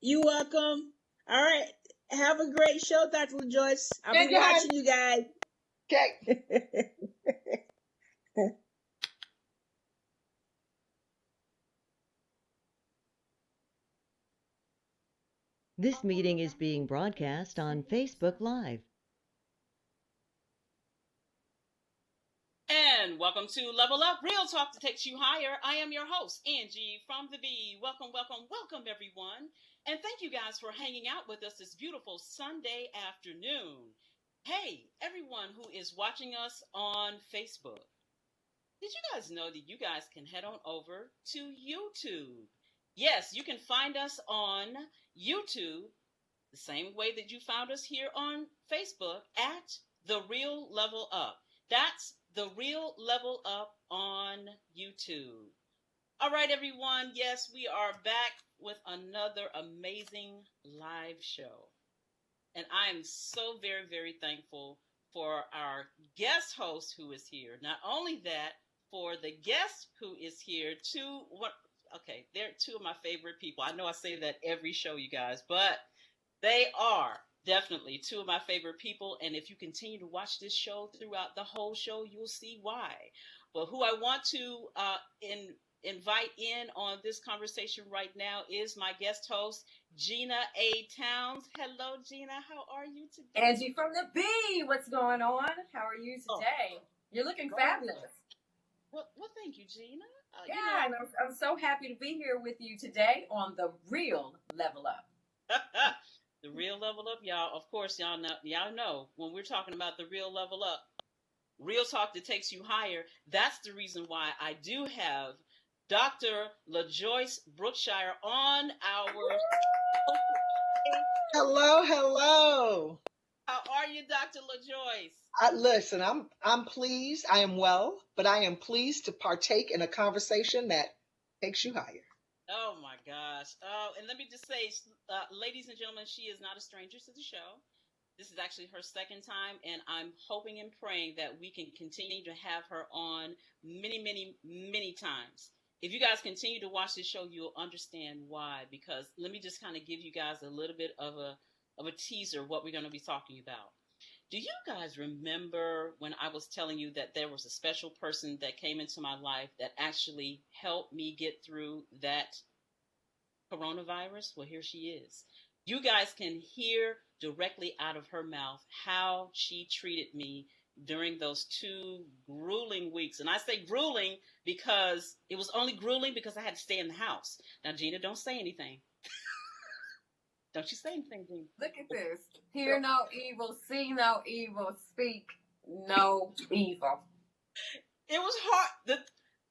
You welcome. All right. Have a great show, Dr. LaJoyce. I'll be Good time. watching you guys. Okay. This meeting is being broadcast on Facebook Live. And welcome to Level Up, Real Talk that takes you higher. I am your host, Angee from the B. Welcome, welcome, welcome, everyone. And thank you guys for hanging out with us this beautiful Sunday afternoon. Hey, everyone who is watching us on Facebook. Did you guys know that you guys can head on over to YouTube? Yes, you can find us on YouTube the same way that you found us here on Facebook at The Real Level Up. That's The Real Level Up on YouTube. All right, everyone. Yes, we are back with another amazing live show. And I am so very, very thankful for our guest host who is here. Not only that, for the guest who is here, they're two of my favorite people. I know I say that every show, you guys, but they are definitely two of my favorite people. And if you continue to watch this show throughout the whole show, you'll see why. But who I want to invite in on this conversation right now is my guest host, Gina A. Towns. Hello, Gina. How are you today? Angee from the B. What's going on? How are you today? You're looking fabulous. Well, thank you, Gina. And I'm so happy to be here with you today on The Real Level Up. The Real Level Up, y'all. Of course, y'all know when we're talking about the Real Level Up, real talk that takes you higher. That's the reason why I do have Dr. LaJoyce Brookshire on our. Hello. How are you, Dr. LaJoyce? Listen, I'm pleased. I am well, but I am pleased to partake in a conversation that takes you higher. Oh my gosh. Oh, and let me just say, ladies and gentlemen, she is not a stranger to the show. This is actually her second time, and I'm hoping and praying that we can continue to have her on many, many, many times. If you guys continue to watch this show, you'll understand why, because let me just kind of give you guys a little bit of a teaser of what we're going to be talking about. Do you guys remember when I was telling you that there was a special person that came into my life that actually helped me get through that coronavirus? Well, here she is. You guys can hear directly out of her mouth how she treated me during those 2 grueling weeks. And I say grueling because it was only grueling because I had to stay in the house. Now, Gina, don't say anything. Don't you say anything, Gina. Look at this. Hear no evil, see no evil, speak no evil. It was hard.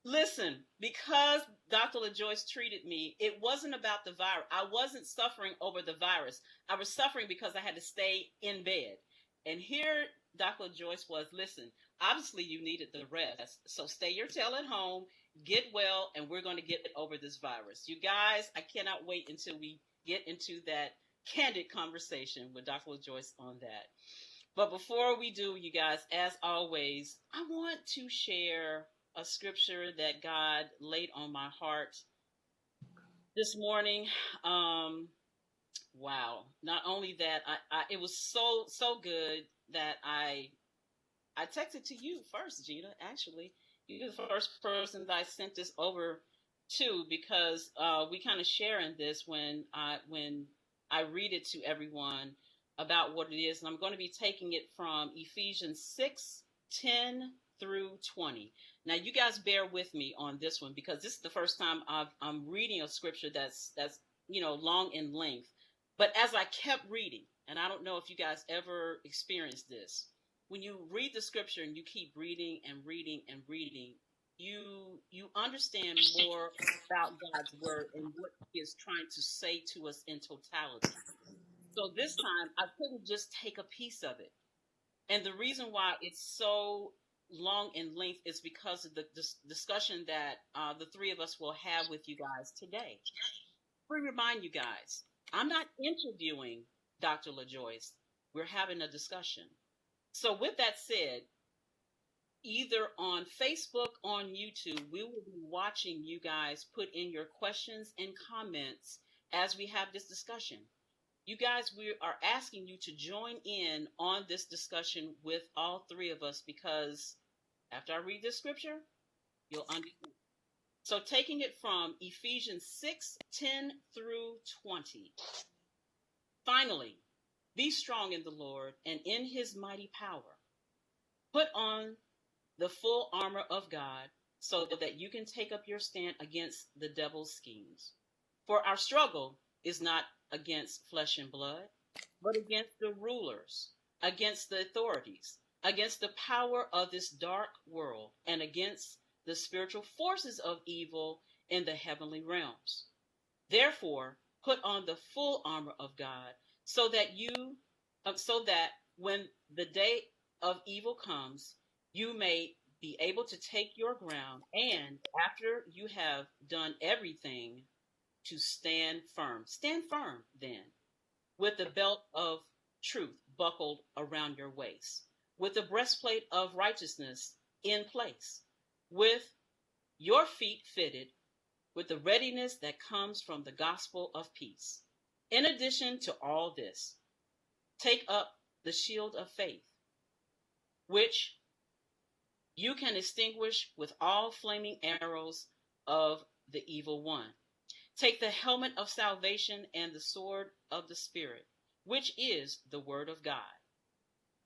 Listen, because Dr. LaJoyce treated me, it wasn't about the virus. I wasn't suffering over the virus. I was suffering because I had to stay in bed. And here Dr. LaJoyce was, listen, obviously you needed the rest. So stay your tail at home, get well, and we're going to get over this virus. You guys, I cannot wait until we get into that candid conversation with Dr. LaJoyce on that. But before we do, you guys, as always, I want to share a scripture that God laid on my heart this morning. Wow. Not only that, it was so good that I texted to you first, Gina, actually. You're the first person that I sent this over to, because we kind of share in this when I read it to everyone about what it is. And I'm going to be taking it from Ephesians 6:10 through 20. Now, you guys bear with me on this one, because this is the first time I'm reading a scripture that's long in length. But as I kept reading, and I don't know if you guys ever experienced this, when you read the scripture and you keep reading and reading and reading, you understand more about God's word and what he is trying to say to us in totality. So this time I couldn't just take a piece of it. And the reason why it's so long in length is because of the discussion that the three of us will have with you guys today. We remind you guys, I'm not interviewing Dr. LaJoyce. We're having a discussion. So with that said, either on Facebook, on YouTube, we will be watching you guys put in your questions and comments as we have this discussion. You guys, we are asking you to join in on this discussion with all three of us, because after I read this scripture, you'll understand. So taking it from Ephesians 6:10 through 20. Finally, be strong in the Lord and in his mighty power. Put on the full armor of God so that you can take up your stand against the devil's schemes. For our struggle is not against flesh and blood, but against the rulers, against the authorities, against the power of this dark world, and against the spiritual forces of evil in the heavenly realms. Therefore, put on the full armor of God so that when the day of evil comes, you may be able to take your ground, and after you have done everything, to stand firm. Stand firm then, with the belt of truth buckled around your waist, with the breastplate of righteousness in place, with your feet fitted with the readiness that comes from the gospel of peace. In addition to all this, take up the shield of faith, which you can extinguish with all flaming arrows of the evil one. Take the helmet of salvation and the sword of the Spirit, which is the word of God.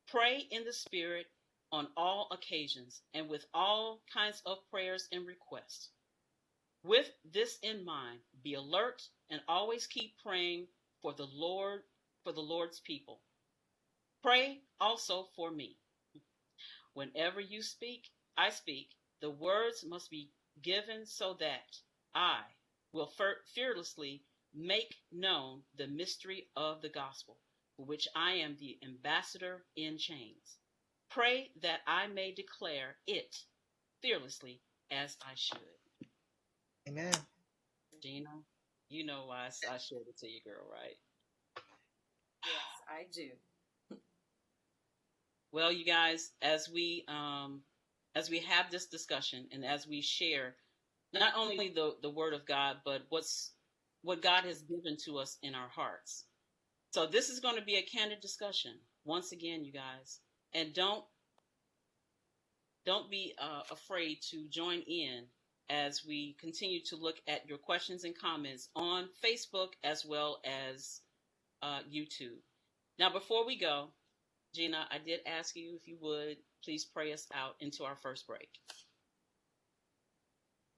Pray in the Spirit on all occasions and with all kinds of prayers and requests. With this in mind, be alert and always keep praying for the Lord's people. Pray also for me. Whenever I speak, the words must be given so that I will fearlessly make known the mystery of the gospel, for which I am the ambassador in chains. Pray that I may declare it fearlessly as I should. Amen. Gina, you know why I shared it to you, girl, right? Yes, I do. Well, you guys, as we have this discussion and as we share not only the word of God, but what God has given to us in our hearts. So this is going to be a candid discussion once again, you guys, and don't be afraid to join in as we continue to look at your questions and comments on Facebook as well as YouTube. Now, before we go, Gina, I did ask you if you would please pray us out into our first break.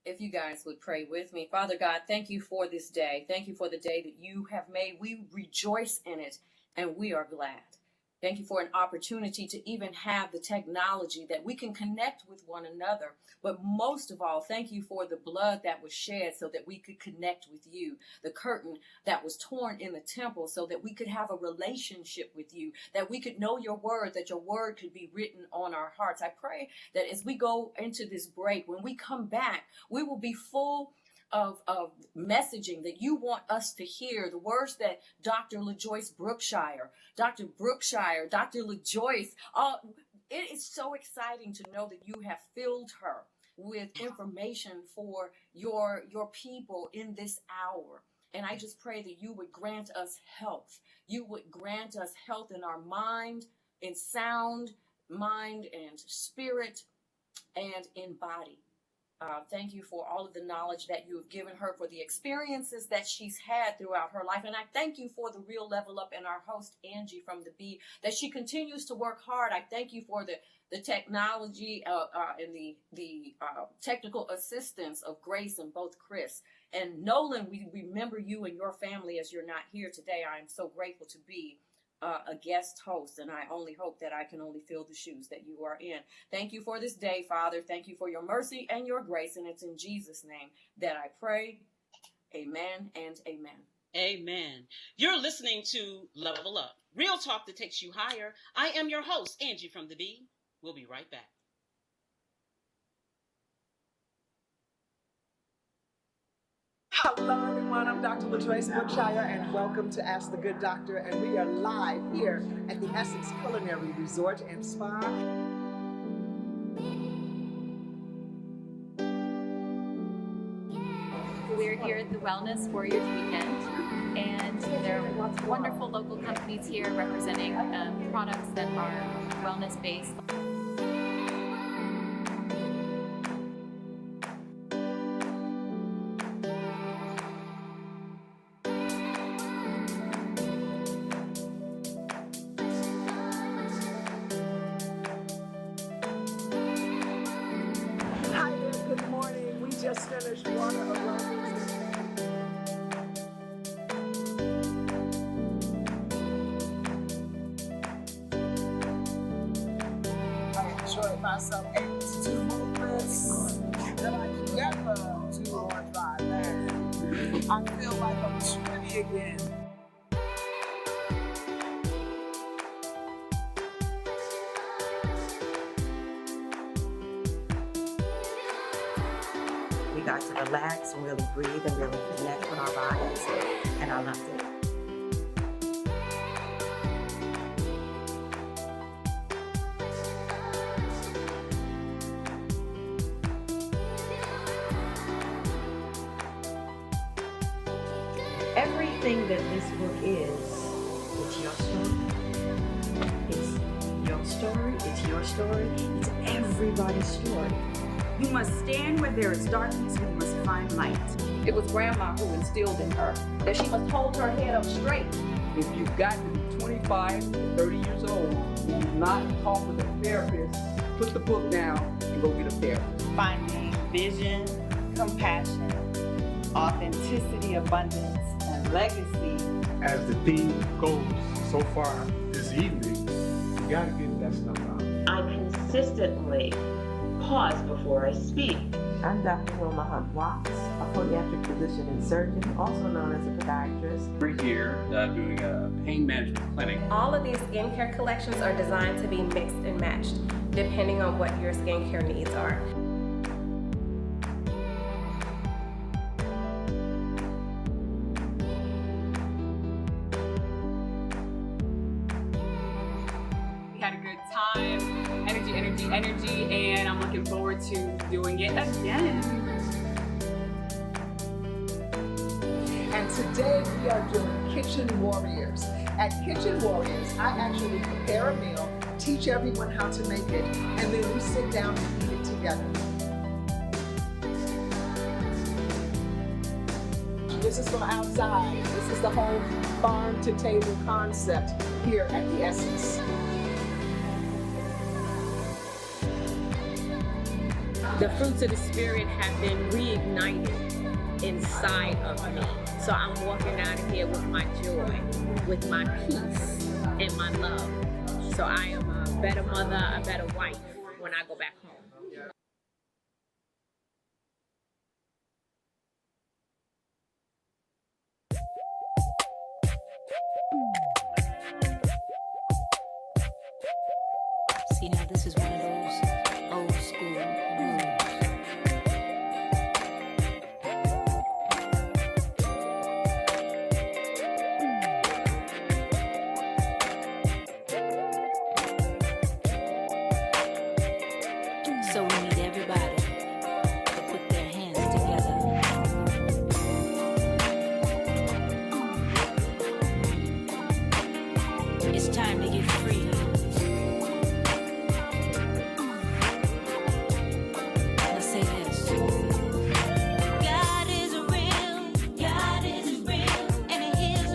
If you guys would pray with me. Father God, thank you for this day. Thank you for the day that you have made. We rejoice in it and we are glad. Thank you for an opportunity to even have the technology that we can connect with one another. But most of all, thank you for the blood that was shed so that we could connect with you. The curtain that was torn in the temple so that we could have a relationship with you, that we could know your word, that your word could be written on our hearts. I pray that as we go into this break, when we come back, we will be full of messaging that you want us to hear, the words that Dr. LaJoyce Brookshire, Dr. LaJoyce, it is so exciting to know that you have filled her with information for your people in this hour. And I just pray that you would grant us health. You would grant us health in our mind, in sound, mind and spirit, and in body. Thank you for all of the knowledge that you have given her, for the experiences that she's had throughout her life. And I thank you for the real level up and our host, Angee from the B, that she continues to work hard. I thank you for the technology and the technical assistance of Grace and both Chris. And Nolan, we remember you and your family as you're not here today. I am so grateful to be a guest host, and I only hope that I can only fill the shoes that you are in. Thank you for this day, Father. Thank you for your mercy and your grace, and it's in Jesus' name that I pray. Amen and amen. Amen. You're listening to Level Up, real talk that takes you higher. I am your host, Angee from the B. We'll be right back. Hello everyone, I'm Dr. LaJoyce Brookshire and welcome to Ask the Good Doctor, and we are live here at the Essex Culinary Resort and Spa. We're here at the Wellness Warriors Weekend. And there are lots of wonderful local companies here representing products that are wellness-based. Hi there, good morning. We just finished water aerobics. I enjoyed myself able to do movements that I could never do on dry land. I feel like I'm 20 again. We got to relax and really breathe and really connect with our bodies, and I loved it. Everything that this book is, it's your story. It's your story, it's your story, it's everybody's story. You must stand where there is darkness, and you must find light. It was Grandma who instilled in her that she must hold her head up straight. If you've gotten to be 25 to 30 years old and you've not talked with a therapist, put the book down and go get a therapist. Finding vision, compassion, authenticity, abundance, and legacy. As the theme goes so far this evening, you gotta get that stuff out. I consistently pause before I speak. I'm Dr. Wilma Hunt Watts, a podiatric physician and surgeon, also known as a podiatrist. We're here doing a pain management clinic. All of these skincare collections are designed to be mixed and matched, depending on what your skincare needs are. We had a good time. Energy, and I'm looking forward to doing it again. And today we are doing Kitchen Warriors. At Kitchen Warriors, I actually prepare a meal, teach everyone how to make it, and then we sit down and eat it together. This is from outside. This is the whole farm to table concept here at the Essence. The fruits of the Spirit have been reignited inside of me. So I'm walking out of here with my joy, with my peace, and my love. So I am a better mother, a better wife when I go back home. See, now this is one of those old school rules. So we need everybody to put their hands together. It's time to get free. Let's say this. God is real, and He hears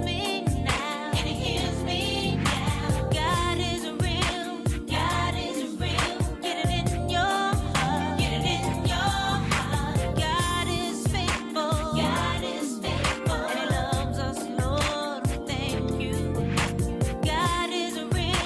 me now, God is real, get it in your heart, God is faithful, and He loves us, Lord, we thank you. God is real,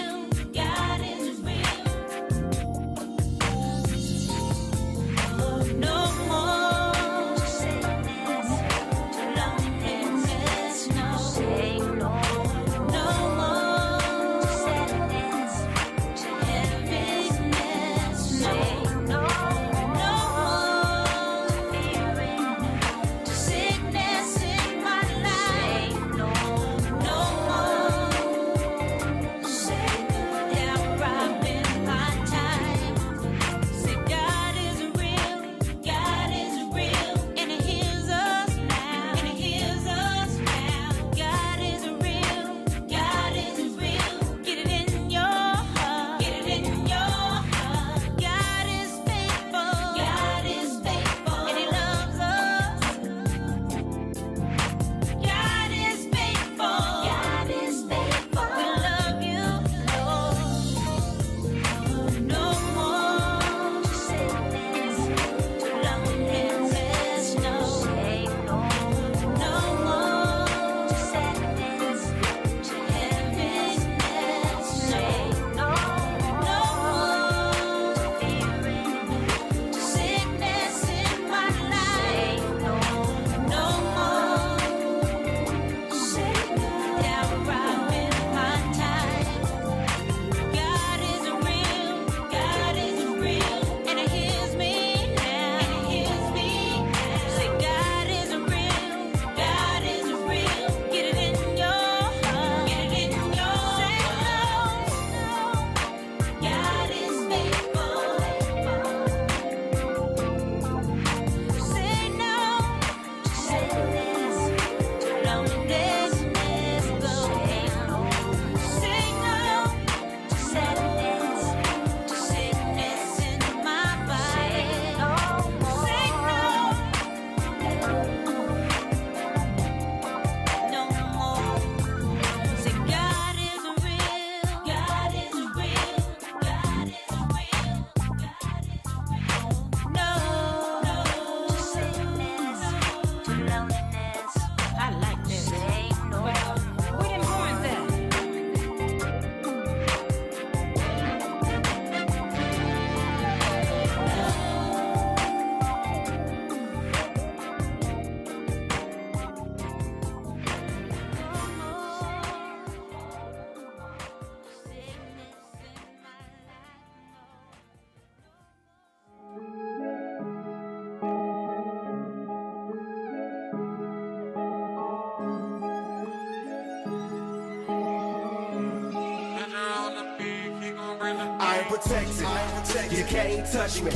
am protected. You can't touch me.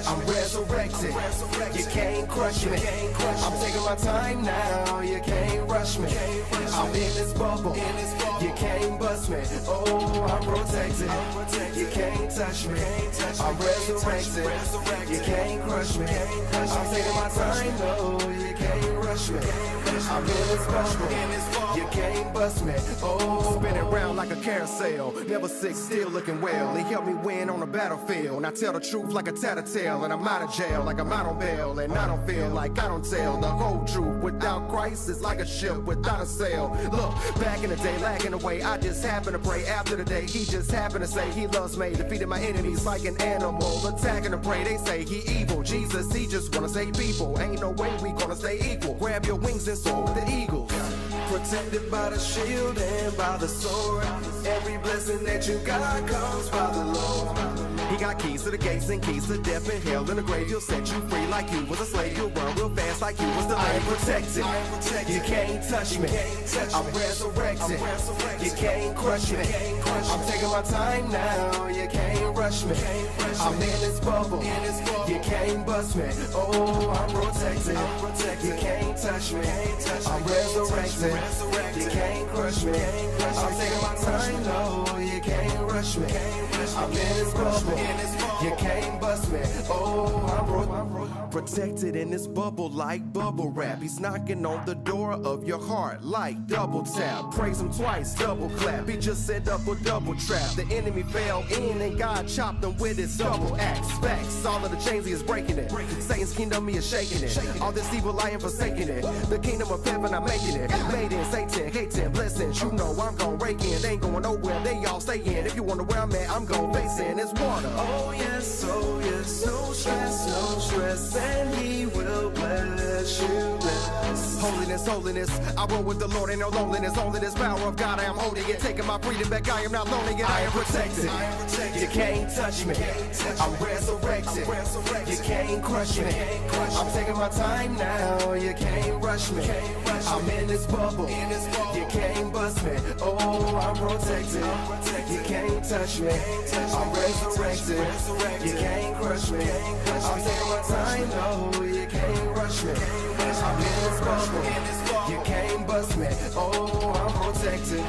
I'm resurrected. You can't crush me. I'm taking my time now. You can't rush me. I'm in this bubble. You can't bust me. Oh, I'm protected. You can't touch me. I'm resurrected. You can't crush me. I'm taking my time. No, you can't rush me. I'm in this bubble. You can't bust me. Oh, spinning around like a carousel. Never sick, still looking well. He helped me win on the battlefield. And I tell the truth like a tattletale. And I'm out of jail like I'm out on bail. And I don't feel like I don't tell the whole truth. Without Christ, it's like a ship without a sail. Look, back in the day, lagging away. I just happened to pray after the day. He just happened to say he loves me. Defeated my enemies like an animal. Attacking the prey, they say he evil. Jesus, he just wanna save people. Ain't no way we gonna stay equal. Grab your wings and soar with the eagles. Protected by the shield and by the sword. Every blessing that you got comes by the Lord. He got keys to the gates and keys to death and hell in the grave. He'll set you free like you was a slave. You'll run real fast like you was the lame. Protected. You can't touch me. I'm resurrected. You can't crush me. I'm taking my time now. You can't rush me. I'm in this bubble. You can't bust me. Oh, I'm protected. You can't touch me. I'm resurrected. You can't crush me. I'm taking my time. No, you can't rush me. I'm in this bubble. You can't bust me. Oh, I'm protected in this bubble like bubble wrap. He's knocking on the door of your heart like double tap. Praise him twice, double clap. He just set up a double trap. The enemy fell in and God chopped him with his double axe. Facts, all of the chains he is breaking it. Satan's kingdom he is shaking it. All this evil I am forsaking it. The kingdom of heaven I'm making it. Made in Satan, hating, blessings. You know I'm gon' rake in. Ain't going nowhere, they all stay in. If you wonder where I'm at, I'm gon' face in. It's water. Oh yes, no stress, and he will bless you less. Holiness, holiness, I roll with the Lord, ain't no loneliness. Only this power of God, I am holding it. Taking my freedom back, I am not loaning it. I am protected. You can't touch me. I'm resurrected. You can't crush me. I'm taking my time now. You can't rush me. I'm in this bubble. You can't bust me. Oh, I'm protected. You can't touch me. I'm resurrected. You can't crush me. I'm taking my time. No, you can't rush me. I'm in this bubble. You can't bust me. Oh, I'm protected.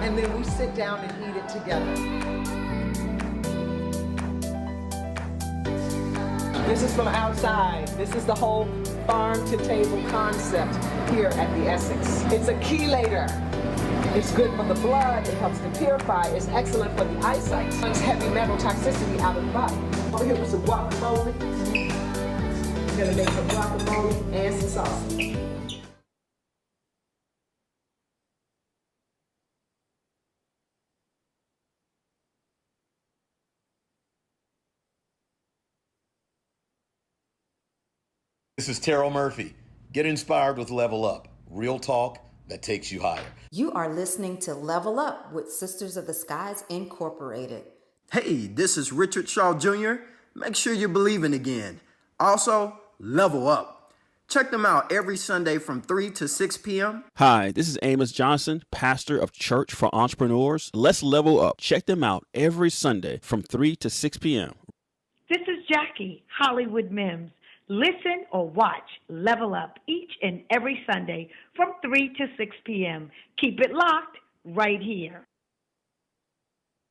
And then we sit down and eat it together. This is from outside. This is the whole farm-to-table concept here at the Essex. It's a chelator. It's good for the blood. It helps to purify. It's excellent for the eyesight. It's heavy metal toxicity out of the body. Over here with some guacamole. We're gonna make some guacamole and some sausage. This is Terrell Murphy. Get inspired with Level Up. Real talk that takes you higher. You are listening to Level Up with Sisters of the Skies Incorporated. Hey, this is Richard Shaw Jr. Make sure you're believing again. Also, level up. Check them out every Sunday from 3 to 6 p.m. Hi, this is Amos Johnson, pastor of Church for Entrepreneurs. Let's level up. Check them out every Sunday from 3 to 6 p.m. This is Jackie, Hollywood Mims. Listen or watch Level Up each and every Sunday from 3 to 6 p.m. Keep it locked right here.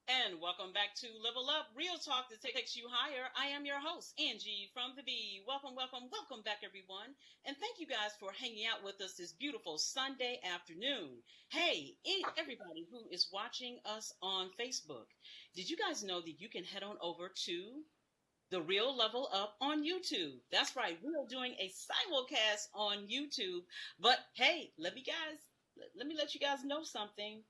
And welcome back to Level Up, real talk that takes you higher. I am your host, Angee from the B. Welcome back, everyone. And thank you guys for hanging out with us this beautiful Sunday afternoon. Hey, everybody who is watching us on Facebook, did you guys know that you can head on over to The Real Level Up on YouTube? That's right. We are doing a simulcast on YouTube. But hey, let me let you guys know something.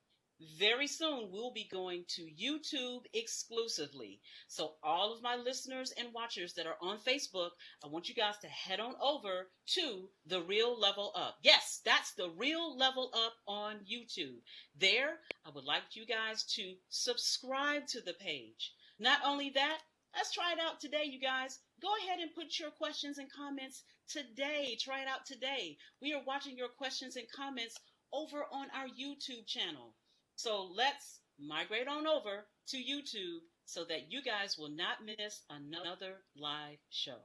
Very soon, we'll be going to YouTube exclusively. So all of my listeners and watchers that are on Facebook, I want you guys to head on over to The Real Level Up. Yes, that's The Real Level Up on YouTube. There, I would like you guys to subscribe to the page. Not only that, Let's try it out today, you guys. Go ahead and put your questions and comments today. Try it out today. We are watching your questions and comments over on our YouTube channel. So let's migrate on over to YouTube so that you guys will not miss another live show.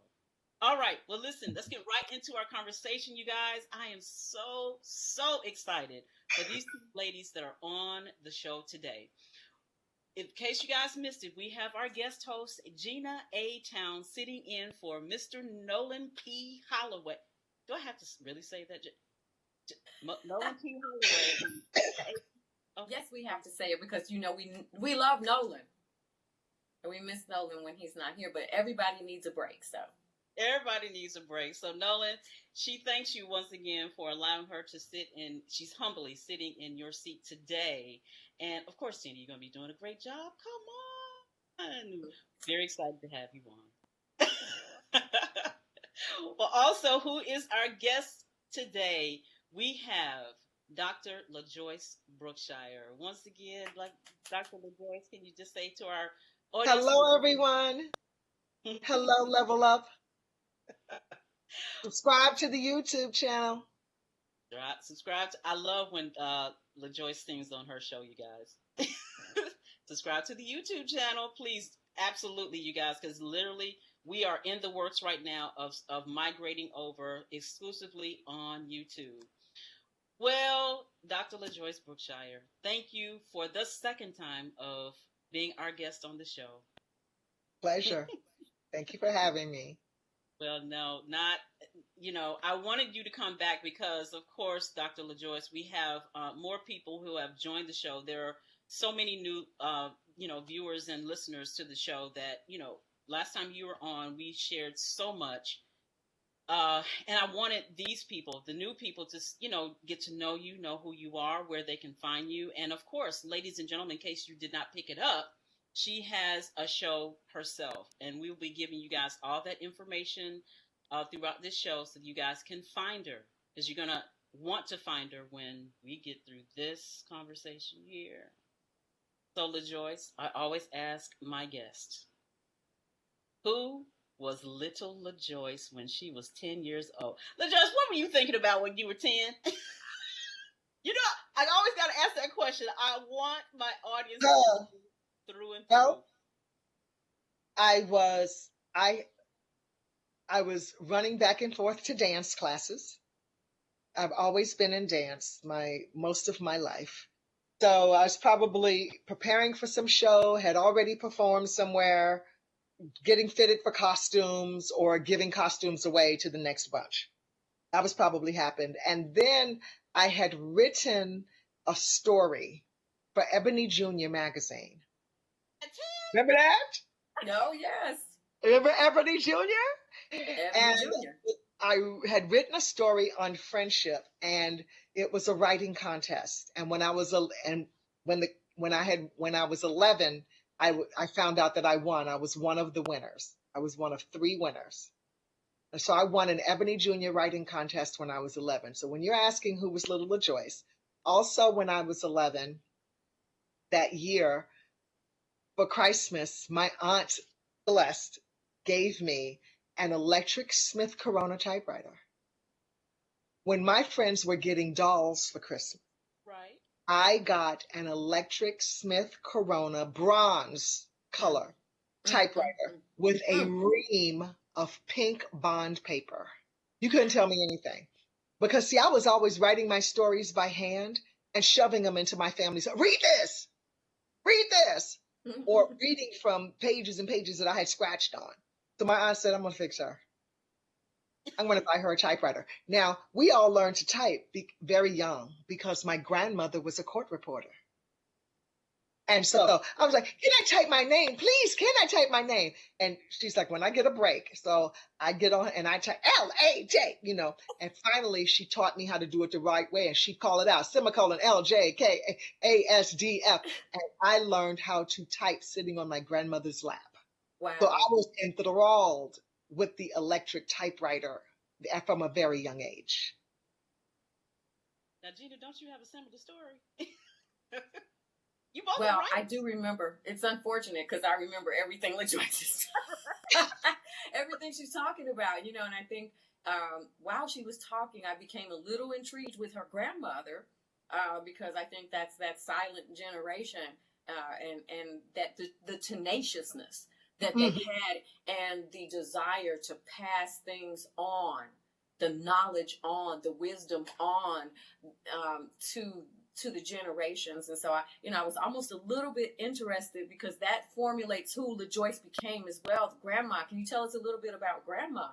All right. Well, listen, let's get right into our conversation, you guys. I am so excited for these two ladies that are on the show today. In case you guys missed it, we have our guest host, Gina A. Town, sitting in for Mr. Nolan P. Holloway. Do I have to really say that? Nolan P. Holloway. Okay. Yes, we have to say it because, we love Nolan. And we miss Nolan when he's not here, but everybody needs a break, so. Everybody needs a break. So, Nolan, she thanks you once again for allowing her to sit in. She's humbly sitting in your seat today. And, of course, Gina, you're going to be doing a great job. Come on. Very excited to have you on. Well, also, who is our guest today? We have Dr. LaJoyce Brookshire. Once again, like Dr. LaJoyce, can you just say to our audience? Hello, everyone. Hello, Level Up. Subscribe to the YouTube channel. Subscribe. I love when LaJoyce sings on her show, you guys. Subscribe to the YouTube channel, please. Absolutely, you guys, because literally we are in the works right now of migrating over exclusively on YouTube. Well, Dr. LaJoyce Brookshire, thank you for the second time of being our guest on the show. Pleasure. Thank you for having me. Well, no, not, I wanted you to come back because, of course, Dr. LaJoyce, we have more people who have joined the show. There are so many new, viewers and listeners to the show that, last time you were on, we shared so much. And I wanted these people, the new people, to, get to know you, know who you are, where they can find you. And, of course, ladies and gentlemen, in case you did not pick it up, she has a show herself, and we'll be giving you guys all that information throughout this show so you guys can find her, because you're going to want to find her when we get through this conversation here. So, LaJoyce, I always ask my guest, who was little LaJoyce when she was 10 years old? LaJoyce, what were you thinking about when you were 10? I always got to ask that question. I want my audience to through and through. Well, I was running back and forth to dance classes. I've always been in dance most of my life. So I was probably preparing for some show, had already performed somewhere, getting fitted for costumes or giving costumes away to the next bunch. That was probably happened. And then I had written a story for Ebony Junior magazine. Remember that? No, yes. Remember Ebony Junior? Ebony Junior. I had written a story on friendship, and it was a writing contest. And when I was 11, I found out that I won. I was one of the winners. I was one of 3 winners. And so I won an Ebony Junior writing contest when I was 11. So when you're asking who was little LaJoyce, also when I was 11, that year, for Christmas, my aunt Celeste gave me an electric Smith Corona typewriter. When my friends were getting dolls for Christmas, right, I got an electric Smith Corona bronze color typewriter with a ream of pink bond paper. You couldn't tell me anything. Because, see, I was always writing my stories by hand and shoving them into my family's. Read this! Read this! Or reading from pages and pages that I had scratched on. So my aunt said, I'm going to fix her. I'm going to buy her a typewriter. Now, we all learned to type very young because my grandmother was a court reporter. And so I was like, can I type my name? Please, can I type my name? And she's like, when I get a break. So I get on and I type L-A-J, and finally she taught me how to do it the right way. And she'd call it out, semicolon, L-J-K-A-S-D-F. And I learned how to type sitting on my grandmother's lap. Wow. So I was enthralled with the electric typewriter from a very young age. Now, Gina, don't you have a similar story? You both well, right. I do remember. It's unfortunate because I remember everything LaJoyce is. everything she's talking about, you know, and I think while she was talking, I became a little intrigued with her grandmother because I think that's that silent generation and that the tenaciousness that they had and the desire to pass things on, the knowledge on, the wisdom on to the generations. And so I was almost a little bit interested because that formulates who LaJoyce became as well. Grandma, can you tell us a little bit about Grandma?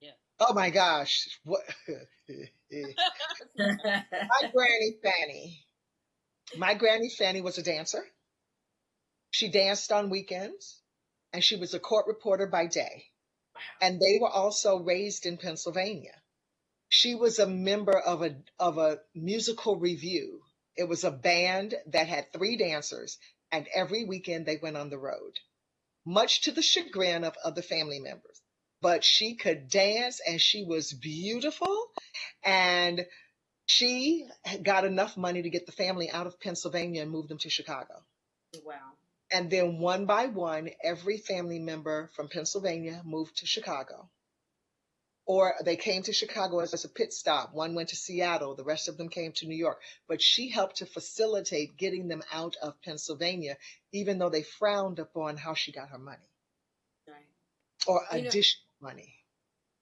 Yeah. Oh my gosh. What? My Granny Fanny was a dancer. She danced on weekends and she was a court reporter by day. And they were also raised in Pennsylvania. She was a member of a musical review. It was a band that had 3 dancers, and every weekend they went on the road, much to the chagrin of other family members. But she could dance, and she was beautiful, and she got enough money to get the family out of Pennsylvania and move them to Chicago. Wow. And then one by one, every family member from Pennsylvania moved to Chicago. Or they came to Chicago as a pit stop. One went to Seattle. The rest of them came to New York. But she helped to facilitate getting them out of Pennsylvania, even though they frowned upon how she got her money. Right. Or additional money.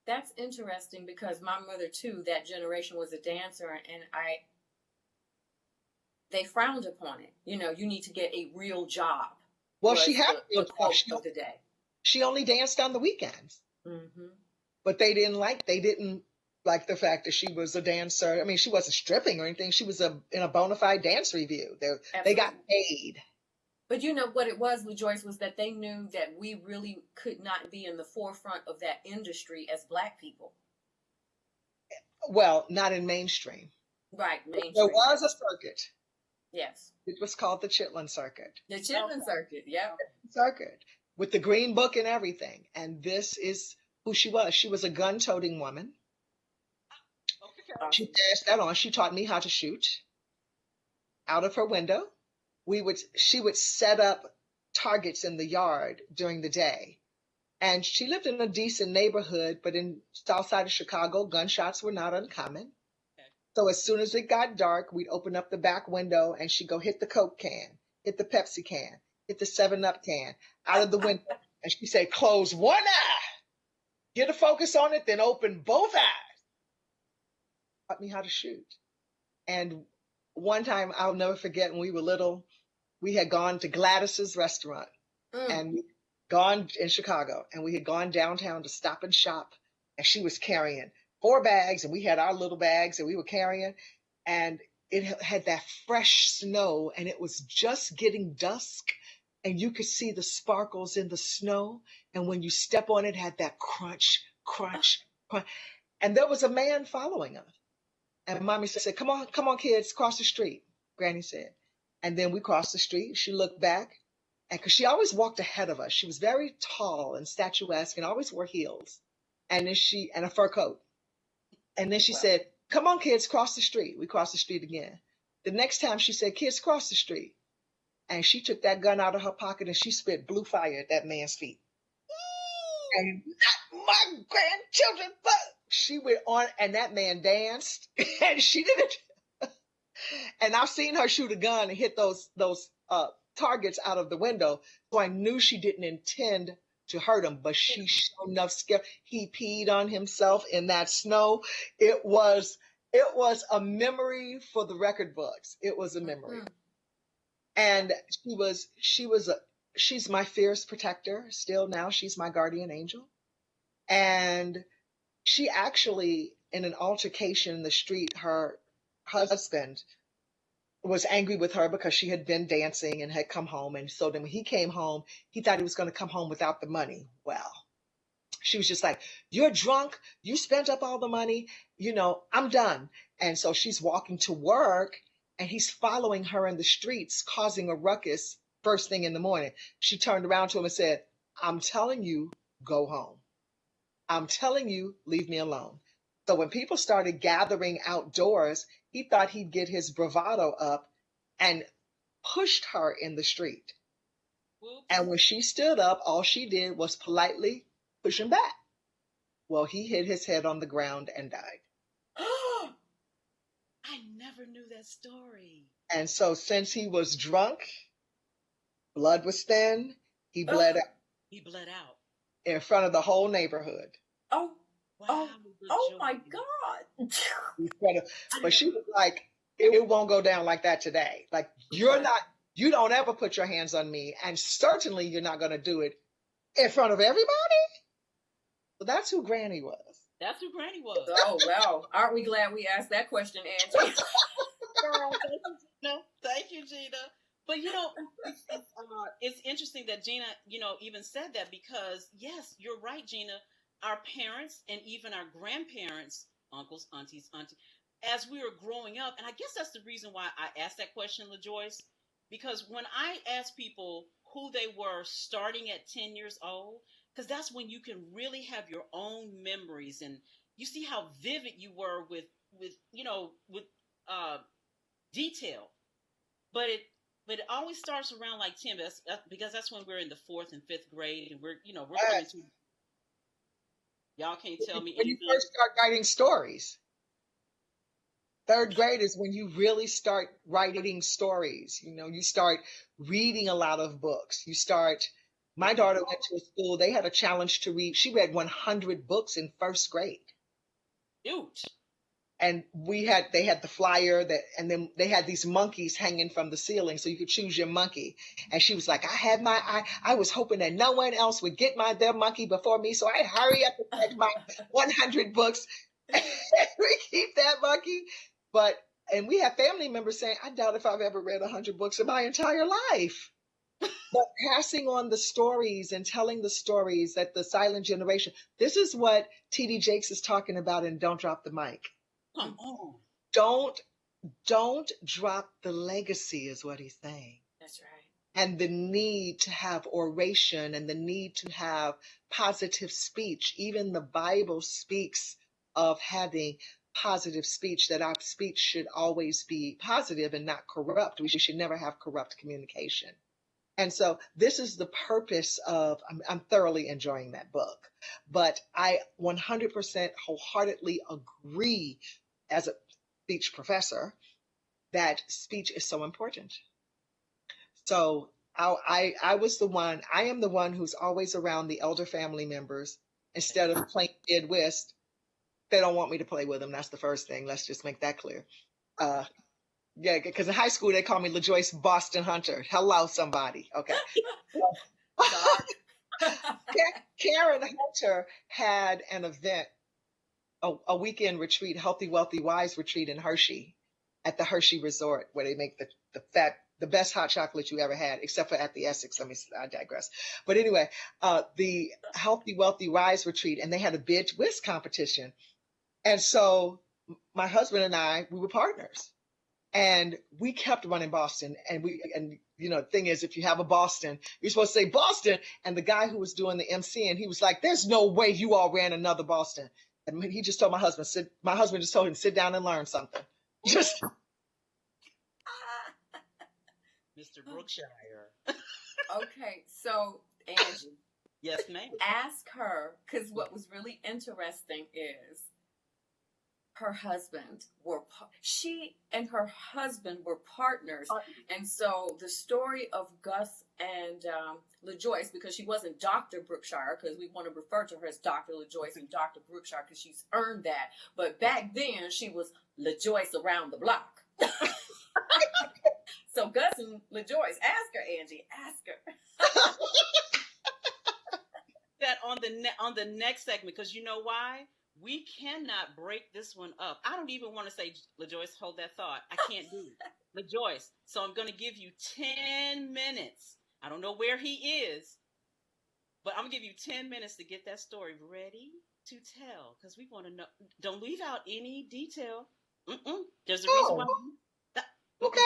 That's interesting because my mother, too, that generation was a dancer, and they frowned upon it. You know, you need to get a real job. Well, she had the quote of the day. She only danced on the weekends. Mm-hmm. But they didn't like the fact that she was a dancer. I mean, she wasn't stripping or anything. She was in a bona fide dance review. They got paid. But you know what it was, LaJoyce, was that they knew that we really could not be in the forefront of that industry as Black people. Well, not in mainstream. Right, mainstream. There was a circuit. Yes. It was called the Chitlin Circuit. The Chitlin Circuit, yeah. Circuit with the green book and everything. And this is who she was. She was a gun-toting woman. Okay. She passed that on. She taught me how to shoot out of her window. She would set up targets in the yard during the day. And she lived in a decent neighborhood, but in south side of Chicago, gunshots were not uncommon. Okay. So as soon as it got dark, we'd open up the back window and she'd go hit the Coke can, hit the Pepsi can, hit the 7-Up can out of the window. And she'd say, close one eye. Get a focus on it, then open both eyes. Taught me how to shoot. And one time, I'll never forget, when we were little, we had gone to Gladys's restaurant and we'd gone in Chicago, and we had gone downtown to Stop and Shop, and she was carrying 4 bags, and we had our little bags that we were carrying, and it had that fresh snow, and it was just getting dusk. And you could see the sparkles in the snow. And when you step on it, had that crunch, crunch, crunch. And there was a man following us. And Mommy said, come on, kids, cross the street, Granny said. And then we crossed the street. She looked back. And because she always walked ahead of us. She was very tall and statuesque and always wore heels. And then and a fur coat. And then she said, come on, kids, cross the street. We crossed the street again. The next time she said, kids, cross the street. And she took that gun out of her pocket and she spit blue fire at that man's feet. And my grandchildren, but she went on, and that man danced, and she did it. And I've seen her shoot a gun and hit those targets out of the window. So I knew she didn't intend to hurt him, but she sure enough scared. He peed on himself in that snow. It was a memory for the record books. It was a memory. Mm-hmm. And she's my fierce protector still now. She's my guardian angel. And she actually, in an altercation in the street, her husband was angry with her because she had been dancing and had come home. And so then when he came home, he thought he was going to come home without the money. Well, she was just like, you're drunk. You spent up all the money. You know, I'm done. And so she's walking to work. And he's following her in the streets, causing a ruckus first thing in the morning. She turned around to him and said, I'm telling you, go home. I'm telling you, leave me alone. So when people started gathering outdoors, he thought he'd get his bravado up and pushed her in the street. Whoops. And when she stood up, all she did was politely push him back. Well, he hit his head on the ground and died. I never knew that story. And so since he was drunk, blood was thin, he bled out. He bled out. In front of the whole neighborhood. Oh, wow. Oh my God. But she was like, it won't go down like that today. Like, you don't ever put your hands on me. And certainly you're not going to do it in front of everybody. So that's who Granny was. That's who Granny was. Oh, wow. Aren't we glad we asked that question, Angee? Girl, thank you, Gina. But, it's interesting that Gina, even said that because, yes, you're right, Gina. Our parents and even our grandparents, uncles, aunties, as we were growing up, and I guess that's the reason why I asked that question, LaJoyce, because when I asked people who they were starting at 10 years old, because that's when you can really have your own memories and you see how vivid you were with detail. But it always starts around like 10, because that's when we're in the 4th and 5th grade and we're coming to. Y'all can't tell me when anything. You first start writing stories. 3rd grade is when you really start writing stories. You start reading a lot of books. My daughter went to a school, they had a challenge to read. She read 100 books in 1st grade. Huge. And they had the flyer and then they had these monkeys hanging from the ceiling so you could choose your monkey. And she was like, I was hoping that no one else would get their monkey before me. So I hurry up and read my 100 books and we keep that monkey. And we have family members saying, I doubt if I've ever read 100 books in my entire life. But passing on the stories and telling the stories that the silent generation, this is what T.D. Jakes is talking about in Don't Drop the Mic. Come on. Don't drop the legacy is what he's saying. That's right. And the need to have oration and the need to have positive speech. Even the Bible speaks of having positive speech, that our speech should always be positive and not corrupt. We should never have corrupt communication. And so this is the purpose of, I'm thoroughly enjoying that book, but I 100% wholeheartedly agree as a speech professor that speech is so important. So I am the one who's always around the elder family members instead of playing dead whist. They don't want me to play with them. That's the first thing. Let's just make that clear. Yeah, because in high school, they call me LaJoyce Boston Hunter. Hello, somebody. Okay. Karen Hunter had an event, a weekend retreat, Healthy, Wealthy, Wise retreat in Hershey at the Hershey Resort, where they make the best hot chocolate you ever had, except for at the Essex. I digress. But anyway, the Healthy, Wealthy, Wise retreat, and they had a bid whist competition. And so my husband and I, we were partners. And we kept running Boston. And the thing is, if you have a Boston, you're supposed to say Boston. And the guy who was doing the MCing, he was like, there's no way you all ran another Boston. And he just told my husband just told him, sit down and learn something. Just Mr. Brookshire. Okay, so Angee. Yes, ma'am. Ask her, because what was really interesting is she and her husband were partners. And so the story of Gus and LaJoyce, because she wasn't Dr. Brookshire, because we want to refer to her as Dr. LaJoyce and Dr. Brookshire because she's earned that. But back then she was LaJoyce around the block. So Gus and LaJoyce, ask her, Angee, ask her. That on the next segment, because you know why? We cannot break this one up. I don't even want to say, LaJoyce, hold that thought. I can't do it. LaJoyce, so I'm going to give you 10 minutes. I don't know where he is, but I'm going to give you 10 minutes to get that story ready to tell, because we want to know. Don't leave out any detail. There's a reason why. Okay.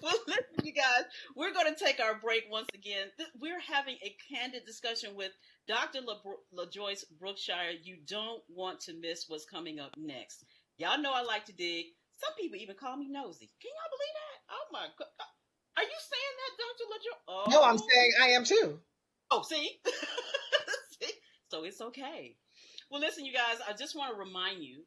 Well, listen, you guys, we're going to take our break once again. We're having a candid discussion with Dr. LaJoyce Brookshire. You don't want to miss what's coming up next. Y'all know I like to dig. Some people even call me nosy. Can y'all believe that? Oh, my God. Are you saying that, Dr. LaJoyce? Oh. No, I'm saying I am too. Oh, see? See? So so it's okay. Well, listen, you guys, I just want to remind you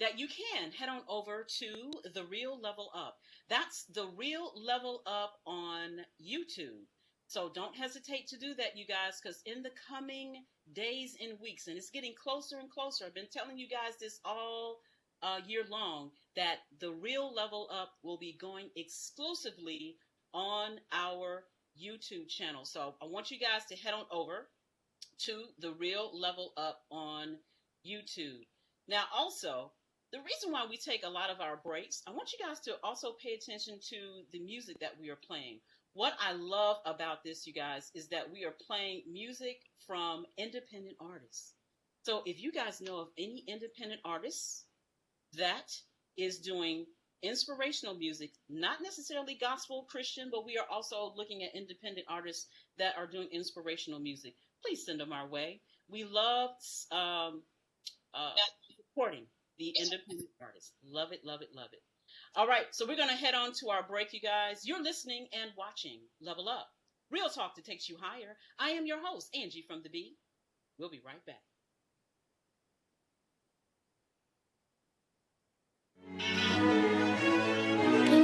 that you can head on over to The Real Level Up. That's The Real Level Up on YouTube. So don't hesitate to do that, you guys, because in the coming days and weeks, and it's getting closer and closer, I've been telling you guys this all year long, that The Real Level Up will be going exclusively on our YouTube channel. So I want you guys to head on over to The Real Level Up on YouTube. Now, also, the reason why we take a lot of our breaks, I want you guys to also pay attention to the music that we are playing. What I love about this, you guys, is that we are playing music from independent artists. So if you guys know of any independent artists that is doing inspirational music, not necessarily gospel Christian, but we are also looking at independent artists that are doing inspirational music, please send them our way. We love supporting the independent artists. Love it, love it, love it. All right, so we're going to head on to our break, you guys. You're listening and watching Level Up, real talk that takes you higher. I am your host, Angee from the B. We'll be right back. Can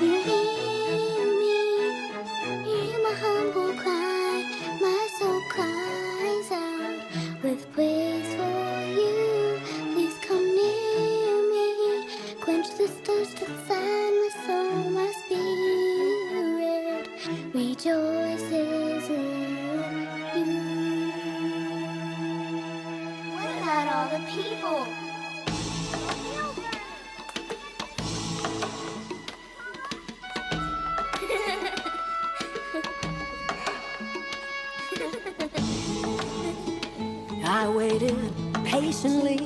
you hear me? Hear my humble cry. My soul cries out with praise for you. Please come near me. Quench this thirst inside my soul, my spirit rejoices in you. What about all the people? I waited patiently.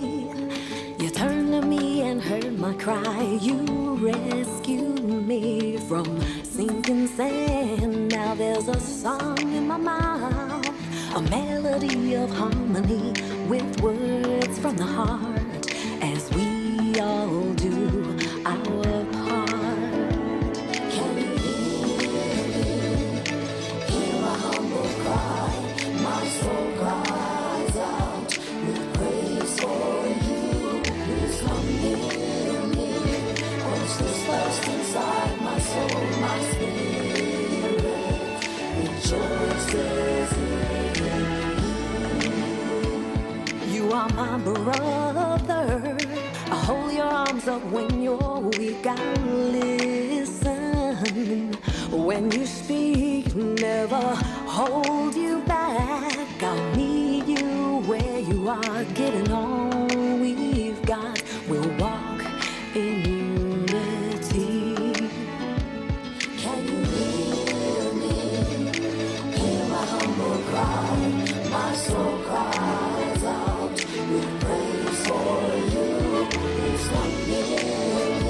You turned to me and heard my cry. You rescued me from sinking sand. Now there's a song in my mouth, a melody of harmony with words from the heart, as we all do our part. Can you hear me? Hear my humble cry. My soul cries out with praise for you. Please come near me. Quench this thirst inside my soul, my spirit rejoices in you. You are my brother. I hold your arms up when you're weak. I listen when you speak. Never hold you back. I'll meet you where you are. Giving all we've got. We'll walk in unity. Can you hear me? Hear my humble cry. My soul cries out with praise for you. Please come near me.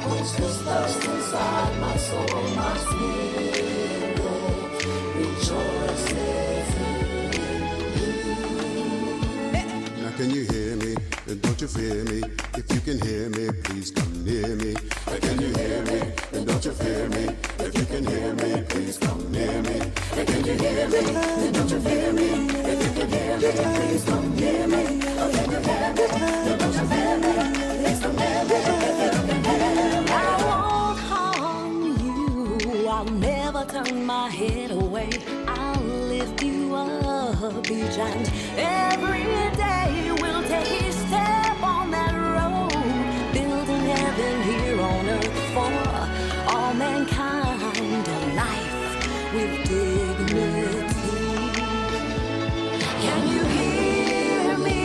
Quench this thirst inside my soul, my spirit rejoices in you. Now can you hear me? And don't you fear me? If you can hear me, please come near me. Can you hear me? And don't you fear me? If you can hear me, please come near me. Can you hear me? And don't you fear me? If you can hear me, please come near me. Can you hear me? And don't you fear me? Please come near me. If you can hear me. I won't harm you. I'll never turn my head away. I'll lift you up each and every day. We'll take a step on that road, building heaven here on earth for all mankind. A life with dignity. Can you hear me?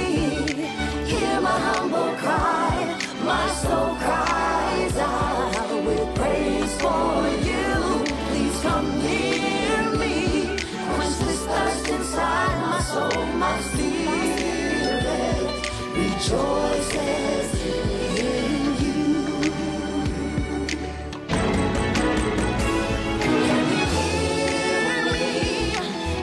Hear my humble cry. My soul cries out with praise for you. Please come near me. Quench this thirst inside my soul, my spirit rejoices in you. Can you hear me?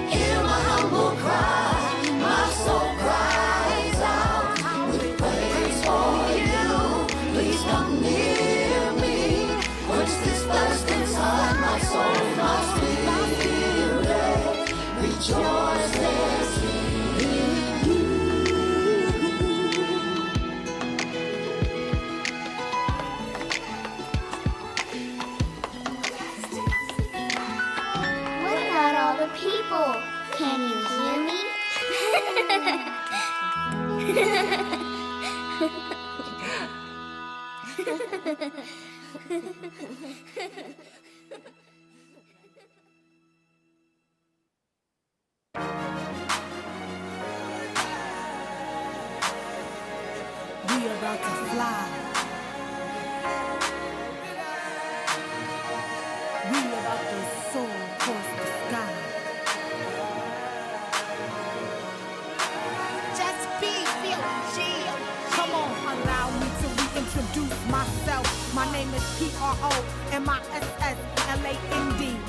Hear my humble cry. My soul cries out with praise for you. Please come near me. Quench this thirst inside my soul, my spirit rejoices in you. the people. Can you hear me? We about to fly. We about to soar across the sky. Just be chill. Come on, allow me to reintroduce myself. My name is PROMISSLAND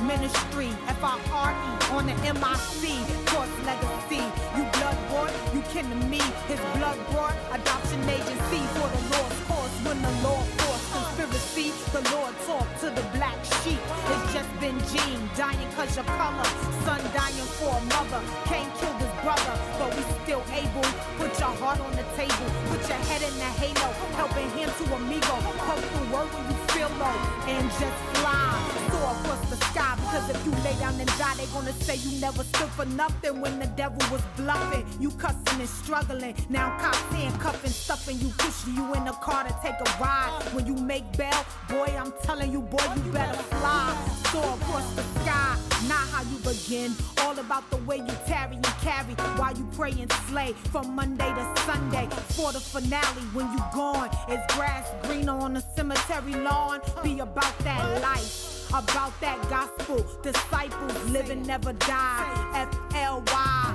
Ministry, FIRE on the MIC, Cross Legacy. You blood boy, you kin to me. His blood brought adoption agency for the Lord's cause. When the Lord forced conspiracy, the Lord talked to the black sheep. It's just been Gene dying cause your color. Son dying for a mother. Cain killed his brother, but we still able. Put your heart on the table, put your head in the halo, helping him to amigo. Post the word when you feel low and just fly. Soar across the sky, because if you lay down and die, they gonna say you never stood for nothing. When the devil was bluffing, you cussing and struggling. Now cops handcuffing, stuffing you, pushing you in the car to take a ride. When you make bail, boy, I'm telling you, boy, you better fly. Soar across the sky, not how you begin. All about the way you tarry and carry while you pray and slay. From Monday to Sunday, for the finale, when you gone, it's grass greener on the cemetery lawn. Be about that life, about that gospel. Disciples living never die. FLY.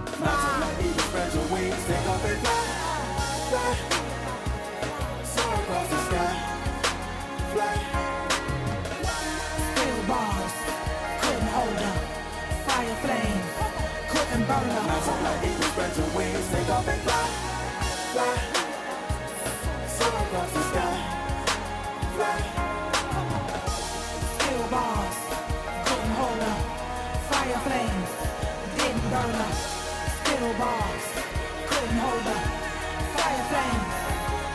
Spread your wings, take off and fly, fly. Soar across the sky, fly. Still bars, couldn't hold up. Fire flames, couldn't burn up. Mountain like eagles, spread your wings, take off and fly, fly. Soar across the sky, fly. Still bars, couldn't hold up. Fire flames, didn't burn up. Still bars, couldn't hold up. Fire flames,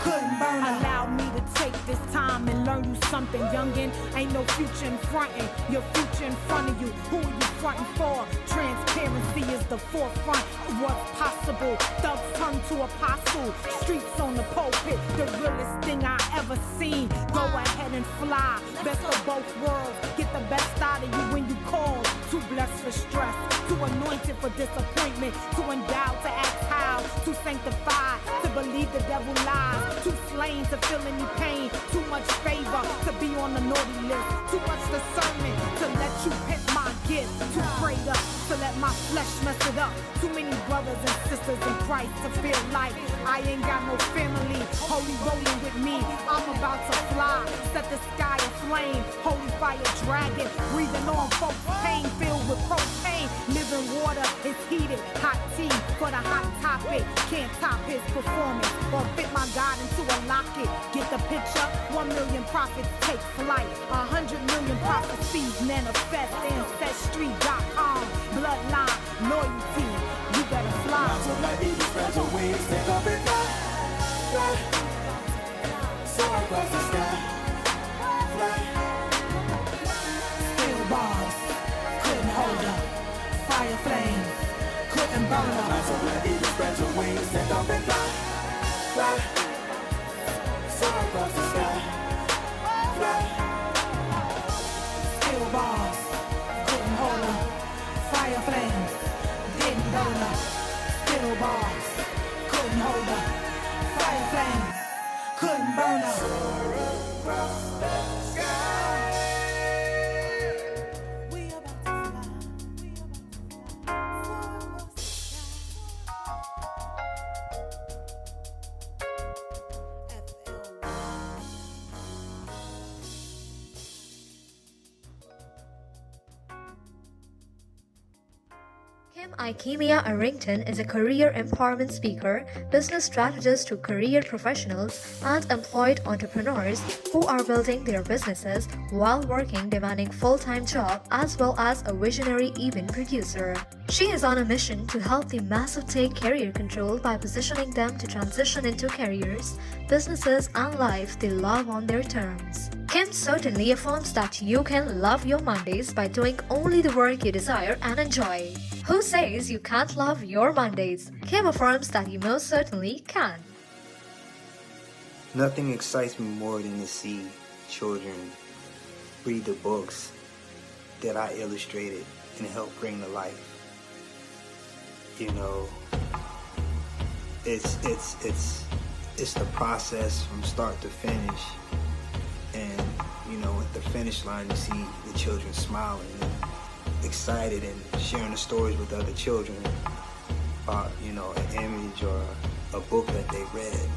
couldn't burn up. Allow me to take this time and learn you something, youngin'. Ain't no future in frontin', your future in front of you. Who are you frontin' for? Transparency is the forefront of what's possible. Thugs turn to apostle, streets on the pulpit, the realest thing I ever seen. Go ahead and fly, best of both worlds. Get the best out of you when you call. Too blessed for stress, too anointed for disappointment, too endowed to act how, too sanctified to believe the devil lies, too slain to feel any pain, too much favor to be on the naughty list, too much discernment to let you hit my gift, too prayed up to let my flesh mess it up, too many brothers and sisters in Christ to feel like I ain't got no family, holy rolling with me, I'm about to fly, set the sky aflame, holy fire dragon, breathing on folks' pain, filled with propane, living water is heated, hot tea for the hot topic, can't top his performance, or fit my God into a locket, get the picture, 1 million prophets take flight, 100 million prophecies manifest, ancestry.com, bloodline, loyalty, you better fly. Mountain like eagles, spread your wings, take off and fly, fly. Soar across the sky, fly. Still bars, couldn't hold up. Fire flames, couldn't burn up. Mountain like eagles, spread your wings, take off and fly, fly. Soar across the sky, fly. Still bars, couldn't hold up. Fire flames, didn't burn up. Still bars, couldn't hold up. Fire flames, couldn't burn up. Soar across the sky. We about to fly. Kim Ikemia Arrington is a career empowerment speaker, business strategist to career professionals, and employed entrepreneurs who are building their businesses while working demanding full-time job, as well as a visionary event producer. She is on a mission to help the massive take career control by positioning them to transition into careers, businesses, and life they love on their terms. Kim certainly affirms that you can love your Mondays by doing only the work you desire and enjoy. Who says you can't love your Mondays? Kim affirms that you most certainly can. Nothing excites me more than to see children read the books that I illustrated and helped bring to life. You know, it's the process from start to finish, and you know, at the finish line, you see the children smiling and excited and sharing the stories with other children about, you know, an image or a book that they read.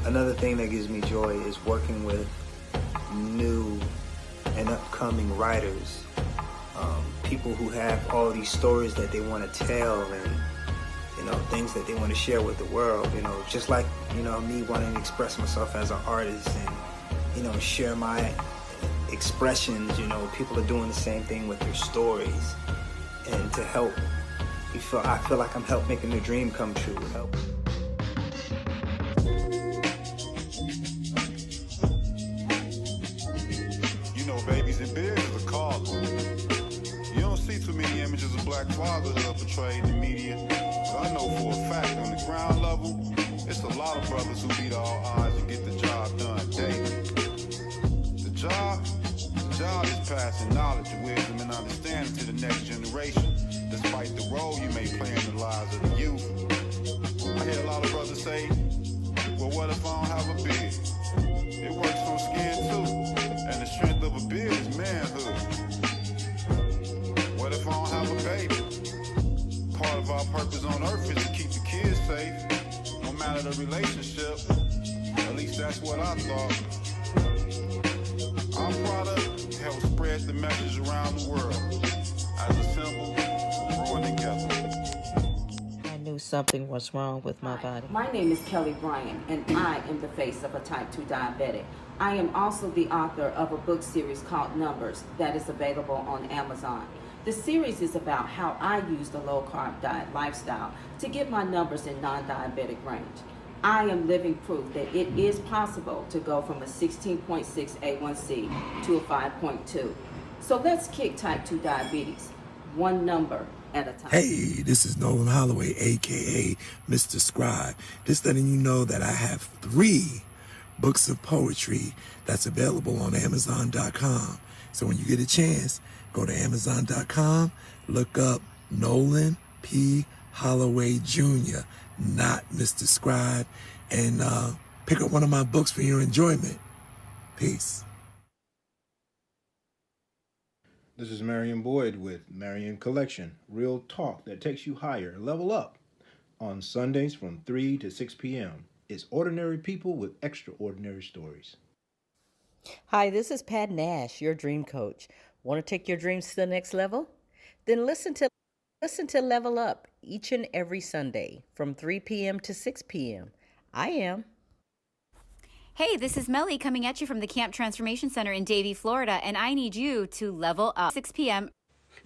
Another thing that gives me joy is working with new and upcoming writers, people who have all these stories that they want to tell and, you know, things that they want to share with the world, you know, just like, you know, me wanting to express myself as an artist and, you know, share my expressions. You know, people are doing the same thing with their stories, and to help, I feel like I'm helping making their dream come true. Help. You know, babies and beards is a calling. You don't see too many images of black fatherhood portrayed in the media, but I know for a fact on the ground level, it's a lot of brothers who beat all odds and get the job done daily. The job is passing knowledge, wisdom, and understanding to the next generation, despite the role you may play in the lives of the youth. I hear a lot of brothers say, well, what if I don't have a beard? It works from skin too, and the strength of a beard is manhood. What if I don't have a baby? Part of our purpose on earth is to keep the kids safe, no matter the relationship. At least that's what I thought. Our product helps spread the message around the world as a symbol of growing together. I knew something was wrong with my body. My name is Kelly Bryan, and I am the face of a type 2 diabetic. I am also the author of a book series called Numbers that is available on Amazon. The series is about how I use the low-carb diet lifestyle to get my numbers in non-diabetic range. I am living proof that it is possible to go from a 16.6 A1C to a 5.2. So let's kick type 2 diabetes, one number at a time. Hey, this is Nolan Holloway, aka Mr. Scribe. Just letting you know that I have 3 books of poetry that's available on Amazon.com. So when you get a chance, go to Amazon.com, look up Nolan P. Holloway Jr., not Mr. Scribe, and pick up one of my books for your enjoyment. Peace. This is Marion Boyd with Marion Collection, real talk that takes you higher. Level up on Sundays from 3 to 6 p.m. It's ordinary people with extraordinary stories. Hi, this is Pat Nash, your dream coach. Want to take your dreams to the next level? Then listen to Level Up each and every Sunday from 3 p.m. to 6 p.m. I am. Hey, this is Melly coming at you from the Camp Transformation Center in Davie, Florida, and I need you to level up. 6 p.m.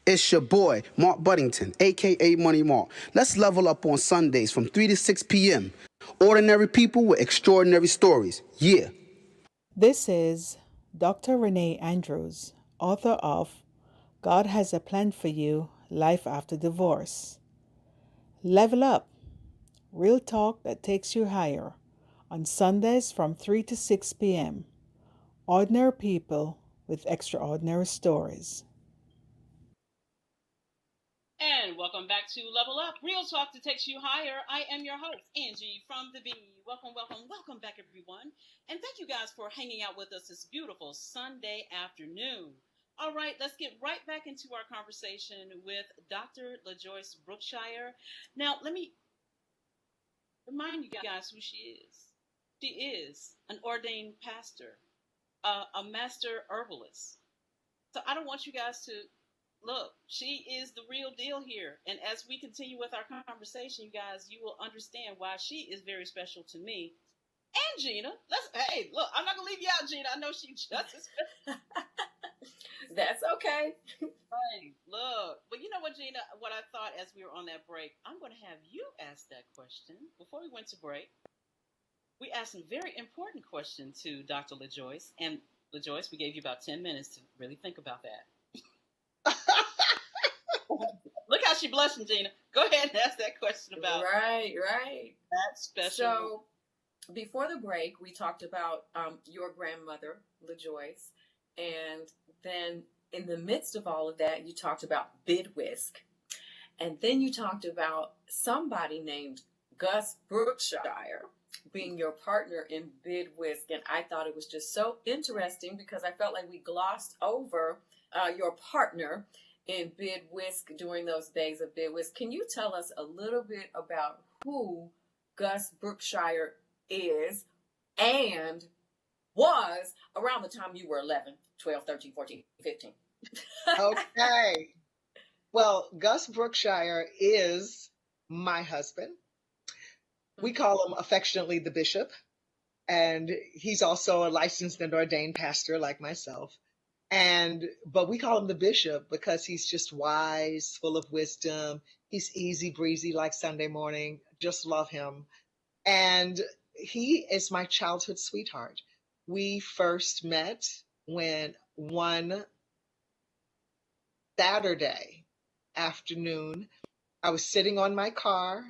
It's your boy, Mark Buddington, a.k.a. Money Mark. Let's level up on Sundays from 3 to 6 p.m. Ordinary people with extraordinary stories. Yeah. This is Dr. Renee Andrews, author of God Has a Plan for You, Life After Divorce. Level Up, real talk that takes you higher, on Sundays from 3 to 6 p.m. Ordinary people with extraordinary stories. And welcome back to Level Up, real talk that takes you higher. I am your host, Angee from the B. Welcome back, everyone. And thank you guys for hanging out with us this beautiful Sunday afternoon. All right, let's get right back into our conversation with Dr. LaJoyce Brookshire. Now, let me remind you guys who she is. She is an ordained pastor, a master herbalist. So I don't want you guys to look, she is the real deal here. And as we continue with our conversation, you guys, you will understand why she is very special to me. And Gina, hey, look, I'm not going to leave you out, Gina. I know she just is special. That's okay. Hey, look. But you know what, Gina, what I thought as we were on that break, I'm going to have you ask that question before we went to break. we asked some very important questions to Dr. LaJoyce. And LaJoyce, we gave you about 10 minutes to really think about that. Look how she blushing, Gina. Go ahead and ask that question about Right. that special. So before the break, we talked about your grandmother, LaJoyce, and then in the midst of all of that, you talked about bid whisk, and then you talked about somebody named Gus Brookshire being your partner in bid whisk, and I thought it was just so interesting because I felt like we glossed over your partner in bid whisk during those days of bid whisk. Can you tell us a little bit about who Gus Brookshire is and was around the time you were 11, 12, 13, 14, 15? Okay. Well, Gus Brookshire is my husband. We call him affectionately the bishop, and he's also a licensed and ordained pastor like myself. But we call him the bishop because he's just wise, full of wisdom. He's easy breezy like Sunday morning. Just love him. And he is my childhood sweetheart. We first met when one Saturday afternoon, I was sitting on my car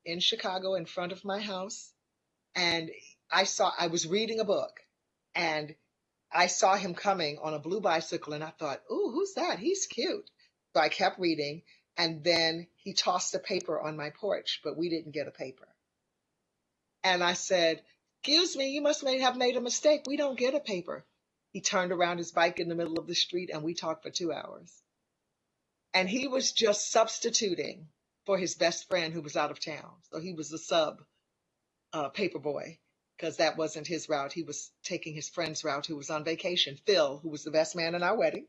in Chicago in front of my house, and I was reading a book, and I saw him coming on a blue bicycle, and I thought, ooh, who's that? He's cute. So I kept reading, and then he tossed a paper on my porch, but we didn't get a paper. And I said, excuse me, you must have made a mistake. We don't get a paper. He turned around his bike in the middle of the street, and we talked for 2 hours. And he was just substituting for his best friend who was out of town. So he was a sub paper boy, because that wasn't his route. He was taking his friend's route who was on vacation, Phil, who was the best man in our wedding.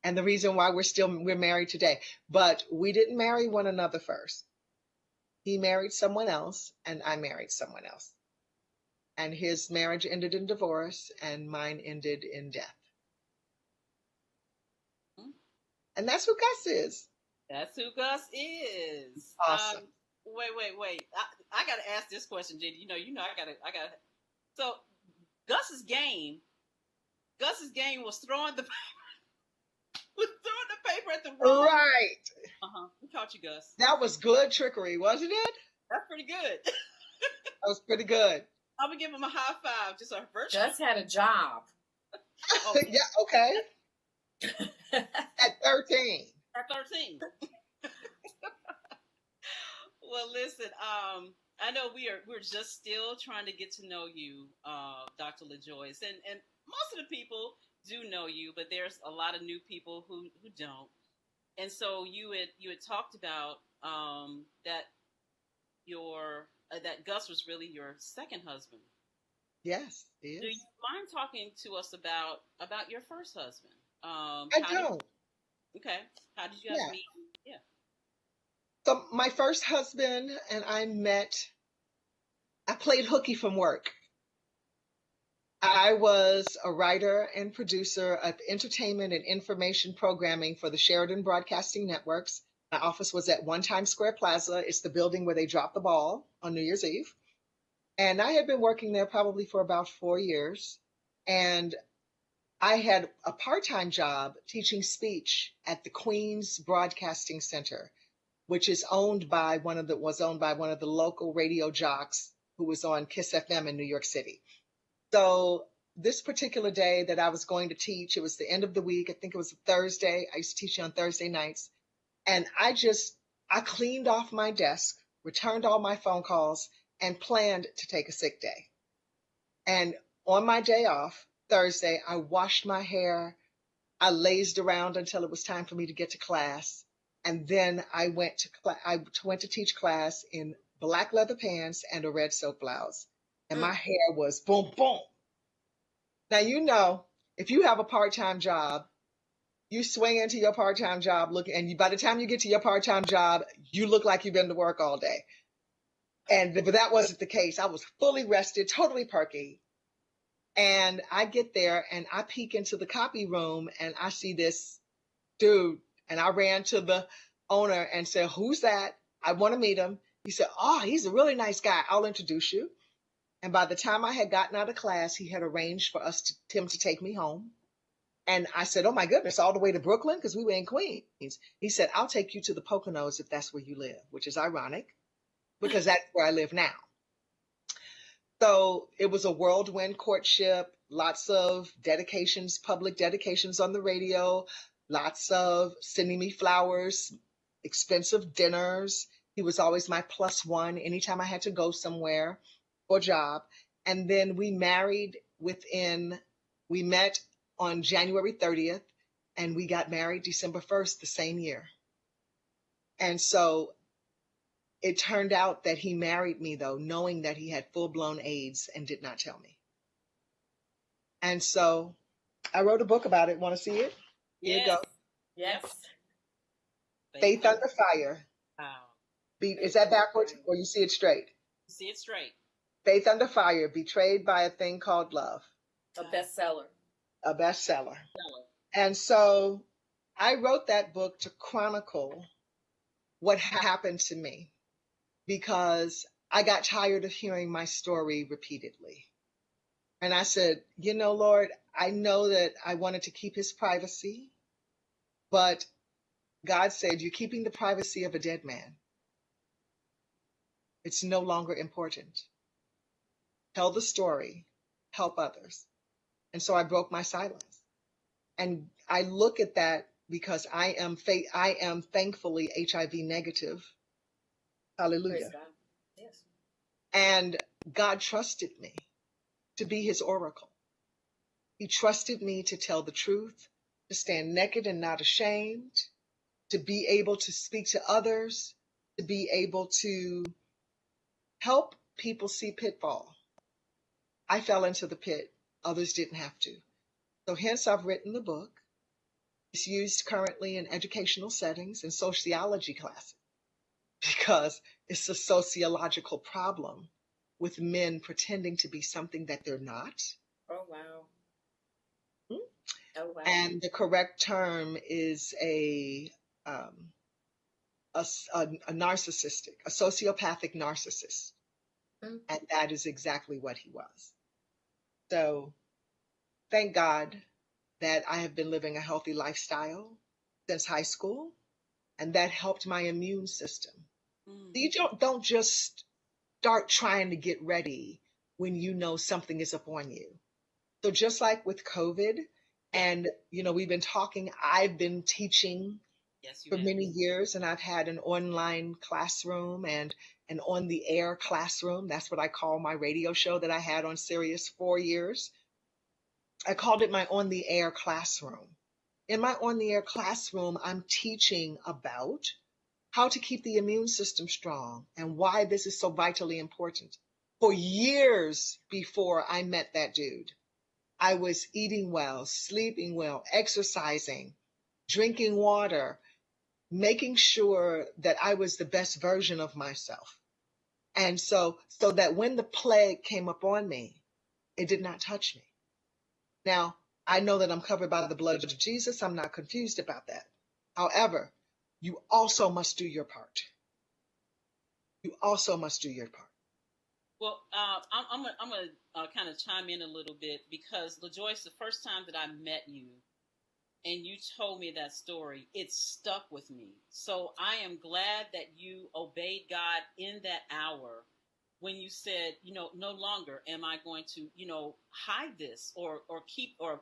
And the reason why we're married today. But we didn't marry one another first. He married someone else, and I married someone else. And his marriage ended in divorce, and mine ended in death. And that's who Gus is. That's who Gus is. Awesome. Wait. I gotta ask this question, Gina. You know, I gotta. So, Gus's game was throwing the paper at the wrong. Right. We caught you, Gus. That was good trickery, wasn't it? That's pretty good. That was pretty good. I'm gonna give him a high five. Just a virtual. Gus had a job. Yeah. Okay. At 13. At 13. Well, listen. I know we're just still trying to get to know you, Dr. LaJoyce, and most of the people do know you, but there's a lot of new people who don't. And so you had talked about that that Gus was really your second husband. Yes, he is. Do you mind talking to us about your first husband? I don't. Okay. How did you guys meet? Yeah. So my first husband and I met, I played hooky from work. I was a writer and producer of entertainment and information programming for the Sheridan Broadcasting Networks. My office was at One Times Square Plaza. It's the building where they dropped the ball on New Year's Eve. And I had been working there probably for about 4 years. And I had a part-time job teaching speech at the Queens Broadcasting Center, which is owned by one of the local radio jocks who was on Kiss FM in New York City. So this particular day that I was going to teach, it was the end of the week. I think it was a Thursday. I used to teach on Thursday nights. And I cleaned off my desk, returned all my phone calls, and planned to take a sick day. And on my day off, Thursday, I washed my hair. I lazed around until it was time for me to get to class. And then I went to teach class in black leather pants and a red silk blouse. And my hair was boom, boom. Now, if you have a part-time job, you swing into your part-time job and by the time you get to your part-time job, you look like you've been to work all day. But that wasn't the case. I was fully rested, totally perky. And I get there and I peek into the copy room and I see this dude. And I ran to the owner and said, "Who's that? I want to meet him." He said, "Oh, he's a really nice guy. I'll introduce you." And by the time I had gotten out of class, he had arranged for him to take me home. And I said, oh my goodness, all the way to Brooklyn? Because we were in Queens. He said, I'll take you to the Poconos if that's where you live, which is ironic because that's where I live now. So it was a whirlwind courtship, lots of dedications, public dedications on the radio, lots of sending me flowers, expensive dinners. He was always my plus one anytime I had to go somewhere for a job. And then we met on January 30th and we got married December 1st the same year. And so it turned out that he married me, though, knowing that he had full-blown AIDS and did not tell me. And so I wrote a book about it. Want to see it? Here you go. Yes. Faith Under Fire. Wow. Is that backwards or you see it straight? See it straight. Faith Under Fire, Betrayed by a Thing Called Love. A bestseller. A bestseller. And so I wrote that book to chronicle what happened to me, because I got tired of hearing my story repeatedly. And I said, you know, Lord, I know that I wanted to keep his privacy, but God said, you're keeping the privacy of a dead man. It's no longer important. Tell the story, help others. And so I broke my silence. And I look at that because I am thankfully HIV negative. Hallelujah. Yes. And God trusted me to be his oracle. He trusted me to tell the truth, to stand naked and not ashamed, to be able to speak to others, to be able to help people see pitfall. I fell into the pit. Others didn't have to. So hence I've written the book. It's used currently in educational settings and sociology classes because it's a sociological problem with men pretending to be something that they're not. Oh, wow. Hmm? Oh, wow. And the correct term is a narcissistic, a sociopathic narcissist. Mm. And that is exactly what he was. So thank God that I have been living a healthy lifestyle since high school, and that helped my immune system. You don't just start trying to get ready when you know something is upon you. So just like with COVID, and we've been talking, I've been teaching for many years, and I've had an online classroom and an on-the-air classroom. That's what I call my radio show that I had on Sirius 4 years. I called it my on-the-air classroom. In my on-the-air classroom, I'm teaching about how to keep the immune system strong and why this is so vitally important. For years before I met that dude, I was eating well, sleeping well, exercising, drinking water, making sure that I was the best version of myself. And so that when the plague came upon me, it did not touch me. Now, I know that I'm covered by the blood of Jesus. I'm not confused about that. However, you also must do your part. You also must do your part. Well, I'm going to kind of chime in a little bit because, LaJoyce, the first time that I met you and you told me that story, it stuck with me. So I am glad that you obeyed God in that hour when you said, no longer am I going to, hide this or keep or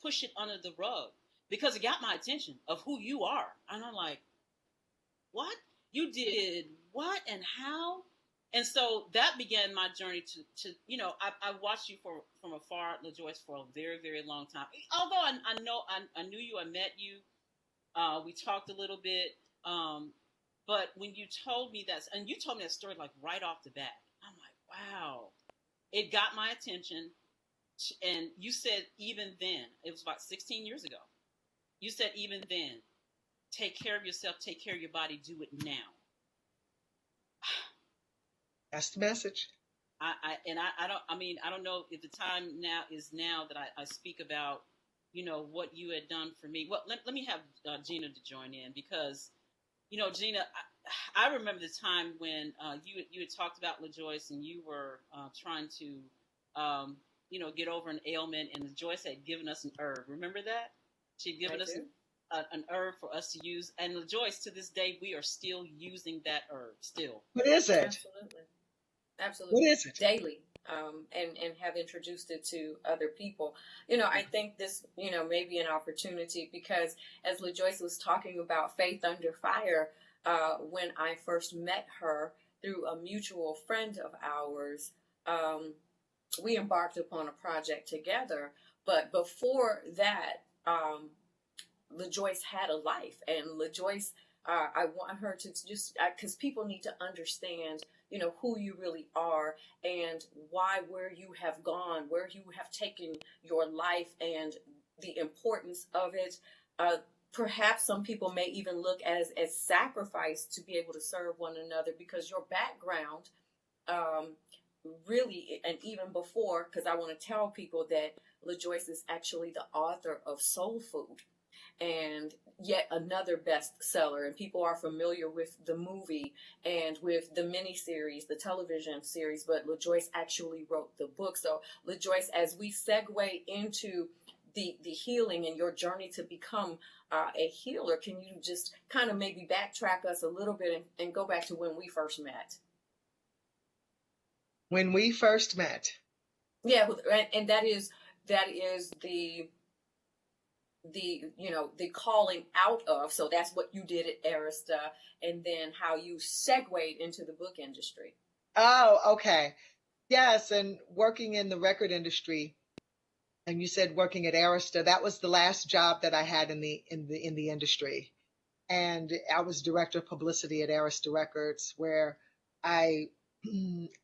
push it under the rug, because it got my attention of who you are. And I'm like, what? You did what and how? And so that began my journey to I watched you from afar, LaJoyce, for a very, very long time. Although I knew you, I met you, we talked a little bit, but when you told me that, and you told me that story like right off the bat, I'm like, wow, it got my attention. And you said even then, it was about 16 years ago, you said even then, take care of yourself, take care of your body, do it now. That's the message. I don't know if the time now is that I speak about, what you had done for me. Well, let me have Gina to join in because, Gina, I remember the time when you had talked about LaJoyce, and you were trying to get over an ailment, and LaJoyce had given us an herb. Remember that? She'd given us an herb for us to use, and LaJoyce, to this day, we are still using that herb. Still. What is it? Absolutely. What is it? Daily. And have introduced it to other people. I think this, may be an opportunity, because as LaJoyce was talking about faith under fire, when I first met her through a mutual friend of ours, we embarked upon a project together. But before that, LaJoyce had a life, and LaJoyce, I want her to just, because people need to understand, who you really are, and where you have gone, where you have taken your life, and the importance of it. Perhaps some people may even look as sacrifice to be able to serve one another, because your background, really, and even before, because I want to tell people that LaJoyce is actually the author of Soul Food, and yet another bestseller, and people are familiar with the movie and with the miniseries, the television series, but LaJoyce actually wrote the book. So LaJoyce, as we segue into the healing and your journey to become a healer, can you just kind of maybe backtrack us a little bit and go back to when we first met? When we first met. Yeah, and that is the calling out of, so that's what you did at Arista, and then how you segued into the book industry. Oh, okay. Yes, and working in the record industry, and you said working at Arista, that was the last job that I had in the industry. And I was director of publicity at Arista Records, where I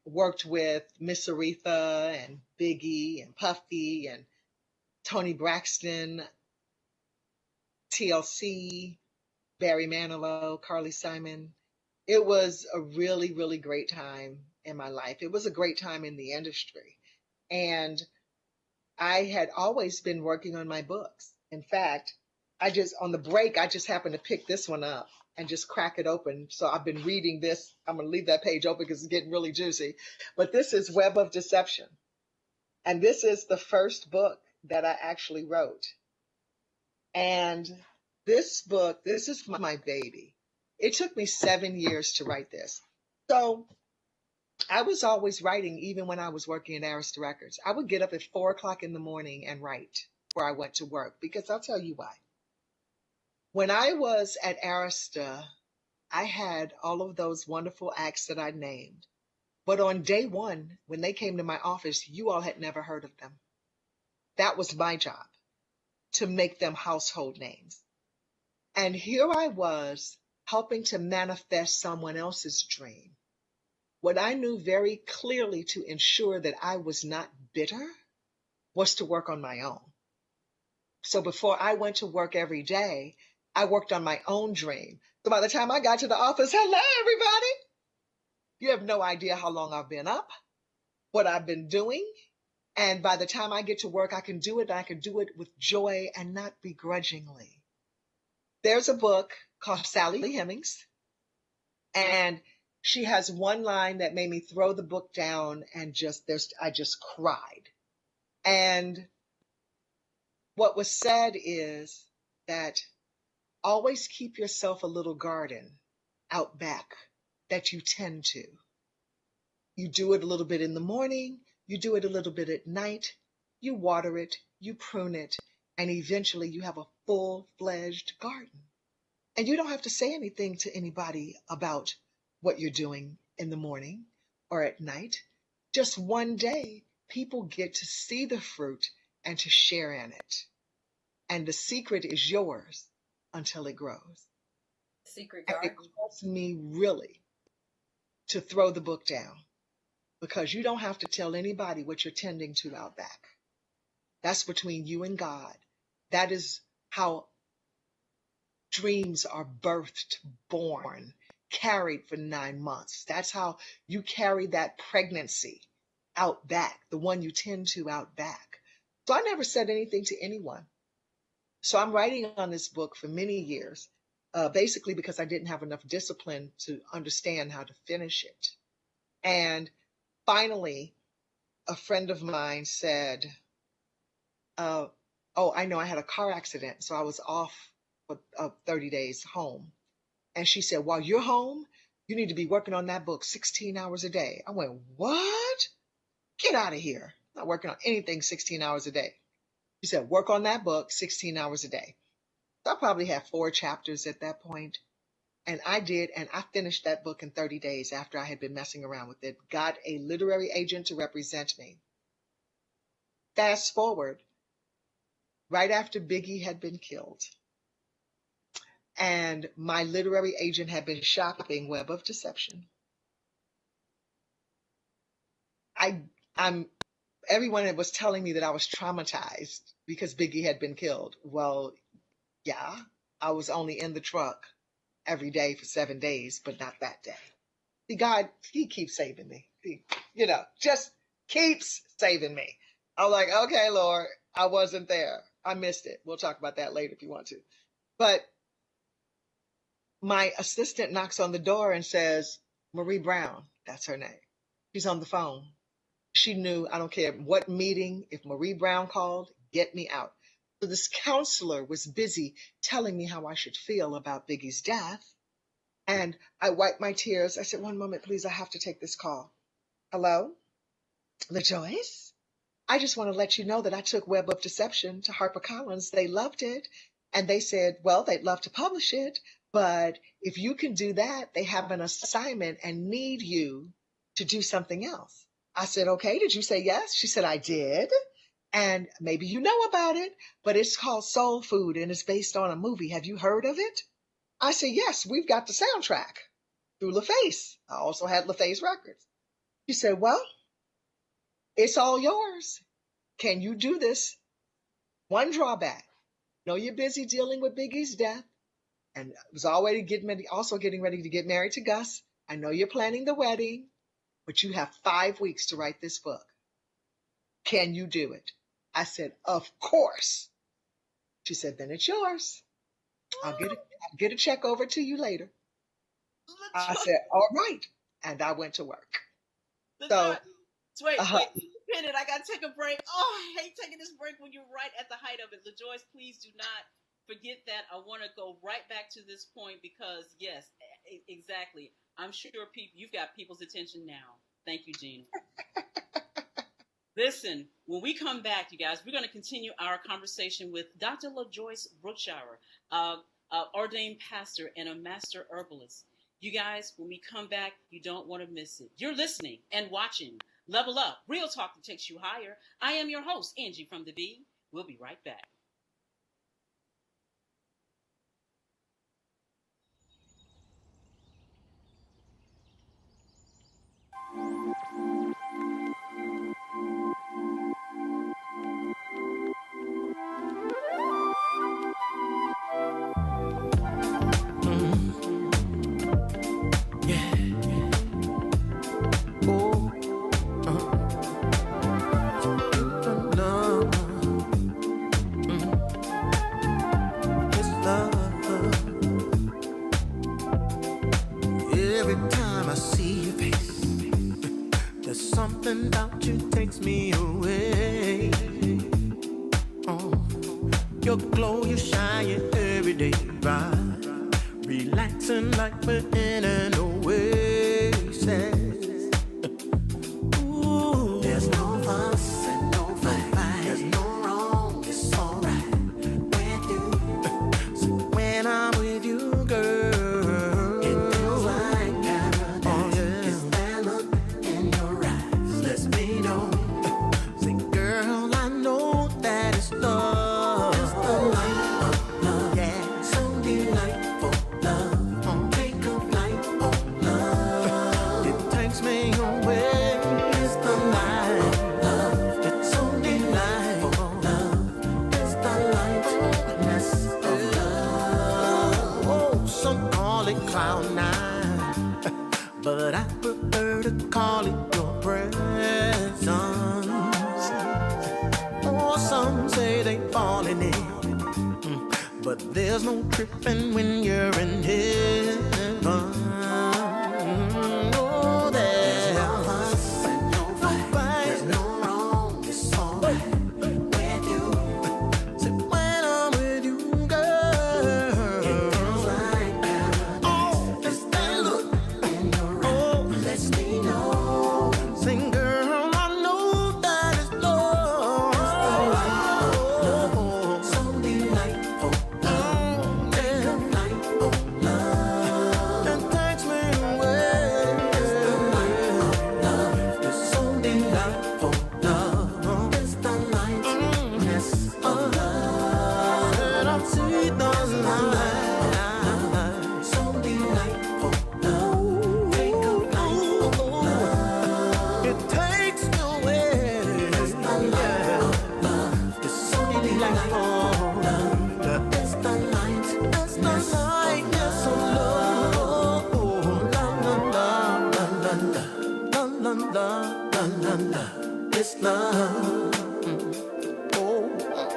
worked with Miss Aretha and Biggie and Puffy and Tony Braxton, TLC, Barry Manilow, Carly Simon. It was a really, really great time in my life. It was a great time in the industry. And I had always been working on my books. In fact, on the break, I just happened to pick this one up and just crack it open. So I've been reading this. I'm going to leave that page open because it's getting really juicy. But this is Web of Deception. And this is the first book that I actually wrote. And this book, this is my baby. It took me 7 years to write this. So I was always writing, even when I was working at Arista Records. I would get up at 4:00 in the morning and write before I went to work, because I'll tell you why. When I was at Arista, I had all of those wonderful acts that I named. But on day one, when they came to my office, you all had never heard of them. That was my job, to make them household names. And here I was, helping to manifest someone else's dream. What I knew very clearly to ensure that I was not bitter was to work on my own. So before I went to work every day, I worked on my own dream. So by the time I got to the office, hello, everybody. You have no idea how long I've been up, what I've been doing. And by the time I get to work, I can do it. And I can do it with joy and not begrudgingly. There's a book called Sally Hemings, and she has one line that made me throw the book down and I just cried. And what was said is that always keep yourself a little garden out back that you tend to. You do it a little bit in the morning, you do it a little bit at night, you water it, you prune it, and eventually you have a full-fledged garden. And you don't have to say anything to anybody about what you're doing in the morning or at night. Just one day, people get to see the fruit and to share in it. And the secret is yours until it grows. Secret garden. And it caused me really to throw the book down, because you don't have to tell anybody what you're tending to out back. That's between you and God. That is how dreams are birthed, born, carried for 9 months. That's how you carry that pregnancy out back, the one you tend to out back. So I never said anything to anyone. So I'm writing on this book for many years. basically because I didn't have enough discipline to understand how to finish it. And finally, a friend of mine said, oh, I know I had a car accident, so I was off for 30 days home. And she said, while you're home, you need to be working on that book 16 hours a day. I went, what? Get out of here. I'm not working on anything 16 hours a day. She said, work on that book 16 hours a day. So I probably had 4 chapters at that point. And I did, and I finished that book in 30 days after I had been messing around with it. Got a literary agent to represent me. Fast forward, right after Biggie had been killed, and my literary agent had been shopping Web of Deception. Everyone was telling me that I was traumatized because Biggie had been killed. Well, yeah, I was only in the truck every day for 7 days, but not that day. See, God, he keeps saving me. He, just keeps saving me. I was like, okay, Lord, I wasn't there. I missed it. We'll talk about that later if you want to. But my assistant knocks on the door and says, Marie Brown, that's her name. She's on the phone. She knew, I don't care what meeting, if Marie Brown called, get me out. So this counselor was busy telling me how I should feel about Biggie's death. And I wiped my tears. I said, one moment, please, I have to take this call. Hello? LaJoyce? I just want to let you know that I took Web of Deception to HarperCollins. They loved it. And they said, well, they'd love to publish it. But if you can do that, they have an assignment and need you to do something else. I said, okay, did you say yes? She said, I did. And maybe you know about it, but it's called Soul Food and it's based on a movie. Have you heard of it? I said, yes, we've got the soundtrack through LaFace. I also had LaFace Records. She said, well, it's all yours. Can you do this? One drawback. Know you're busy dealing with Biggie's death. And I was already getting ready to get married to Gus. I know you're planning the wedding, but you have 5 weeks to write this book. Can you do it? I said, of course. She said, then it's yours. I'll get a check over to you later. I said, all right. And I went to work. So wait a minute. I got to take a break. Oh, I hate taking this break when you're right at the height of it. LaJoyce, please do not forget that. I want to go right back to this point because, yes, exactly. I'm sure you've got people's attention now. Thank you, Gina. Listen, when we come back, you guys, we're going to continue our conversation with Dr. LaJoyce Brookshire, ordained pastor and a master herbalist. You guys, when we come back, you don't want to miss it. You're listening and watching Level Up, Real Talk that takes you higher. I am your host, Angee from the B. We'll be right back. Something about you takes me away. Your glow, you shine every day, right? Relaxing like we're in an oasis. Ooh, there's no fuss and no fight. There's no wrong, it's alright with you. So when I'm with you, girl, it feels like paradise. Oh, yeah. It's that look in your eyes lets me know. Say, girl, I know that it's love. It's the light of love. Yeah, so delightful love. Take a flight on love. It takes me away. It's the light of love. It's so delightful love. It's the lightness of love. Oh, some call it cloud nine, but I prefer to call it your presence. Oh, some say they falling in, but but there's no tripping when you're in heaven. Oh, there's no fuss and no fight, there's no wrong, it's all right with you. So when I'm with you, girl, it feels like paradise. Oh, just that look in your eyes lets me know. Sing, girl, I know that it's love. So delightful, love, delightful love. It takes me away. It's the light of love. It's so delightful love. It's the lightness of love. And I see the light. So delightful love. Take a light of love. It takes me away. It's the light of love. It's so delightful love. It's the light. It's the lightness of love. La la la la la la la la la la la. It's love. Oh,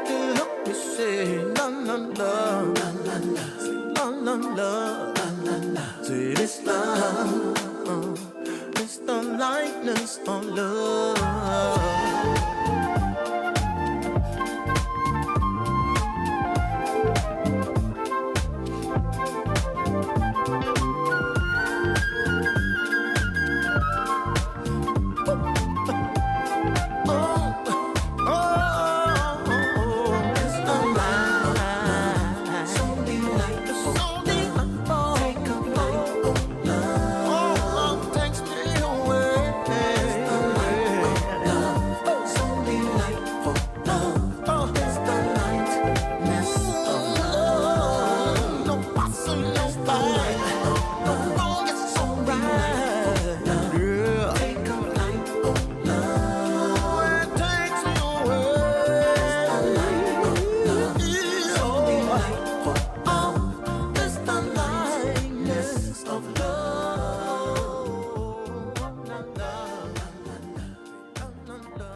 can't help me say la la la la la la. La la la la la la. Say it's love. It's the lightness of love. It's the light. So delightful. So delightful. Take a light of love. Oh, love takes me away. It's the light of love. So delightful love. It's the lightness of love. No fuss and no fight. Oh, it's so right. Yeah. Take a light of love. It takes me away. It's the light of love. So delightful. Oh, it's the lightness of love. La, la, la, la, la, la,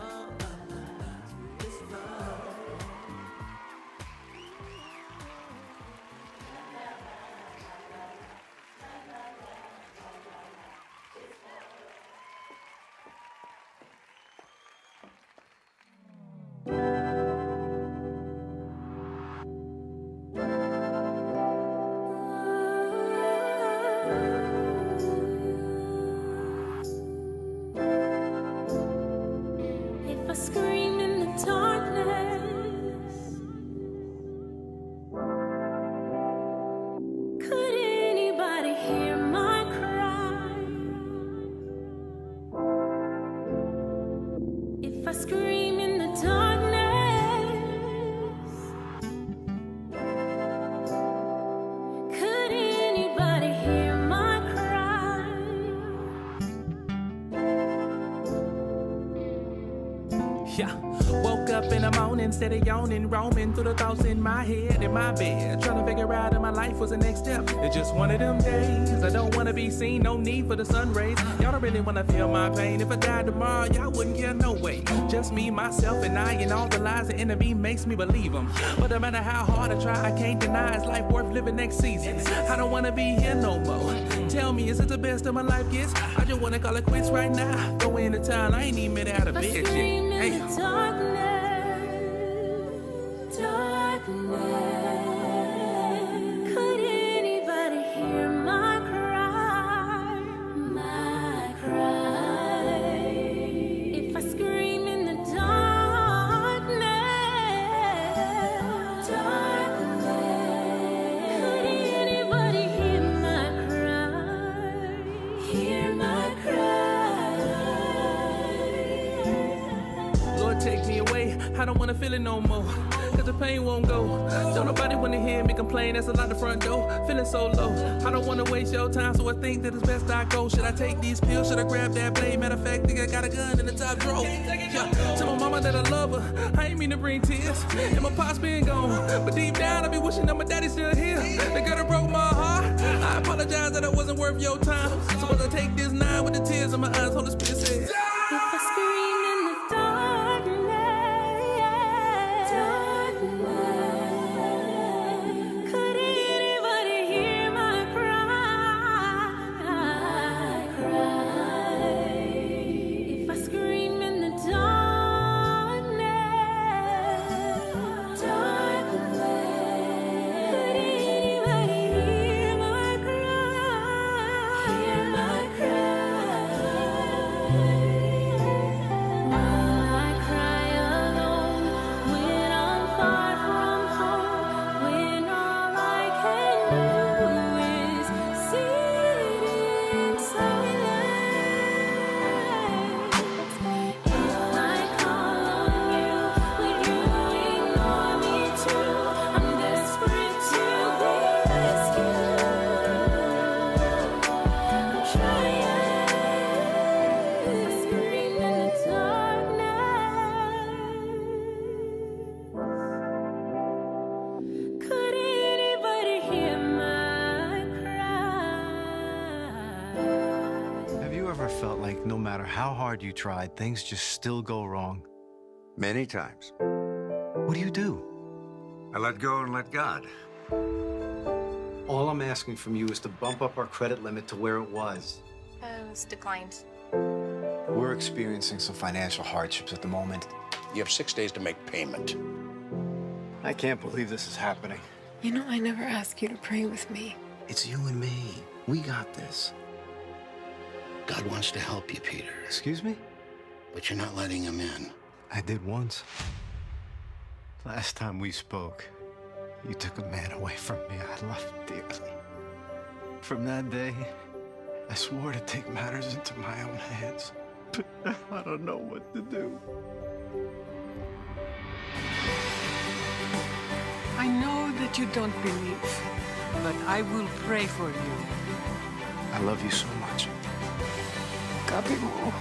it's love. If I scream in the darkness, could anybody hear my cry? If I scream in the darkness, could anybody hear my cry? Yeah. Woke up in the morning, instead of yawning, roaming through the thoughts in my head, in my bed, trying to figure out if my life was the next step. It's just one of them days. I don't wanna be seen, no need for the sun rays. Y'all don't really wanna feel my pain. If I died tomorrow, y'all wouldn't care, no way. Just me, myself, and I, and all the lies the enemy makes me believe them. But no matter how hard I try, I can't deny it's life worth living next season. I don't wanna be here no more. Tell me, is it the best of my life gets? I just wanna call it quits right now. Go into town, I ain't even made it out of If I bed scream yet. in Hey. the darkness, could anybody hear my cry? My cry. If I scream in the darkness, could anybody hear my cry? Hear my cry. Lord, take me away. I don't wanna feel it no more. Cause the pain won't go. Don't nobody wanna hear me complain. That's a lot of front door. Feeling so low. I don't wanna waste your time, so I think that it's best I go. Should I take these pills? Should I grab that blade? Matter of fact, think I got a gun in the top drawer. Yeah. Tell my mama that I love her. I ain't mean to bring tears. And my pops been gone. But deep down, I be wishing that my daddy's still here. The girl that broke my heart. I apologize that I wasn't worth your time. So as I take this 9 with the tears in my eyes, Holy Spirit says, If I scream in the darkness, felt like no matter how hard you tried, things just still go wrong? Many times. What do you do? I let go and let God. All I'm asking from you is to bump up our credit limit to where it was. It's declined. We're experiencing some financial hardships at the moment. You have 6 days to make payment. I can't believe this is happening. You know, I never asked you to pray with me. It's you and me. We got this. God wants to help you, Peter. Excuse me? But you're not letting him in. I did once. Last time we spoke, you took a man away from me I loved dearly. From that day, I swore to take matters into my own hands. But now I don't know what to do. I know that you don't believe, but I will pray for you. I love you so much. Copy more.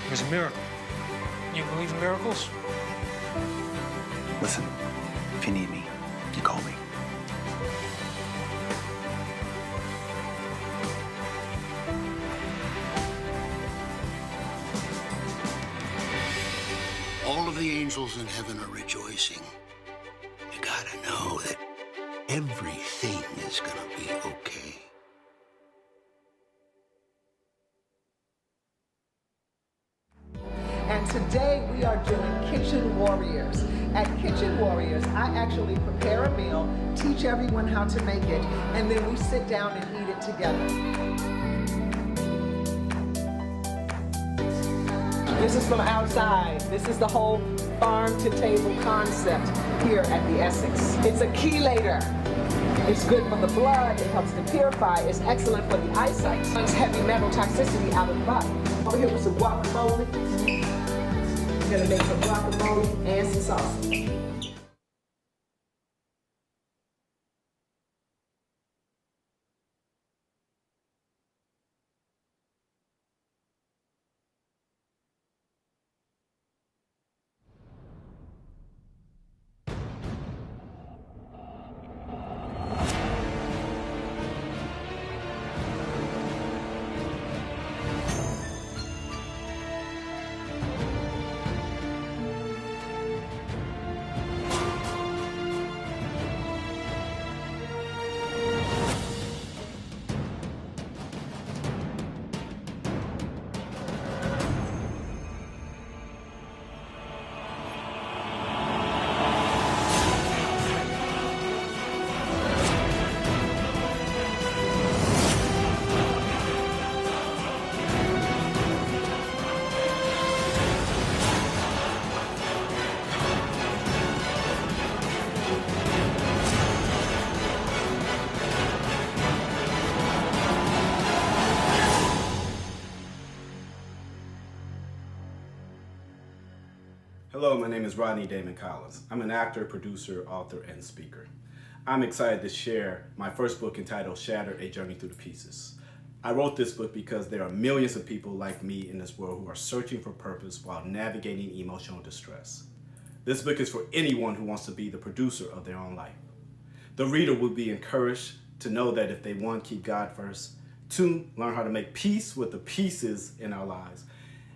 It was a miracle. You believe in miracles? Listen, if you need me, you call me. All of the angels in heaven are rejoicing. You gotta know that everything is gonna be okay. And today we are doing Kitchen Warriors. At Kitchen Warriors, I actually prepare a meal, teach everyone how to make it, and then we sit down and eat it together. This is from outside. This is the whole farm-to-table concept here at the Essex. It's a chelator. It's good for the blood. It helps to purify. It's excellent for the eyesight. It takes heavy metal toxicity out of the body. Over here with some guacamole. We're gonna make some guacamole and some sausage. Hello, my name is Rodney Damon Collins. I'm an actor, producer, author, and speaker. I'm excited to share my first book entitled Shattered, A Journey Through the Pieces. I wrote this book because there are millions of people like me in this world who are searching for purpose while navigating emotional distress. This book is for anyone who wants to be the producer of their own life. The reader will be encouraged to know that if they, 1, keep God first, 2, learn how to make peace with the pieces in our lives,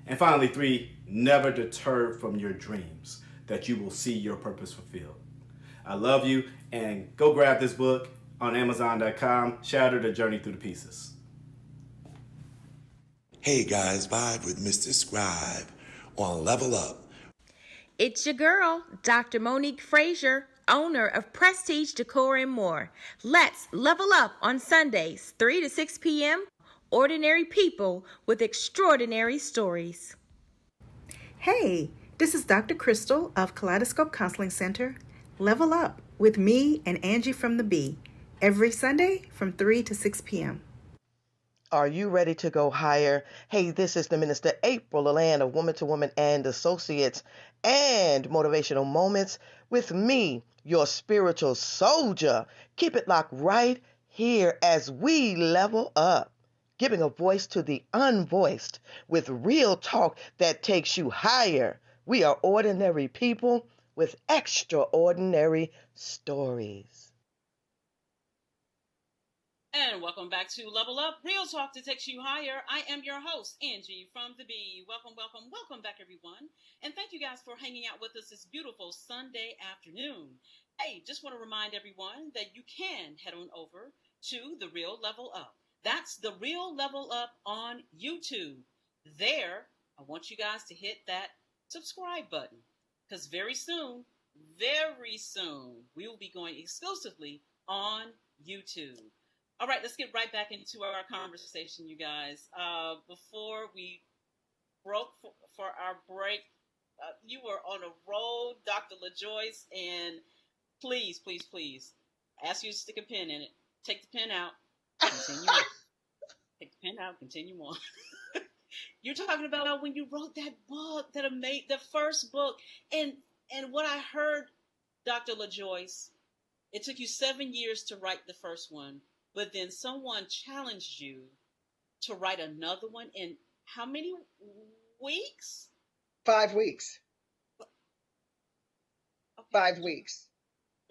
and finally, 3, never deter from your dreams, that you will see your purpose fulfilled. I love you, and go grab this book on Amazon.com, Shattered, A Journey Through the Pieces. Hey guys, vibe with Mr. Scribe on Level Up. It's your girl, Dr. Monique Frazier, owner of Prestige Decor and More. Let's level up on Sundays, 3 to 6 p.m. Ordinary people with extraordinary stories. Hey, this is Dr. Crystal of Kaleidoscope Counseling Center. Level up with me and Angee from the Bee every Sunday from 3 to 6 p.m. Are you ready to go higher? Hey, this is the Minister April Leland of Woman to Woman and Associates and Motivational Moments with me, your spiritual soldier. Keep it locked right here as we level up, giving a voice to the unvoiced with real talk that takes you higher. We are ordinary people with extraordinary stories. And welcome back to Level Up, Real Talk that takes you higher. I am your host, Angee from the B. Welcome, welcome, welcome back, everyone. And thank you guys for hanging out with us this beautiful Sunday afternoon. Hey, just want to remind everyone that you can head on over to The Real Level Up. That's The Real Level Up on YouTube. There, I want you guys to hit that subscribe button, because very soon, we will be going exclusively on YouTube. All right, let's get right back into our conversation, you guys. Before we broke for our break, you were on a roll, Dr. LaJoyce, and please, please, please, ask you to stick a pin in it. Take the pen out, continue on. Take the pen out, continue on. You're talking about when you wrote that book, the first book, and what I heard, Dr. LaJoyce, it took you 7 years to write the first one. But then someone challenged you to write another one in how many weeks? 5 weeks. Okay. 5 weeks.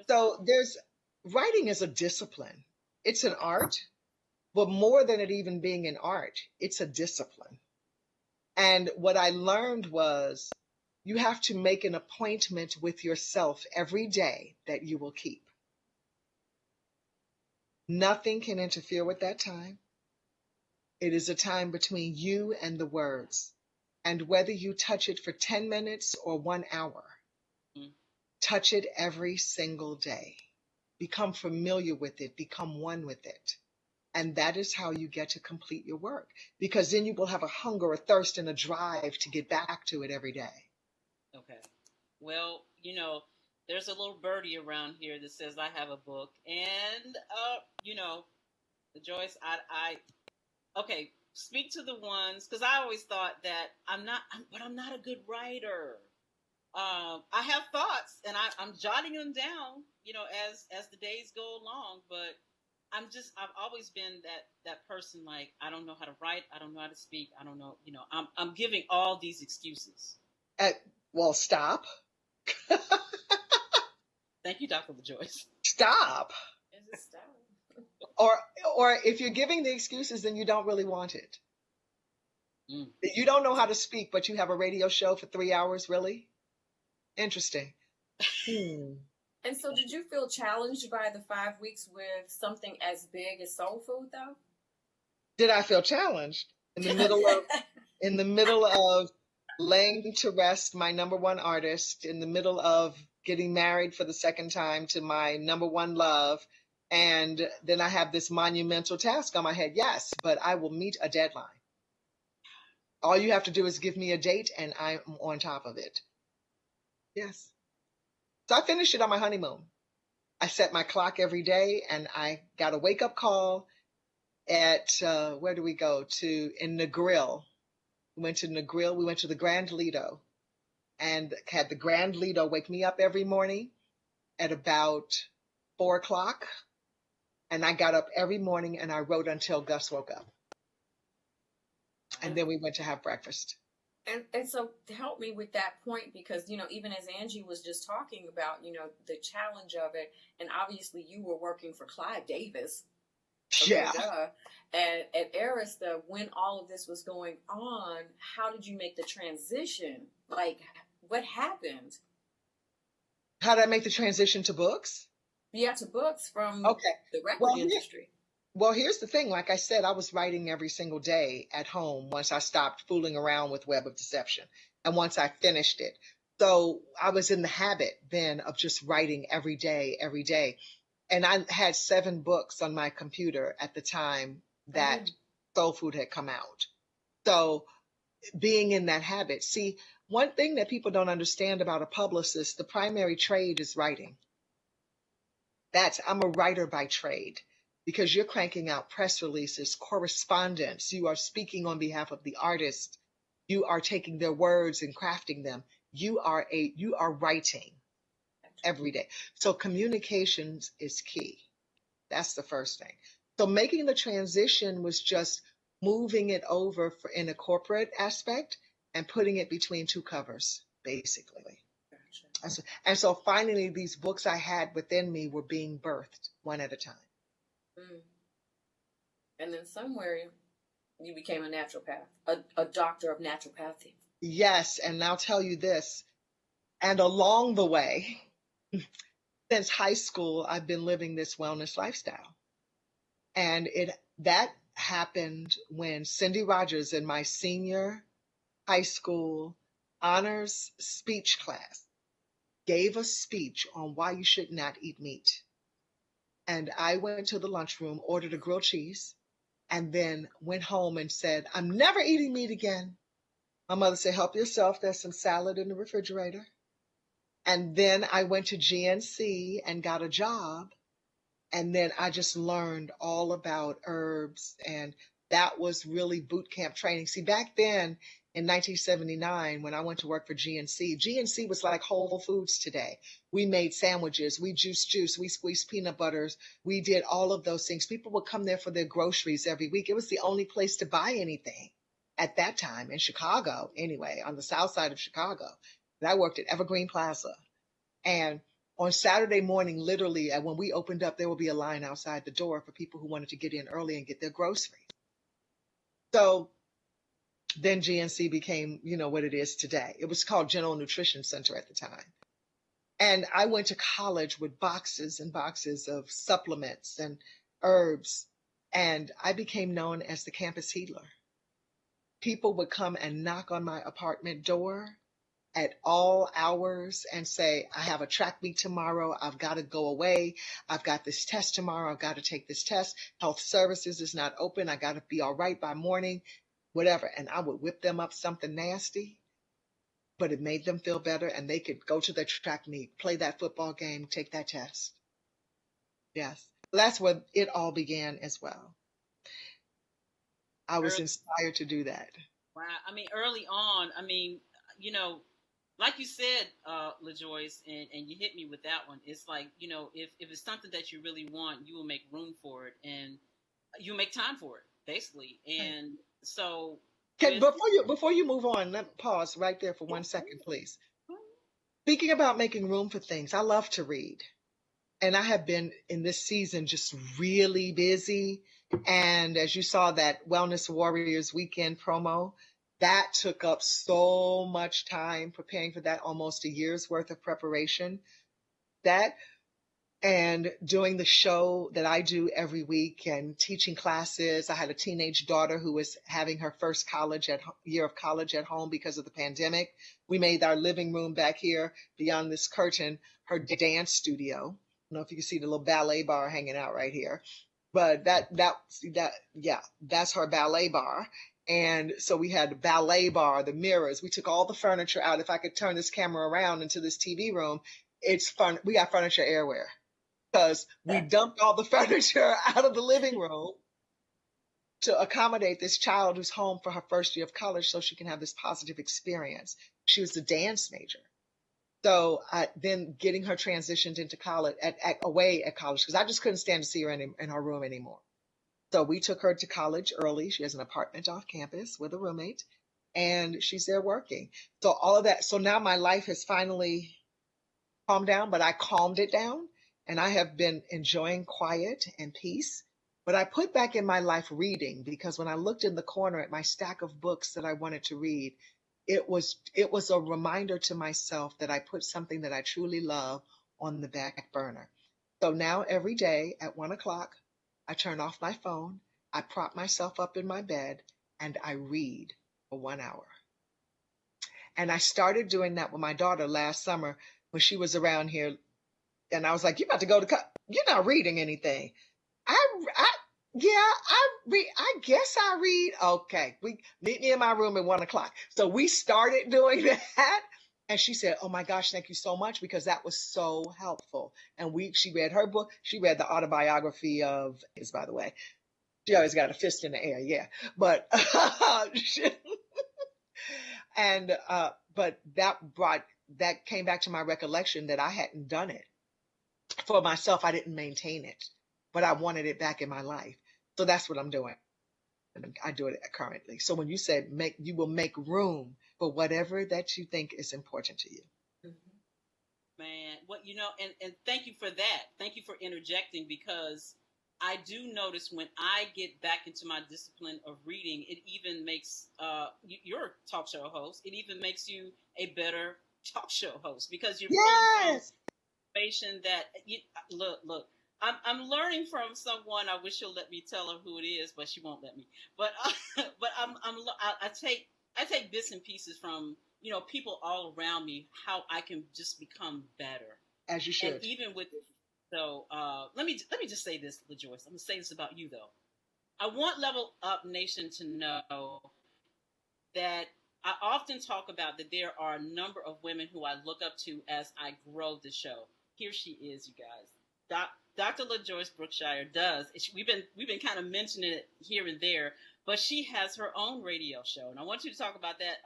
So writing is a discipline. It's an art, but more than it even being an art, it's a discipline. And what I learned was you have to make an appointment with yourself every day that you will keep. Nothing can interfere with that time. It is a time between you and the words. And whether you touch it for 10 minutes or 1 hour, touch it every single day. Become familiar with it. Become one with it. And that is how you get to complete your work. Because then you will have a hunger, a thirst, and a drive to get back to it every day. Okay. Well, there's a little birdie around here that says I have a book, and LaJoyce, okay, speak to the ones, because I always thought that I'm not a good writer. I have thoughts, and I'm jotting them down, as the days go along, but I've always been that person, like, I don't know how to write, I don't know how to speak, I don't know, I'm giving all these excuses. Well, stop. Thank you, Dr. LaJoyce. Stop. Just stop. Or if you're giving the excuses, then you don't really want it. You don't know how to speak, but you have a radio show for 3 hours, really? Interesting. And so did you feel challenged by the 5 weeks with something as big as soul food, though? Did I feel challenged? In the middle of laying to rest my number one artist, in the middle of getting married for the second time to my number one love, and then I have this monumental task on my head. Yes, but I will meet a deadline. All you have to do is give me a date, and I'm on top of it. Yes. So I finished it on my honeymoon. I set my clock every day, and I got a wake-up call at, where do we go? In Negril. We went to Negril. We went to the Grand Lido, and had the Grand Lido wake me up every morning at about 4 o'clock. And I got up every morning and I wrote until Gus woke up. And then we went to have breakfast. And so help me with that point, because, even as Angee was just talking about, the challenge of it, and obviously you were working for Clive Davis. Yeah. And at Arista, when all of this was going on, how did you make the transition? Like, what happened? How did I make the transition to books? Yeah, to books from the record industry. Well, here's the thing. Like I said, I was writing every single day at home once I stopped fooling around with Web of Deception, and once I finished it. So I was in the habit then of just writing every day. And I had 7 books on my computer at the time that Soul Food had come out. So being in that habit. See, one thing that people don't understand about a publicist, the primary trade is writing. I'm a writer by trade, because you're cranking out press releases, correspondence. You are speaking on behalf of the artist. You are taking their words and crafting them. You are writing every day. So communications is key. That's the first thing. So making the transition was just moving it over in a corporate aspect and putting it between 2 covers, basically. And so finally, these books I had within me were being birthed one at a time. And then somewhere you became a naturopath, a doctor of naturopathy. Yes, and I'll tell you this. And along the way, since high school, I've been living this wellness lifestyle. And that happened when Cindy Rogers in my senior high school honors speech class gave a speech on why you should not eat meat. And I went to the lunchroom, ordered a grilled cheese, and then went home and said, I'm never eating meat again. My mother said, help yourself. There's some salad in the refrigerator. And then I went to GNC and got a job. And then I just learned all about herbs. And that was really boot camp training. See, back then in 1979, when I went to work for GNC was like Whole Foods today. We made sandwiches, we juiced juice, we squeezed peanut butters. We did all of those things. People would come there for their groceries every week. It was the only place to buy anything at that time in Chicago, anyway, on the south side of Chicago. And I worked at Evergreen Plaza. And on Saturday morning, literally, when we opened up, there would be a line outside the door for people who wanted to get in early and get their groceries. So then GNC became, what it is today. It was called General Nutrition Center at the time. And I went to college with boxes and boxes of supplements and herbs. And I became known as the campus healer. People would come and knock on my apartment door at all hours and say, I have a track meet tomorrow. I've got to go away. I've got this test tomorrow. I've got to take this test. Health services is not open. I got to be all right by morning, whatever. And I would whip them up something nasty, but it made them feel better. And they could go to their track meet, play that football game, take that test. Yes. That's where it all began as well. I was inspired to do that. Wow. I mean, early on, like you said, LaJoyce, and you hit me with that one. It's like, if it's something that you really want, you will make room for it and you make time for it, basically. And so before you move on, let me pause right there for 1 second, please. Speaking about making room for things, I love to read. And I have been in this season just really busy. And as you saw that Wellness Warriors weekend promo, that took up so much time preparing for that, almost a year's worth of preparation. That and doing the show that I do every week and teaching classes. I had a teenage daughter who was having her first year of college at home because of the pandemic. We made our living room back here beyond this curtain her dance studio. I don't know if you can see the little ballet bar hanging out right here, but that's her ballet bar. And so we had the ballet bar, the mirrors. We took all the furniture out. If I could turn this camera around into this TV room, it's fun. We got furniture everywhere because we dumped all the furniture out of the living room to accommodate this child who's home for her first year of college so she can have this positive experience. She was a dance major. So then getting her transitioned into college, away at college, because I just couldn't stand to see her in her room anymore. So we took her to college early. She has an apartment off campus with a roommate, and she's there working. So all of that. So now my life has finally calmed down, but I calmed it down, and I have been enjoying quiet and peace. But I put back in my life reading, because when I looked in the corner at my stack of books that I wanted to read, it was a reminder to myself that I put something that I truly love on the back burner. So now every day at 1:00, I turn off my phone, I prop myself up in my bed, and I read for 1 hour. And I started doing that with my daughter last summer when she was around here. And I was like, you're about to go to you're not reading anything. I guess I read. Okay, meet me in my room at 1:00. So we started doing that. And she said, oh my gosh, thank you so much, because that was so helpful. And she read her book. She read the autobiography of, by the way, she always got a fist in the air. Yeah. But, but that came back to my recollection that I hadn't done it for myself. I didn't maintain it, but I wanted it back in my life. So that's what I'm doing. And I do it currently. So when you said you will make room for whatever that you think is important to you. Mm-hmm. man. What and thank you for that. Thank you for interjecting, because I do notice when I get back into my discipline of reading, it even makes you're a talk show host. It even makes you a better talk show host, because you're pulling from information that look. I'm learning from someone. I wish she'll let me tell her who it is, but she won't let me. But I take bits and pieces from people all around me, how I can just become better. As you should. And even with so let me just say this, LaJoyce. I'm gonna say this about you though. I want Level Up Nation to know that I often talk about that there are a number of women who I look up to as I grow the show. Here she is, you guys. Dr. LaJoyce Brookshire does. We've been kind of mentioning it here and there, but she has her own radio show, and I want you to talk about that,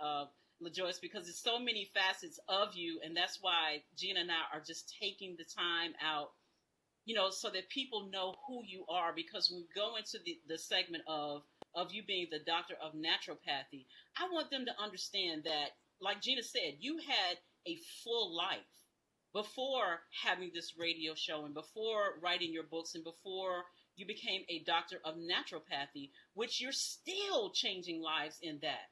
LaJoyce, because there's so many facets of you, and that's why Gina and I are just taking the time out, so that people know who you are. Because when we go into the segment of you being the doctor of naturopathy, I want them to understand that, like Gina said, you had a full life before having this radio show and before writing your books and before you became a doctor of naturopathy, which you're still changing lives in that.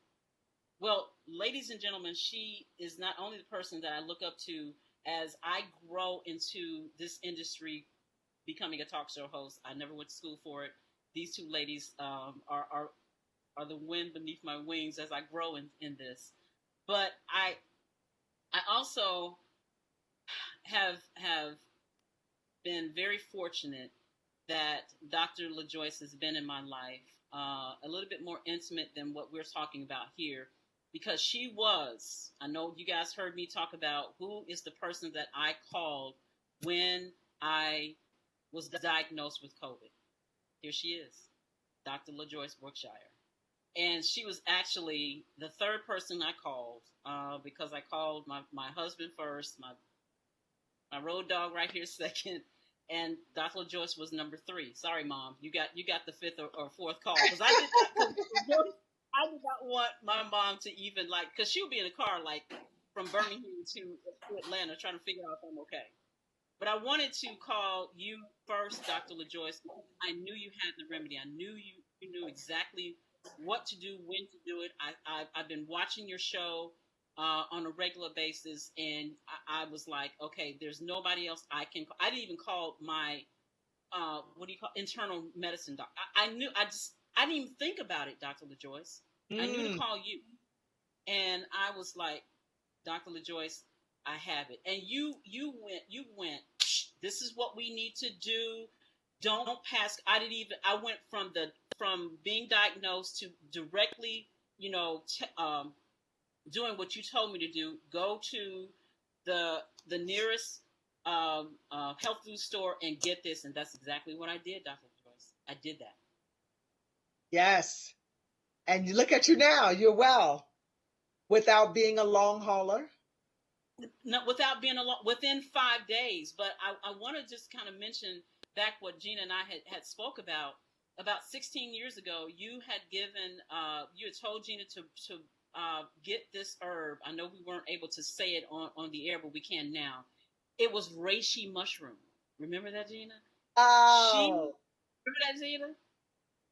Well, ladies and gentlemen, she is not only the person that I look up to as I grow into this industry, becoming a talk show host. I never went to school for it. These two ladies are the wind beneath my wings as I grow in this. But I also have been very fortunate that Dr. LaJoyce has been in my life, a little bit more intimate than what we're talking about here, because she was, I know you guys heard me talk about who is the person that I called when I was diagnosed with COVID. Here she is, Dr. LaJoyce Brookshire. And she was actually the third person I called, because I called my husband first, my road dog right here second, and Dr. LaJoyce was number 3. Sorry, Mom, you got the 5th or 4th call, because I did not want my mom to even because she would be in a car from Birmingham to Atlanta trying to figure out if I'm okay. But I wanted to call you first, Dr. LaJoyce. I knew you had the remedy. I knew you knew exactly what to do, when to do it. I've been watching your show on a regular basis, and I was like, okay, there's nobody else I can call. I didn't even call my internal medicine doc. I didn't even think about it, Dr. LaJoyce. I knew to call you, and I was like, Dr. LaJoyce, I have it. And you went. This is what we need to do. Don't pass. I went from being diagnosed to directly, doing what you told me to do. Go to the nearest health food store and get this, and that's exactly what I did, Dr. LaJoyce. I did that. Yes, and you look at you now. You're well, without being a long hauler. Not without being within 5 days. But I want to just kind of mention back what Gina and I had spoke about 16 years ago. You had told Gina to get this herb. I know we weren't able to say it on the air, but we can now. It was reishi mushroom. Remember that, Gina? Oh. Remember that, Gina?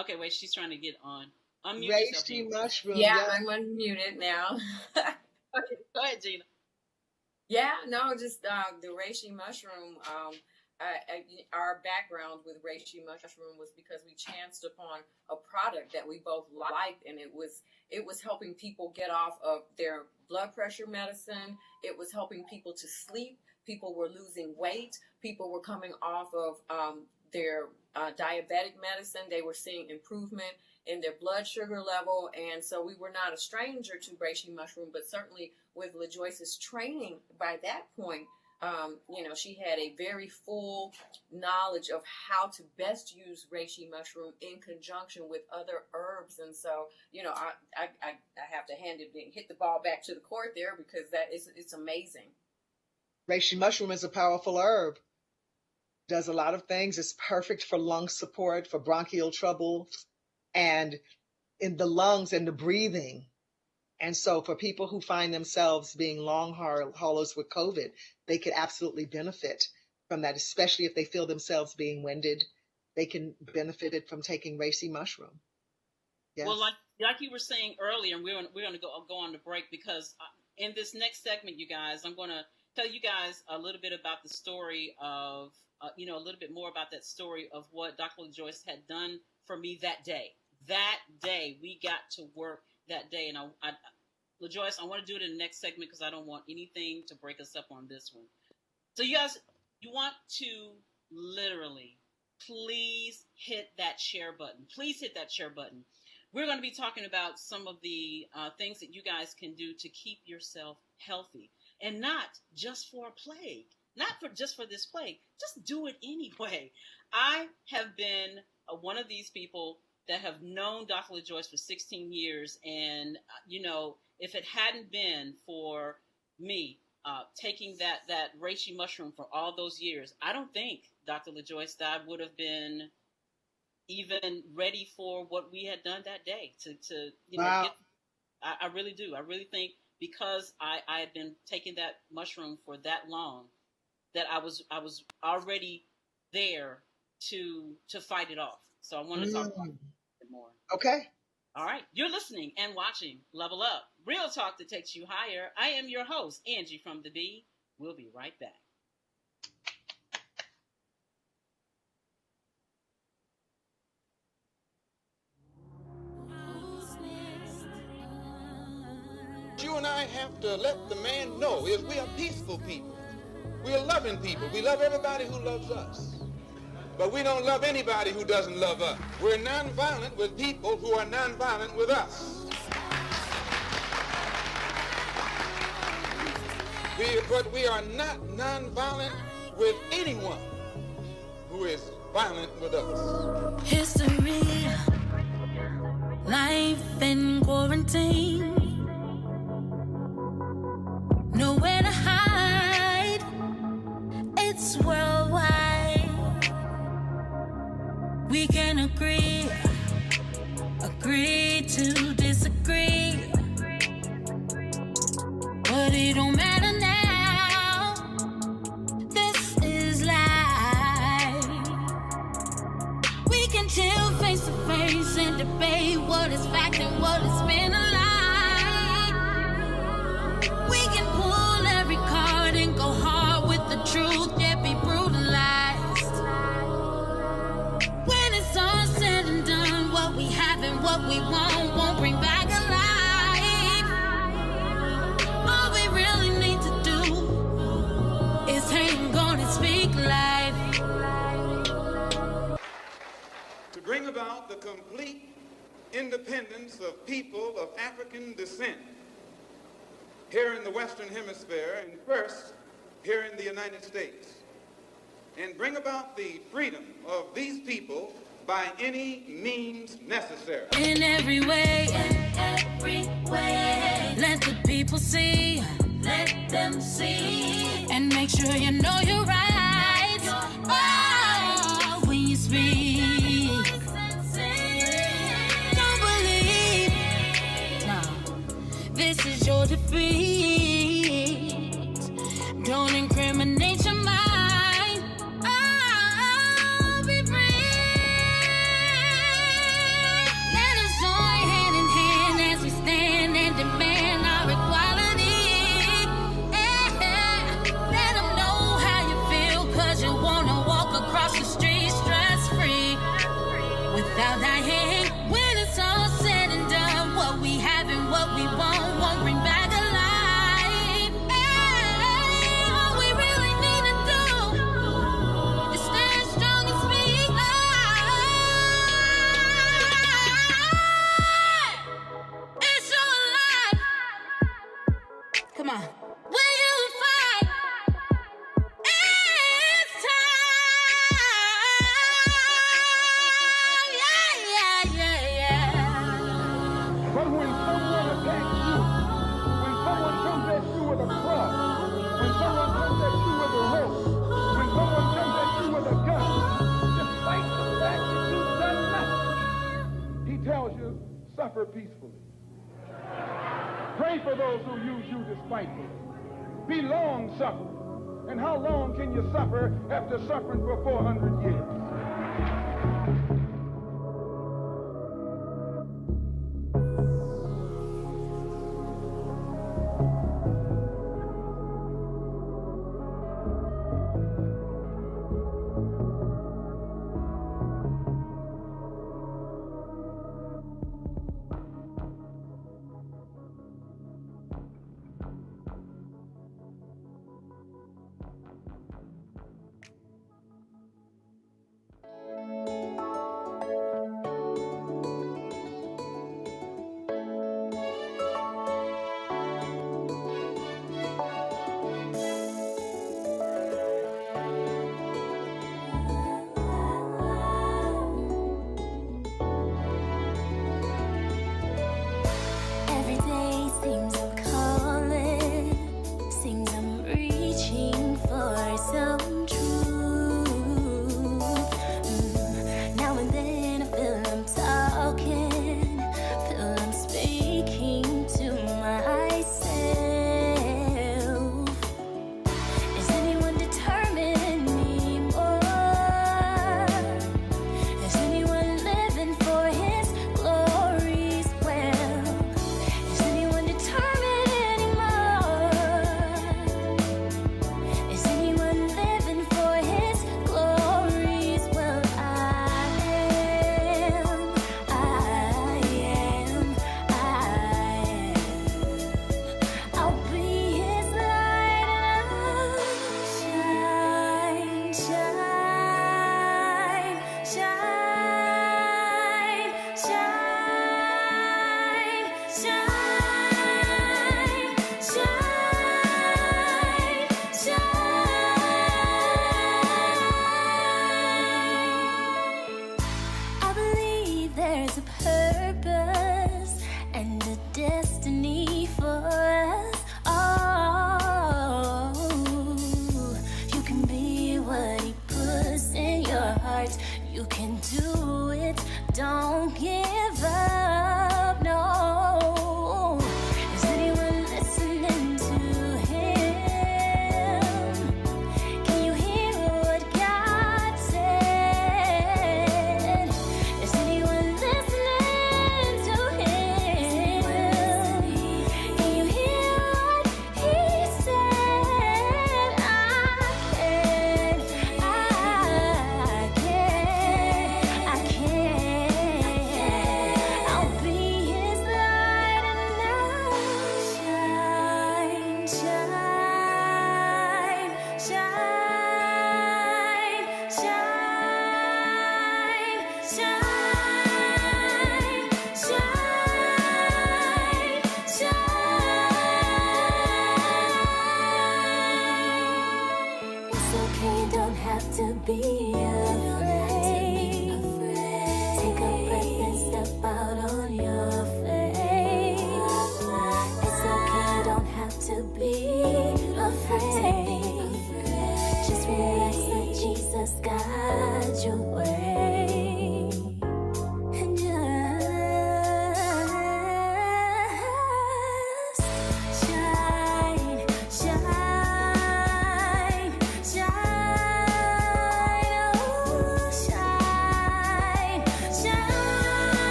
Okay, wait, she's trying to get on. Unmute yourself, Reishi mushroom. Yeah, I'm unmuted now. Okay, go ahead, Gina. Yeah, no, just the reishi mushroom. Our background with reishi mushroom was because we chanced upon a product that we both liked, and it was helping people get off of their blood pressure medicine. It was helping people to sleep. People were losing weight. People were coming off of their diabetic medicine. They were seeing improvement in their blood sugar level. And so we were not a stranger to reishi mushroom, but certainly with LaJoyce's training by that point, she had a very full knowledge of how to best use reishi mushroom in conjunction with other herbs. And so, I have to hit the ball back to the court there, because it's amazing. Reishi mushroom is a powerful herb. Does a lot of things. It's perfect for lung support, for bronchial trouble, and in the lungs and the breathing. And so for people who find themselves being long haulers with COVID, they could absolutely benefit from that, especially if they feel themselves being winded. They can benefit it from taking reishi mushroom. Yes. Well, like you were saying earlier, and we're going to go on the break, because in this next segment, you guys, I'm going to tell you guys a little bit about the story of, a little bit more about that story of what Dr. LaJoyce had done for me that day. That day, we got to work that day. And LaJoyce, I want to do it in the next segment because I don't want anything to break us up on this one. So you guys, you want to literally, please hit that share button. Please hit that share button. We're going to be talking about some of the things that you guys can do to keep yourself healthy, and not just for a plague, just for this plague. Just do it anyway. I have been one of these people that have known Dr. LaJoyce for 16 years, and if it hadn't been for me taking that reishi mushroom for all those years, I don't think, Dr. LaJoyce, that I would have been even ready for what we had done that day Wow. I really do. I really think because I had been taking that mushroom for that long, that I was already there to fight it off. So I want to talk about it more. Okay. All right. You're listening and watching Level Up, real talk that takes you higher. I am your host, Angee from the B. We'll be right back. You and I have to let the man know is we are peaceful people. We are loving people. We love everybody who loves us. But we don't love anybody who doesn't love us. We're nonviolent with people who are nonviolent with us. But we are not nonviolent with anyone who is violent with us. History, life in quarantine. Nowhere to hide, it's worldwide. We can agree to disagree, but it don't matter now. This is life. We can chill face to face and debate what is fact and what is been a lie. We can pull every card and go hard with the truth, yet be brutalized. When it's all said and done, what we have and what we won't bring back alive. All we really need to do is hang on and speak life. To bring about the complete independence of people of African descent here in the Western Hemisphere, and first here in the United States, and bring about the freedom of these people by any means necessary. In every way, let the people see, let them see, and make sure you know you're right. Oh, when you speak, don't believe, no, this is your defeat. Don't incriminate your mind. Oh, be free. Let us join hand in hand as we stand and demand our equality. Yeah. Let them know how you feel, 'cause you wanna walk across the street stress-free without dying. When it's all said and done, what we have and what we won't bring back alive. Yeah. All we for those who use you despitefully. Be long-suffering. And how long can you suffer after suffering for 400 years?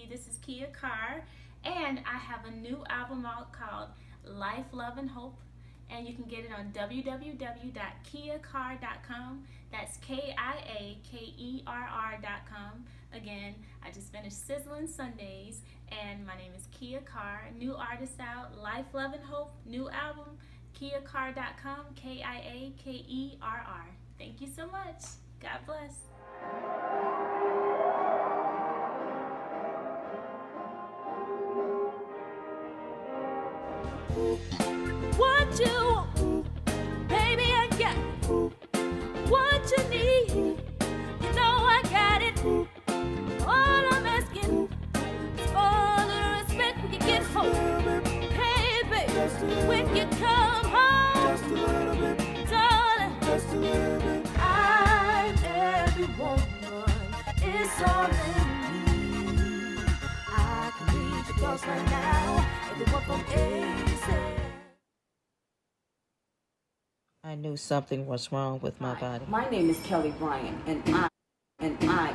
This is Kia Carr, and I have a new album out called Life, Love, and Hope, and you can get it on www.kiacarr.com. That's KIAKERR.com. Again, I just finished Sizzling Sundays, and my name is Kia Carr. New artist out, Life, Love, and Hope, new album, KiaCarr.com, KIAKERR. Thank you so much. God bless. what you want. Baby, I got what you need. You know I got it. All I'm asking is for the respect when you get home. Hey, baby, when you come home, darling, I'm every woman. It's all in me. I can read your thoughts right now. Everyone from A to Z. I knew something was wrong with my body. My name is Kelly Bryan, and I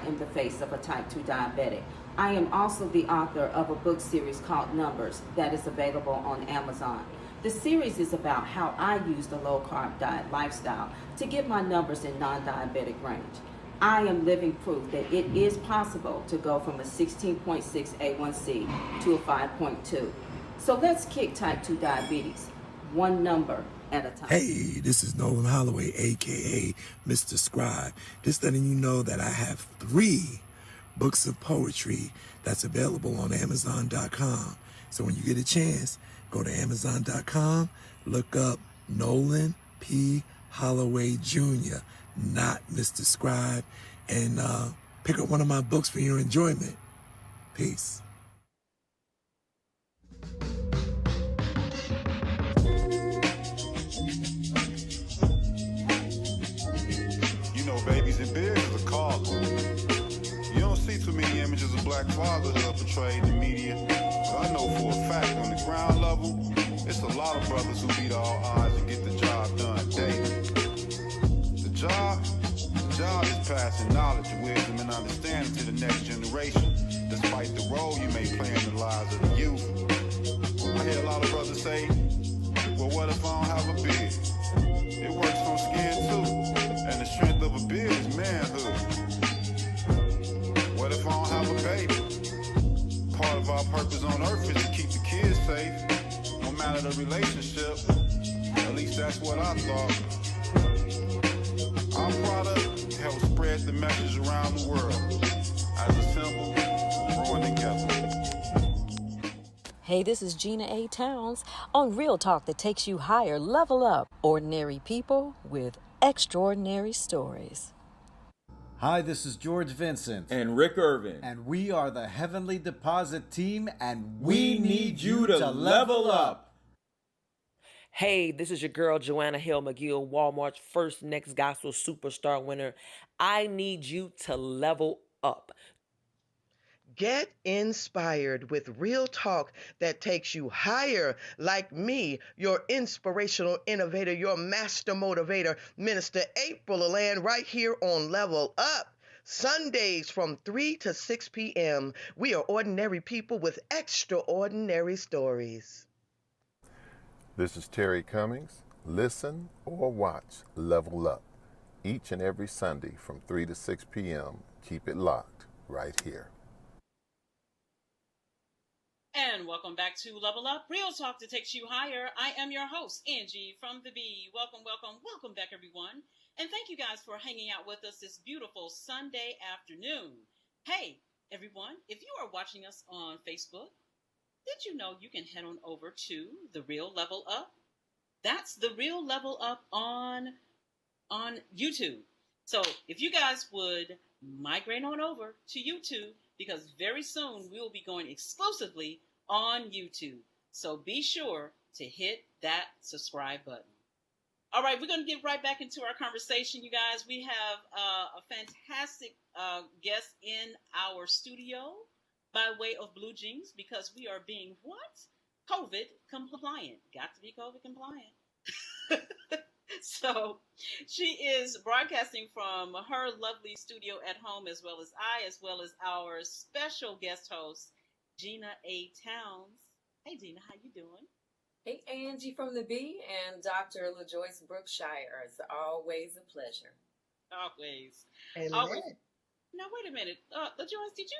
am the face of a type 2 diabetic. I am also the author of a book series called Numbers that is available on Amazon. The series is about how I use the low-carb diet lifestyle to get my numbers in non-diabetic range. I am living proof that it is possible to go from a 16.6 A1C to a 5.2. So let's kick type 2 diabetes, one number at a time. Hey, this is Nolan Holloway, aka Mr. Scribe. Just letting you know that I have 3 books of poetry that's available on Amazon.com. So when you get a chance, go to Amazon.com, look up Nolan P. Holloway Jr., not Mr. Scribe, and pick up one of my books for your enjoyment. Peace. You know, babies and beards is a calling. You don't see too many images of black fatherhood portrayed in the media. But I know for a fact on the ground level, it's a lot of brothers who beat all odds and get the job done daily. The job is passing knowledge, wisdom, and understanding to the next generation, despite the role you may play in the lives of the youth. I hear a lot of brothers say, well, what if I don't have a beard? It works on skin too, and the strength of a beard is manhood. What if I don't have a baby? Part of our purpose on earth is to keep the kids safe, no matter the relationship. At least that's what I thought. Our product helps spread the message around the world as a symbol of growing together. Hey, this is Gina A. Towns on Real Talk that takes you higher. Level up. Ordinary people with extraordinary stories. Hi, this is George Vincent. And Rick Irvin. And we are the Heavenly Deposit Team, and we need you to level up. Hey, this is your girl, Joanna Hill McGill, Walmart's first Next Gospel Superstar winner. I need you to level up. Get inspired with real talk that takes you higher, like me, your inspirational innovator, your master motivator, Minister April Aland, right here on Level Up. Sundays from 3 to 6 p.m. We are ordinary people with extraordinary stories. This is Terry Cummings. Listen or watch Level Up each and every Sunday from 3 to 6 p.m. Keep it locked right here. And welcome back to Level Up, Real Talk that takes you higher. I am your host, Angee from the B. Welcome back, everyone. And thank you guys for hanging out with us this beautiful Sunday afternoon. Hey, everyone, if you are watching us on Facebook, did you know you can head on over to The Real Level Up? That's The Real Level Up on YouTube. So if you guys would migrate on over to YouTube, because very soon we will be going exclusively on YouTube. So be sure to hit that subscribe button. All right, we're going to get right back into our conversation, you guys. We have a fantastic guest in our studio by way of Blue Jeans, because we are being what? COVID compliant. Got to be COVID compliant. So she is broadcasting from her lovely studio at home, as well as our special guest host, Gina A. Towns. Hey, Gina, how you doing? Hey, Angee from the B and Dr. LaJoyce Brookshire. It's always a pleasure. Always. Always. Now, wait a minute. LaJoyce, did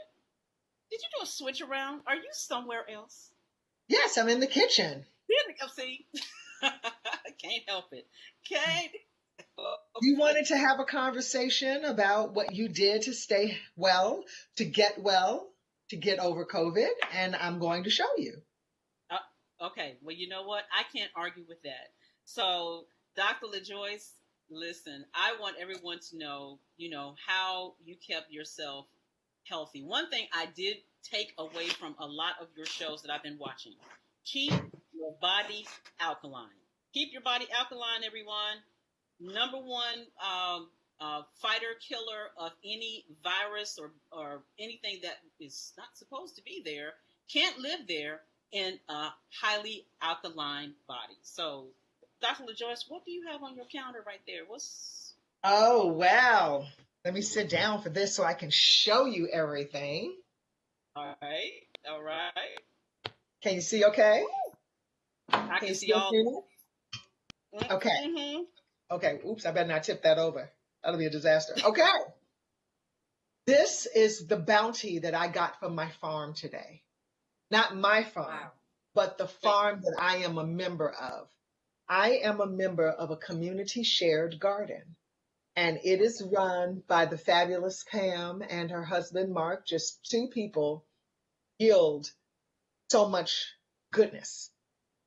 you do a switch around? Are you somewhere else? Yes, I'm in the kitchen. See? Can't help it. You wanted to have a conversation about what you did to stay well, to get over COVID, and I'm going to show you. Okay, well, you know what? I can't argue with that. So, Dr. LaJoyce, listen, I want everyone to know, how you kept yourself healthy. One thing I did take away from a lot of your shows that I've been watching: keep your body alkaline. Keep your body alkaline, everyone. Number one fighter killer of any virus or anything that is not supposed to be there can't live there in a highly alkaline body. So, Dr. LaJoyce, what do you have on your counter right there? Oh, wow. Let me sit down for this so I can show you everything. All right. Can you see okay? I can see all. Okay. Mm-hmm. Okay. Oops, I better not tip that over. That'll be a disaster. Okay. This is the bounty that I got from my farm today. Not my farm, but the farm that I am a member of. I am a member of a community shared garden, and it is run by the fabulous Pam and her husband Mark. Just two people yield so much goodness.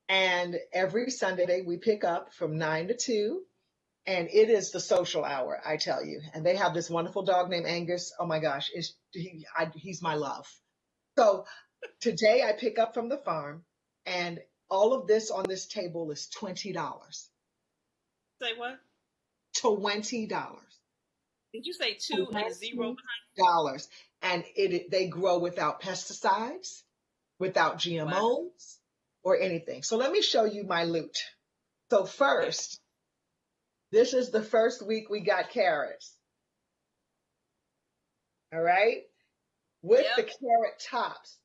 And every Sunday we pick up from 9 to 2, and it is the social hour, I tell you. And they have this wonderful dog named Angus. Oh my gosh, he's my love. So today I pick up from the farm, and all of this on this table is $20. Say what? $20. Did you say 2 and a 0 behind? And they grow without pesticides, without GMOs, or anything. So let me show you my loot. So first, this is the first week we got carrots. All right? With the carrot tops,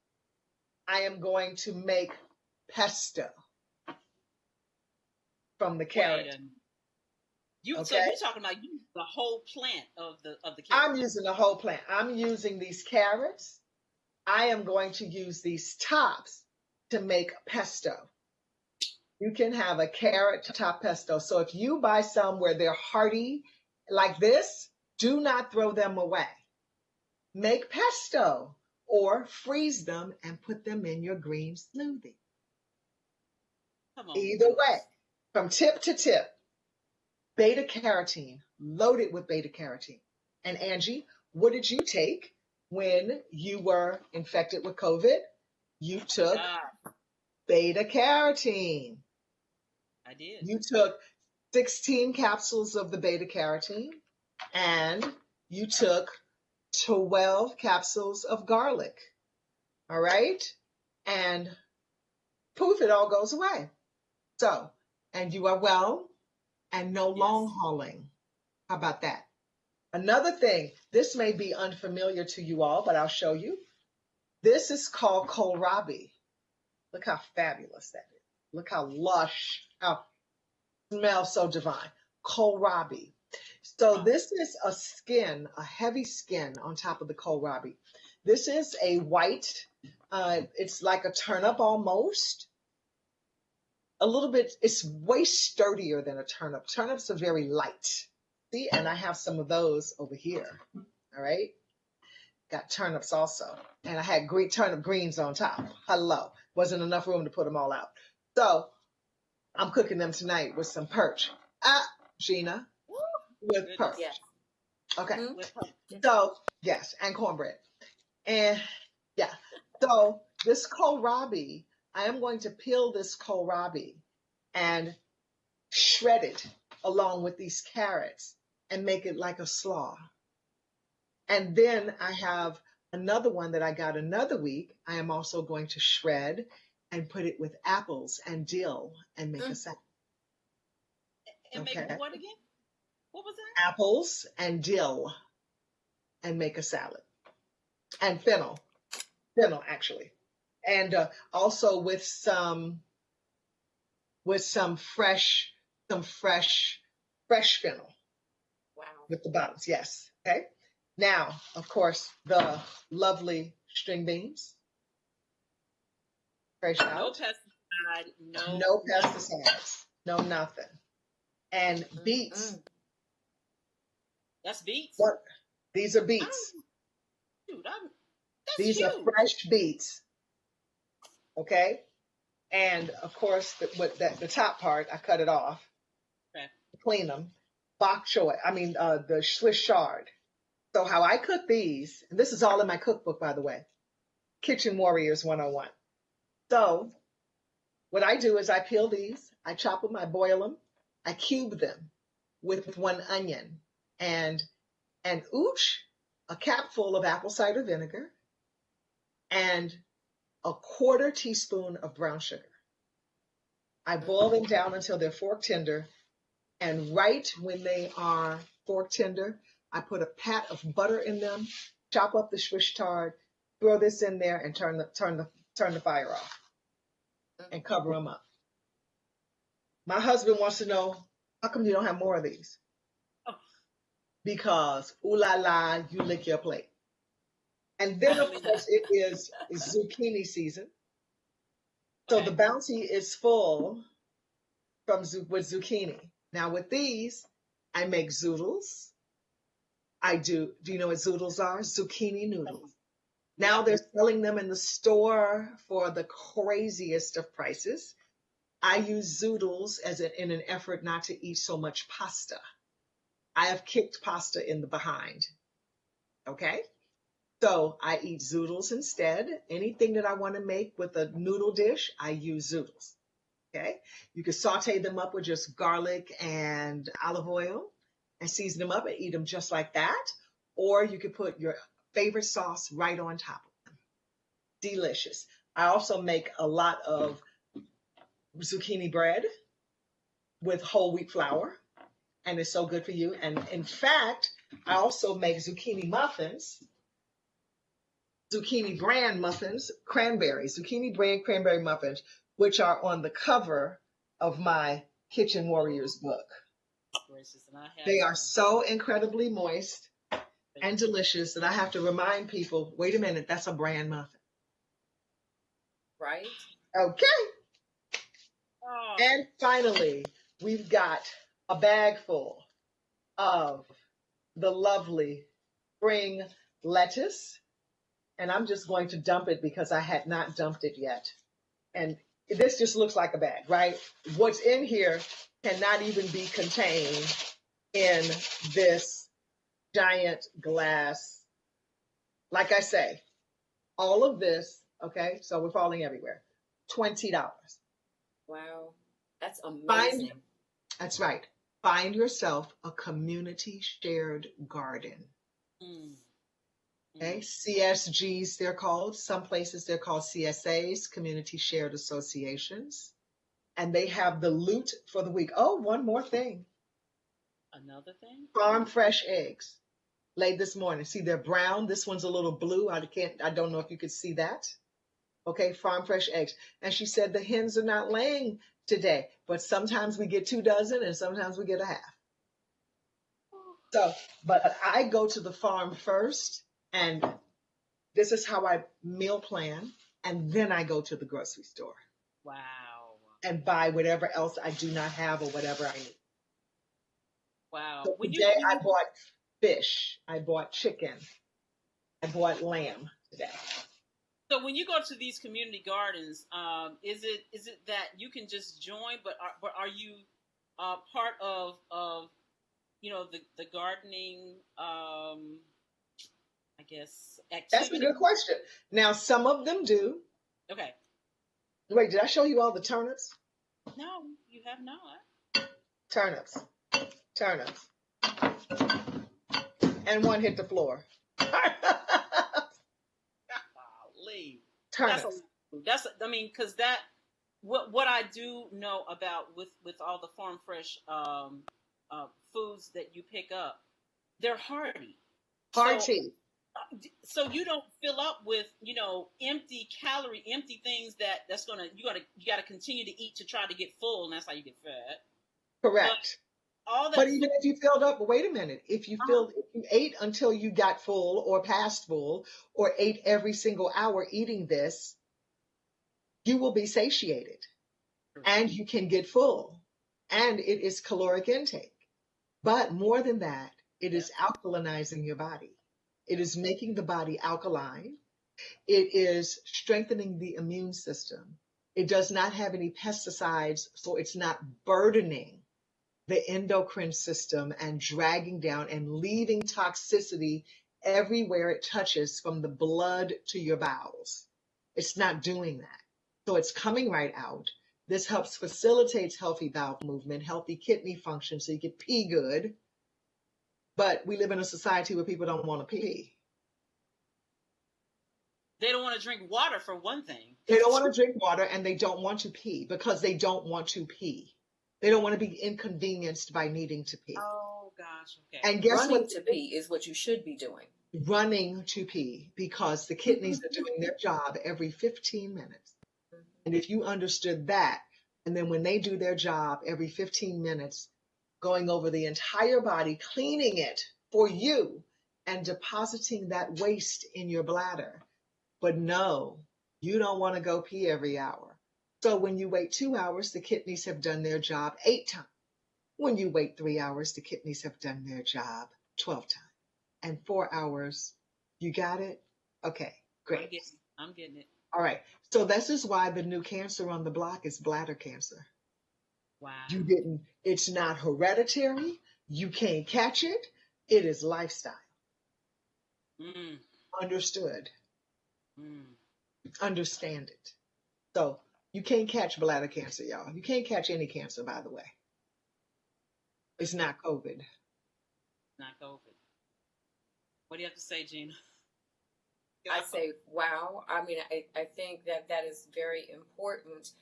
I am going to make pesto from the carrot. So you're talking about the whole plant of the carrot? I'm using the whole plant. I'm using these carrots. I am going to use these tops to make pesto. You can have a carrot top pesto. So if you buy some where they're hearty like this, do not throw them away. Make pesto or freeze them and put them in your green smoothie. Either way, from tip to tip, beta carotene, loaded with beta carotene. And Angee, what did you take when you were infected with COVID? You took beta carotene. I did. You took 16 capsules of the beta carotene, and you took 12 capsules of garlic. All right? And poof, it all goes away. So, and you are well and no long hauling. How about that? Another thing, this may be unfamiliar to you all, but I'll show you. This is called kohlrabi. Look how fabulous that is. Look how lush, how smells so divine. Kohlrabi. So this is a skin, a heavy skin on top of the kohlrabi. This is a white, it's like a turnip almost. A little bit, it's way sturdier than a turnip. Turnips are very light. See, and I have some of those over here. All right. Got turnips also. And I had turnip greens on top. Hello. Wasn't enough room to put them all out. So I'm cooking them tonight with some perch. Gina, with perch. Yes. Okay. Mm-hmm. So, yes, and cornbread. And yeah. So this kohlrabi, I am going to peel this kohlrabi and shred it along with these carrots and make it like a slaw. And then I have another one that I got another week. I am also going to shred and put it with apples and dill and make a salad. And make what again? What was that? Apples and dill and make a salad. And fennel actually. And also with some fresh fennel. Wow. With the bottoms, yes. Okay. Now, of course, the lovely string beans. Fresh out. No pesticide. No pesticides. No nothing. And beets. That's beets? What? These are beets. Dude, These are fresh beets. Okay? And of course, the top part, I cut it off, Okay. clean them. Bok choy, the Swiss chard. So how I cook these, and this is all in my cookbook, by the way, Kitchen Warriors 101. So what I do is I peel these, I chop them, I boil them, I cube them with 1 onion and a capful of apple cider vinegar, and a 1/4 teaspoon of brown sugar. I boil them down until they're fork tender, and right when they are fork tender, I put a pat of butter in them, chop up the Swiss chard, throw this in there, and turn the fire off, and cover them up. My husband wants to know, how come you don't have more of these? Oh. Because, ooh la la, you lick your plate. And then, of course, it is zucchini season. So the bounty is full with zucchini. Now with these, I make zoodles. Do you know what zoodles are? Zucchini noodles. Now they're selling them in the store for the craziest of prices. I use zoodles in an effort not to eat so much pasta. I have kicked pasta in the behind. Okay? So I eat zoodles instead. Anything that I want to make with a noodle dish, I use zoodles. Okay? You can saute them up with just garlic and olive oil and season them up and eat them just like that. Or you could put your favorite sauce right on top of them. Delicious. I also make a lot of zucchini bread with whole wheat flour, and it's so good for you. And in fact, I also make zucchini muffins, zucchini bran muffins, zucchini bran cranberry muffins, which are on the cover of my Kitchen Warriors book. They are so incredibly moist and delicious that I have to remind people, wait a minute, that's a bran muffin. Right? Okay. Oh. And finally, we've got a bag full of the lovely spring lettuce. And I'm just going to dump it because I had not dumped it yet. And this just looks like a bag, right? What's in here cannot even be contained in this giant glass. Like I say, all of this, okay, so we're falling everywhere, $20. Wow, that's amazing. That's right. Find yourself a community shared garden. Okay, CSGs they're called. Some places they're called CSAs, community shared associations. And they have the loot for the week. Oh, one more thing. Another thing? Farm fresh eggs. Laid this morning. See, they're brown. This one's a little blue. I don't know if you could see that. Okay, farm fresh eggs. And she said the hens are not laying today, but sometimes we get 2 dozen and sometimes we get a half. So, but I go to the farm first, and this is how I meal plan, and then I go to the grocery store. Wow. And buy whatever else I do not have or whatever I need. Wow. So today I bought fish, I bought chicken, I bought lamb today. So when you go to these community gardens, is it that you can just join, but are you part of the gardening I guess activity? That's a good question. Now some of them do. Okay. Wait, did I show you all the turnips? No, you have not. Turnips. And one hit the floor. Turnips. Because that what I do know about with all the farm fresh foods that you pick up, they're hardy. So you don't fill up with empty things you gotta continue to eat to try to get full, and that's how you get fat. Correct. But even if you filled up, wait a minute. If you ate until you got full or past full, or ate every single hour eating this, you will be satiated, and you can get full, and it is caloric intake. But more than that, it is alkalinizing your body. It is making the body alkaline. It is strengthening the immune system. It does not have any pesticides, so it's not burdening the endocrine system and dragging down and leaving toxicity everywhere it touches from the blood to your bowels. It's not doing that. So it's coming right out. This helps facilitates healthy bowel movement, healthy kidney function, so you can pee good. But we live in a society where people don't want to pee. They don't want to drink water, for one thing. They don't want to drink water, and they don't want to pee because they don't want to pee. They don't want to be inconvenienced by needing to pee. Oh, gosh. Okay. And guess Running what? to pee is what you should be doing. Running to pee, because the kidneys are doing their job every 15 minutes. And if you understood that, and then when they do their job every 15 minutes, going over the entire body, cleaning it for you and depositing that waste in your bladder. But no, you don't want to go pee every hour. So when you wait 2 hours, the kidneys have done their job 8 times. When you wait 3 hours, the kidneys have done their job 12 times. And 4 hours, you got it? Okay, great. I'm getting it. All right. So this is why the new cancer on the block is bladder cancer. Wow. It's not hereditary. You can't catch it. It is lifestyle. Understood. Understand it. So you can't catch bladder cancer, y'all. You can't catch any cancer, by the way. It's not COVID. Not COVID. What do you have to say, Gina? I say, wow. I mean, I think that is very important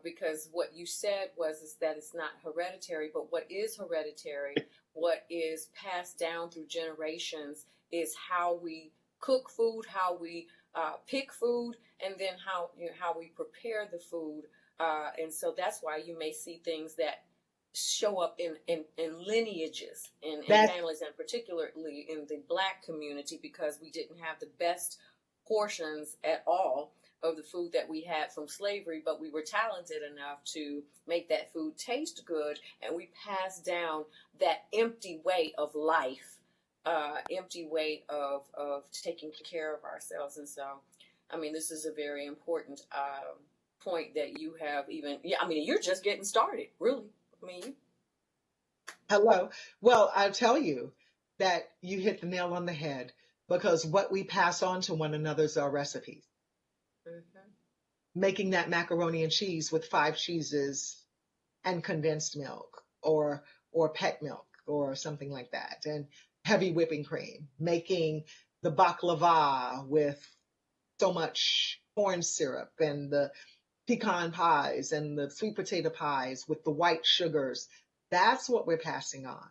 because what you said is that it's not hereditary, but what is hereditary, what is passed down through generations is how we cook food, how we pick food, and then how we prepare the food. And so that's why you may see things that show up in lineages in families, and particularly in the Black community, because we didn't have the best portions at all of the food that we had from slavery, but we were talented enough to make that food taste good, and we passed down that empty way of life, empty way of taking care of ourselves. And so, I mean, this is a very important point that you have you're just getting started, really. Hello. Well, I'll tell you that you hit the nail on the head, because what we pass on to one another is our recipes. Making that macaroni and cheese with 5 cheeses and condensed milk or pet milk or something like that, and heavy whipping cream. Making the baklava with so much corn syrup, and the pecan pies and the sweet potato pies with the white sugars. That's what we're passing on.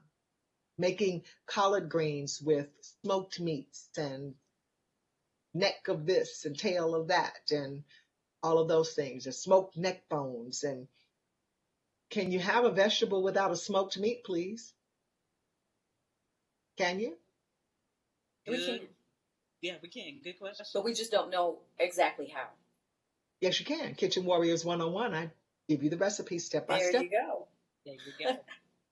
Making collard greens with smoked meats and neck of this and tail of that and all of those things, and smoked neck bones. And can you have a vegetable without a smoked meat, please? Can you? We can. Yeah, we can. Good question. But we just don't know exactly how. Yes, you can. Kitchen Warriors 101. I give you the recipe step by step. There you go. There you go.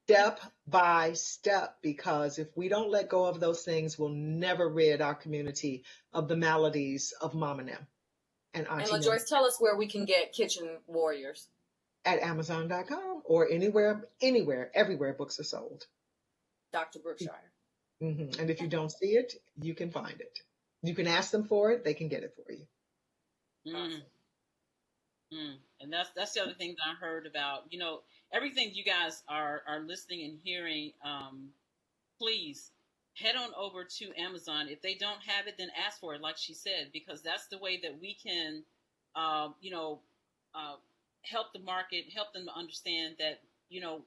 Step by step, because if we don't let go of those things, we'll never rid our community of the maladies of Mom and them. And Auntie And LaJoyce, tell us where we can get Kitchen Warriors. At Amazon.com or anywhere, everywhere books are sold. Dr. Brookshire. And if you don't see it, you can find it. You can ask them for it. They can get it for you. Awesome. And that's the other thing that I heard about. Everything you guys are listening and hearing, please head on over to Amazon. If they don't have it, then ask for it, like she said, because that's the way that we can, help the market, help them to understand that,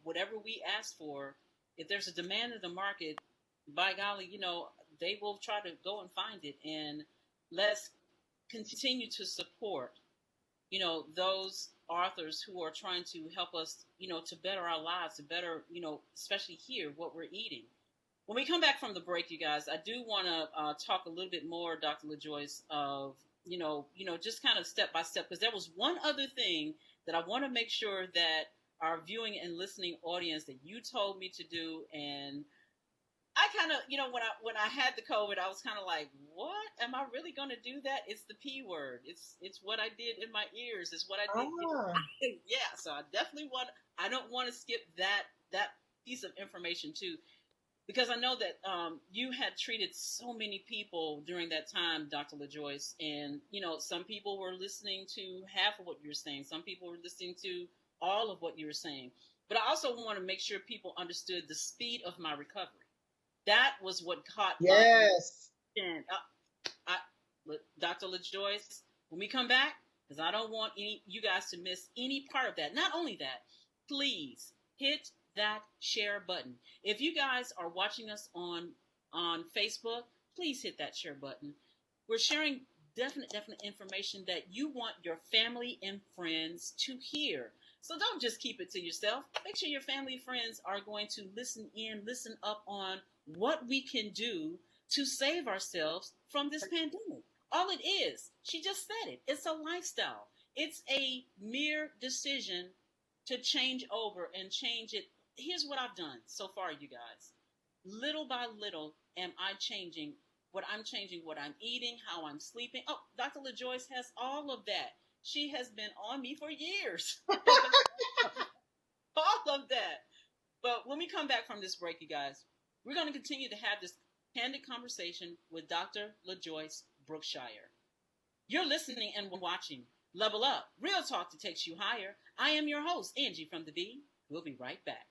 whatever we ask for, if there's a demand in the market, by golly, they will try to go and find it. And let's continue to support, those authors who are trying to help us, to better our lives, to better, especially here, what we're eating. When we come back from the break, you guys, I do want to talk a little bit more, Dr. LaJoyce, of, just kind of step by step, because there was one other thing that I want to make sure that our viewing and listening audience, that you told me to do, and I kind of, when I had the COVID, I was kind of like, what? Am I really going to do that? It's the P word. It's what I did in my ears. It's what I did. Yeah. So I definitely I don't want to skip that piece of information too, because I know that you had treated so many people during that time, Dr. LaJoyce, and, some people were listening to half of what you were saying. Some people were listening to all of what you were saying. But I also want to make sure people understood the speed of my recovery. That was what caught my attention. Dr. LaJoyce, when we come back, because I don't want you guys to miss any part of that. Not only that, please hit that share button. If you guys are watching us on Facebook, please hit that share button. We're sharing definite information that you want your family and friends to hear. So don't just keep it to yourself. Make sure your family and friends are going to listen up on what we can do to save ourselves from this pandemic. All it is, she just said it, it's a lifestyle. It's a mere decision to change over and change it. Here's what I've done so far, you guys. Little by little am I changing what I'm eating, how I'm sleeping. Oh, Dr. LaJoyce has all of that. She has been on me for years. All of that. But when we come back from this break, you guys, we're going to continue to have this candid conversation with Dr. LaJoyce Brookshire. You're listening and watching Level Up, real talk that takes you higher. I am your host, Angee from the B. We'll be right back.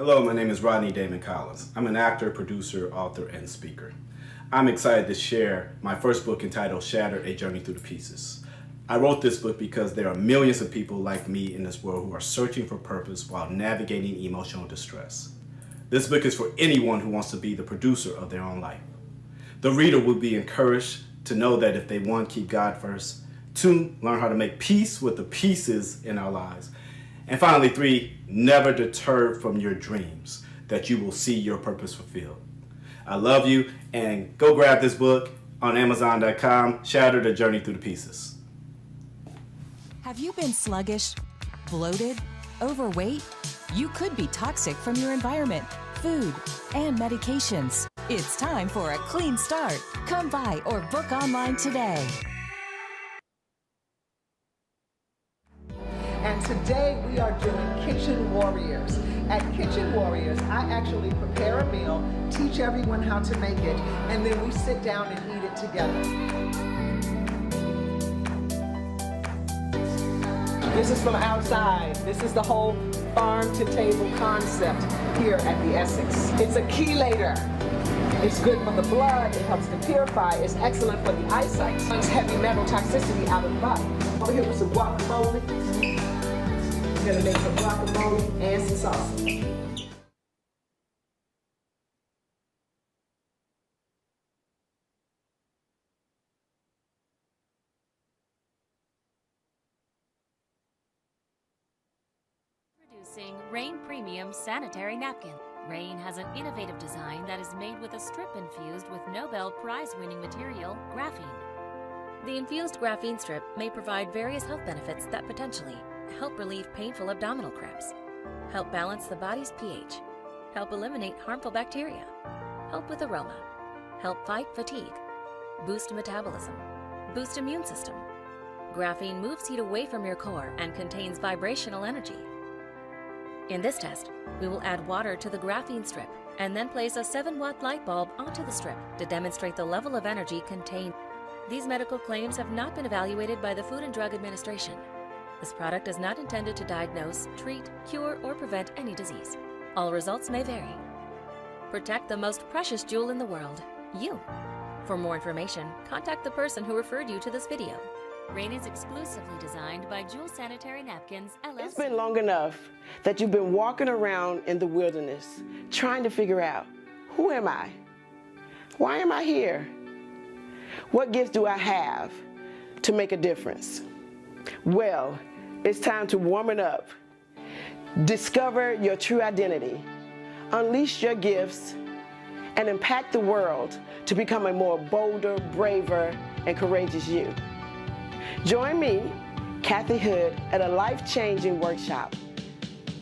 Hello, my name is Rodney Damon Collins. I'm an actor, producer, author, and speaker. I'm excited to share my first book entitled Shattered, A Journey Through the Pieces. I wrote this book because there are millions of people like me in this world who are searching for purpose while navigating emotional distress. This book is for anyone who wants to be the producer of their own life. The reader will be encouraged to know that if they, 1, keep God first, 2, learn how to make peace with the pieces in our lives, and finally, 3, never deter from your dreams, that you will see your purpose fulfilled. I love you, and go grab this book on Amazon.com, Shattered, A Journey Through the Pieces. Have you been sluggish, bloated, overweight? You could be toxic from your environment, food, and medications. It's time for a clean start. Come by or book online today. And today we are doing Kitchen Warriors. At Kitchen Warriors, I actually prepare a meal, teach everyone how to make it, and then we sit down and eat it together. This is from outside. This is the whole farm-to-table concept here at the Essex. It's a chelator. It's good for the blood. It helps to purify. It's excellent for the eyesight. It takes heavy metal toxicity out of the body. Over here with some guacamole. We're gonna make some guacamole and some salsa. Introducing Rain Premium Sanitary Napkin. Rain has an innovative design that is made with a strip infused with Nobel Prize-winning material, graphene. The infused graphene strip may provide various health benefits that potentially help relieve painful abdominal cramps, help balance the body's pH, help eliminate harmful bacteria, help with aroma, help fight fatigue, boost metabolism, boost immune system. Graphene moves heat away from your core and contains vibrational energy. In this test, we will add water to the graphene strip and then place a 7-watt light bulb onto the strip to demonstrate the level of energy contained. These medical claims have not been evaluated by the Food and Drug Administration. This product is not intended to diagnose, treat, cure, or prevent any disease. All results may vary. Protect the most precious jewel in the world, you. For more information, contact the person who referred you to this video. Rain is exclusively designed by Jewel Sanitary Napkins, LLC. It's been long enough that you've been walking around in the wilderness trying to figure out, who am I? Why am I here? What gifts do I have to make a difference? Well, it's time to warm it up. Discover your true identity, unleash your gifts, and impact the world to become a more bolder, braver, and courageous you. Join me, Kathy Hood, at a life-changing workshop,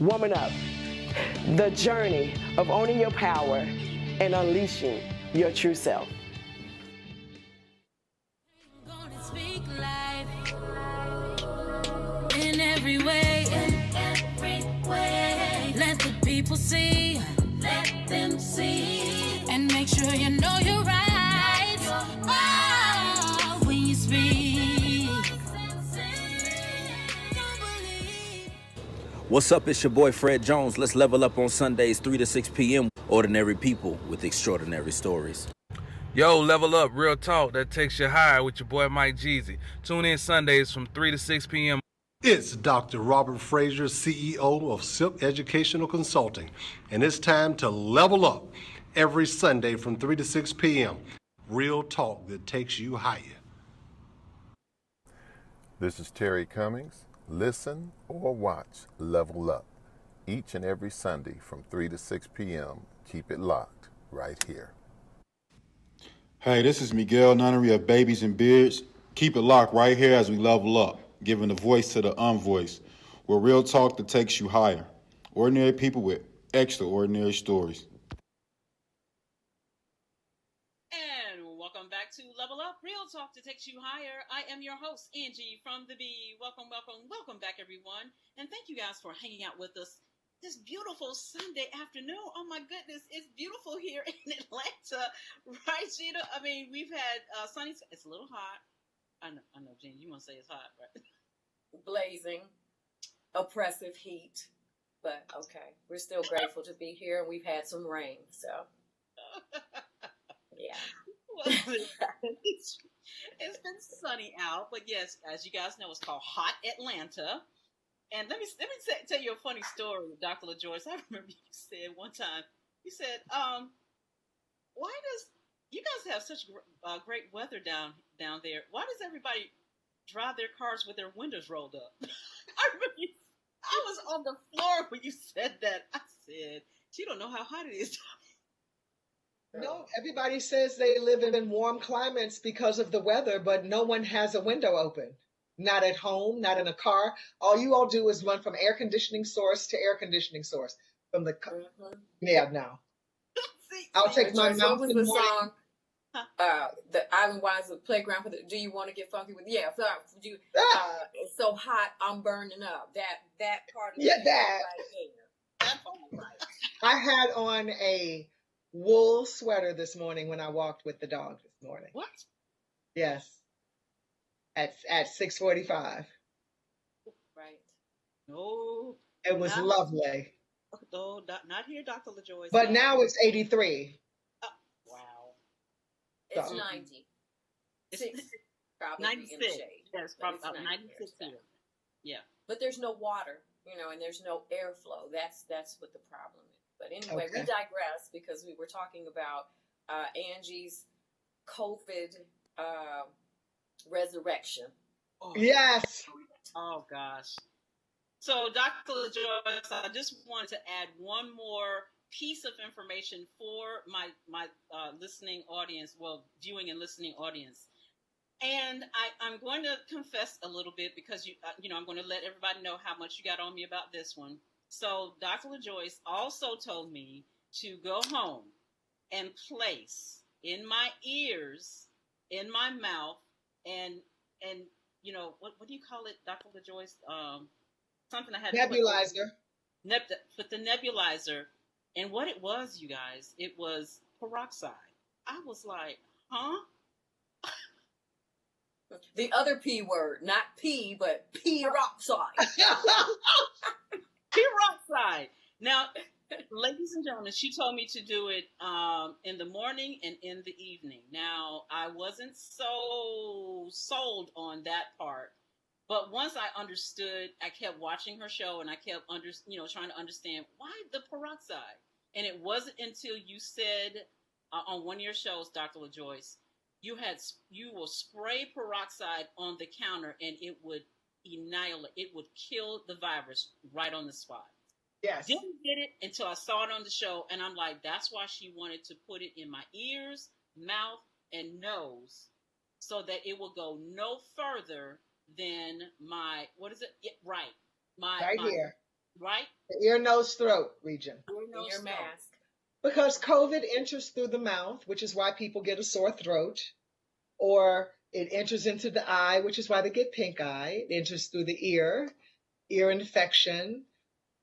Woman Up, the journey of owning your power and unleashing your true self. In every way, let the people see, let them see, and make sure you know you're right. Oh, when you speak. What's up? It's your boy Fred Jones. Let's level up on Sundays 3 to 6 p.m. Ordinary people with extraordinary stories. Yo, level up, real talk that takes you higher with your boy Mike Jeezy. Tune in Sundays from 3 to 6 p.m. It's Dr. Robert Frazier, CEO of Silk Educational Consulting, and it's time to level up every Sunday from 3 to 6 p.m. Real talk that takes you higher. This is Terry Cummings. Listen or watch Level Up each and every Sunday from 3 to 6 p.m. Keep it locked right here. Hey, this is Miguel Nunnery of Babies and Beards. Keep it locked right here as we level up, giving a voice to the unvoiced, with real talk that takes you higher. Ordinary people with extraordinary stories. And welcome back to Level Up, Real Talk that takes you higher. I am your host, Angee from the B. Welcome back, everyone. And thank you guys for hanging out with us this beautiful Sunday afternoon. Oh my goodness, it's beautiful here in Atlanta, right, Gina? I mean, we've had sunny. It's a little hot. I know, Gina. You want to say it's hot, right? Blazing, oppressive heat. But okay, we're still grateful to be here, and we've had some rain, so yeah. Well, it's been sunny out, but yes, as you guys know, it's called Hot Atlanta. And let me tell you a funny story, Dr. LaJoyce. I remember you said one time, you said, why does you guys have such great weather down there? Why does everybody drive their cars with their windows rolled up? I remember I was on the floor when you said that. I said, she don't know how hot it is. No, everybody says they live in warm climates because of the weather, but no one has a window open. Not at home, not in a car. All you all do is run from air conditioning source to air conditioning source. From the yeah, no. I'll take my LaJoyce, mouth what was in the morning. song? The Island Wise Playground for the Do You Want to Get Funky with? Yeah, so it's so hot, I'm burning up. That part of Yeah, it that. right there. That part right. I had on a wool sweater this morning when I walked with the dog this morning. What? Yes. At 6:45. Right. No. It was lovely. No, not here, Dr. LaJoyce. But now it's 83. Wow. It's So. 90. It's probably 96. in the shade. Yes, probably about 96 here. Yeah. But there's no water, and there's no airflow. That's what the problem is. But anyway, we Okay. digress because we were talking about Angee's COVID resurrection. Oh. Yes. Oh gosh. So, Dr. LaJoyce, I just wanted to add one more piece of information for my listening audience, well, viewing and listening audience. And I'm going to confess a little bit because I'm going to let everybody know how much you got on me about this one. So, Dr. LaJoyce also told me to go home and place in my ears, in my mouth, and what do you call it, Dr. LaJoyce? Something I had Nebulizer. Put the nebulizer, and what it was, you guys, it was peroxide. I was like, huh? The other P word, not P, but peroxide. Peroxide. Now, ladies and gentlemen, she told me to do it in the morning and in the evening. Now, I wasn't so sold on that part. But once I understood, I kept watching her show and I kept trying to understand why the peroxide. And it wasn't until you said on one of your shows, Dr. LaJoyce, you will spray peroxide on the counter and it would annihilate, it would kill the virus right on the spot. Yes. Didn't get it until I saw it on the show, and I'm like, that's why she wanted to put it in my ears, mouth, and nose, so that it will go no further than my, what is it? Yeah, right. Right here. Right? The ear, nose, throat region. Your mask. Because COVID enters through the mouth, which is why people get a sore throat, or it enters into the eye, which is why they get pink eye. It enters through the ear infection,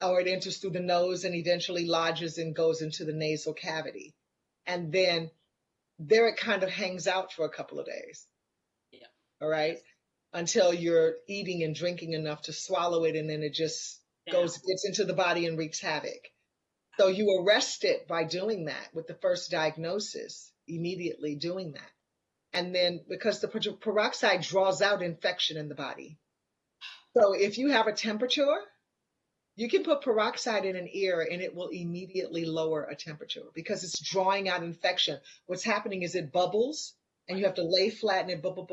or it enters through the nose and eventually lodges and goes into the nasal cavity. And then there it kind of hangs out for a couple of days. Yeah. All right. Until you're eating and drinking enough to swallow it, and then it just gets into the body and wreaks havoc. So you arrest it by doing that with the first diagnosis, immediately doing that. And then because the peroxide draws out infection in the body. So if you have a temperature, you can put peroxide in an ear and it will immediately lower a temperature because it's drawing out infection. What's happening is it bubbles and you have to lay flat and it bubble.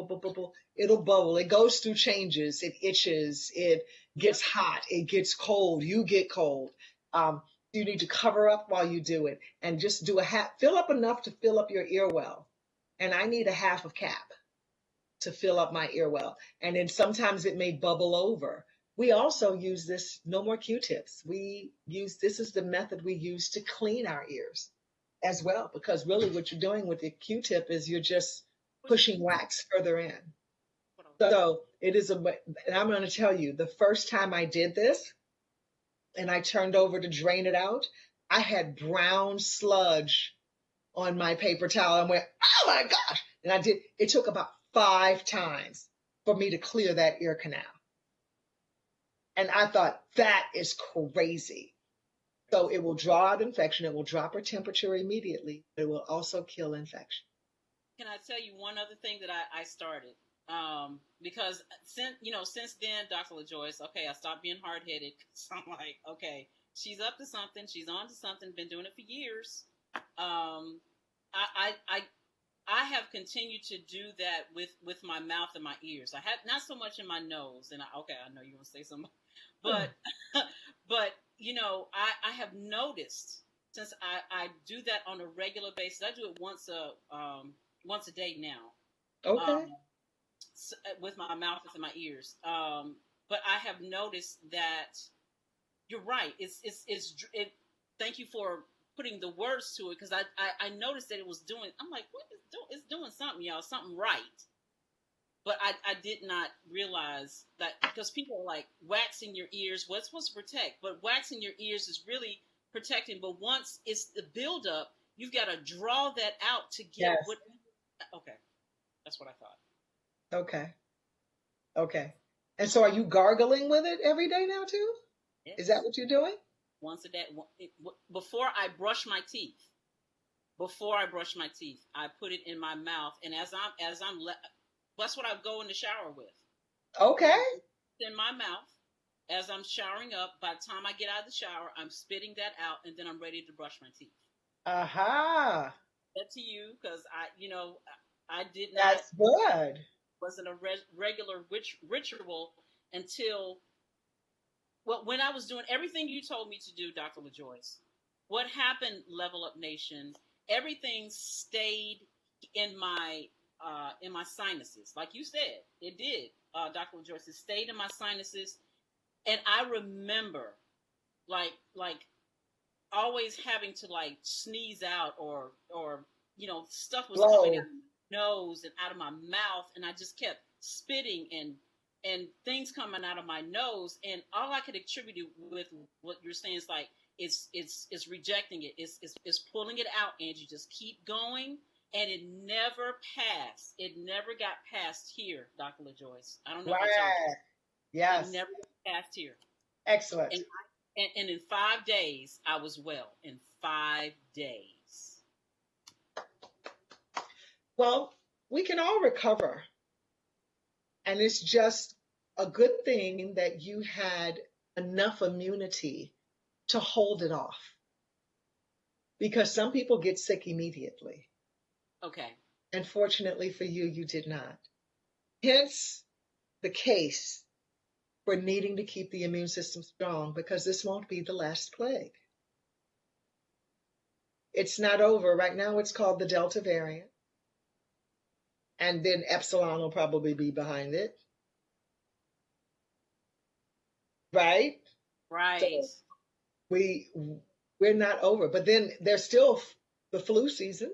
It'll bubble. It goes through changes. It itches. It gets hot. It gets cold. You get cold. You need to cover up while you do it and just do fill up enough to fill up your ear well. And I need a half of cap to fill up my ear well. And then sometimes it may bubble over. We also use this, no more Q-tips. This is the method we use to clean our ears as well, because really what you're doing with the Q-tip is you're just pushing wax further in. So it is and I'm going to tell you, the first time I did this and I turned over to drain it out, I had brown sludge on my paper towel and went, oh my gosh. And it took about 5 times for me to clear that ear canal. And I thought, that is crazy. So it will draw out infection. It will drop her temperature immediately. But it will also kill infection. Can I tell you one other thing that I started? Because since then, Dr. LaJoyce, okay, I stopped being hard-headed. So I'm like, okay, she's up to something. She's on to something. Been doing it for years. I have continued to do that with my mouth and my ears. I had not so much in my nose. And I know you want to say something, but but I have noticed since I do that on a regular basis. I do it once a day now. Okay. With my mouth and my ears. But I have noticed that you're right. Thank you for putting the words to it, because I noticed that it was doing. I'm like, what is doing? It's doing something, y'all, something right. But I did not realize that, because people are like, waxing your ears. What's supposed to protect? But waxing your ears is really protecting. But once it's the buildup, you've got to draw that out to get what. Okay, that's what I thought. Okay. And so are you gargling with it every day now too? Yes. Is that what you're doing? Once a day, before I brush my teeth. I put it in my mouth, and that's what I go in the shower with. Okay. In my mouth, as I'm showering up. By the time I get out of the shower, I'm spitting that out, and then I'm ready to brush my teeth. Aha. That to you, because I did not. That's good. Wasn't a regular ritual until. Well, when I was doing everything you told me to do, Dr. LaJoyce, what happened, Level Up Nation, everything stayed in my sinuses. Like you said, it did, Dr. LaJoyce. It stayed in my sinuses. And I remember, like always having to, like, sneeze out or stuff was coming out of my nose and out of my mouth. And I just kept spitting and things coming out of my nose, and all I could attribute it with what you're saying is like it's rejecting it, it's pulling it out, Angee. Just keep going, and it never passed. It never got past here, Dr. LaJoyce. I don't know if I told you. Yes. It never got past here. Excellent. And in 5 days, I was well. In 5 days. Well, we can all recover. And it's just a good thing that you had enough immunity to hold it off. Because some people get sick immediately. Okay. And fortunately for you, you did not. Hence the case for needing to keep the immune system strong, because this won't be the last plague. It's not over. Right now it's called the Delta variant. And then Epsilon will probably be behind it. Right? Right. So we're not over. But then there's still the flu season.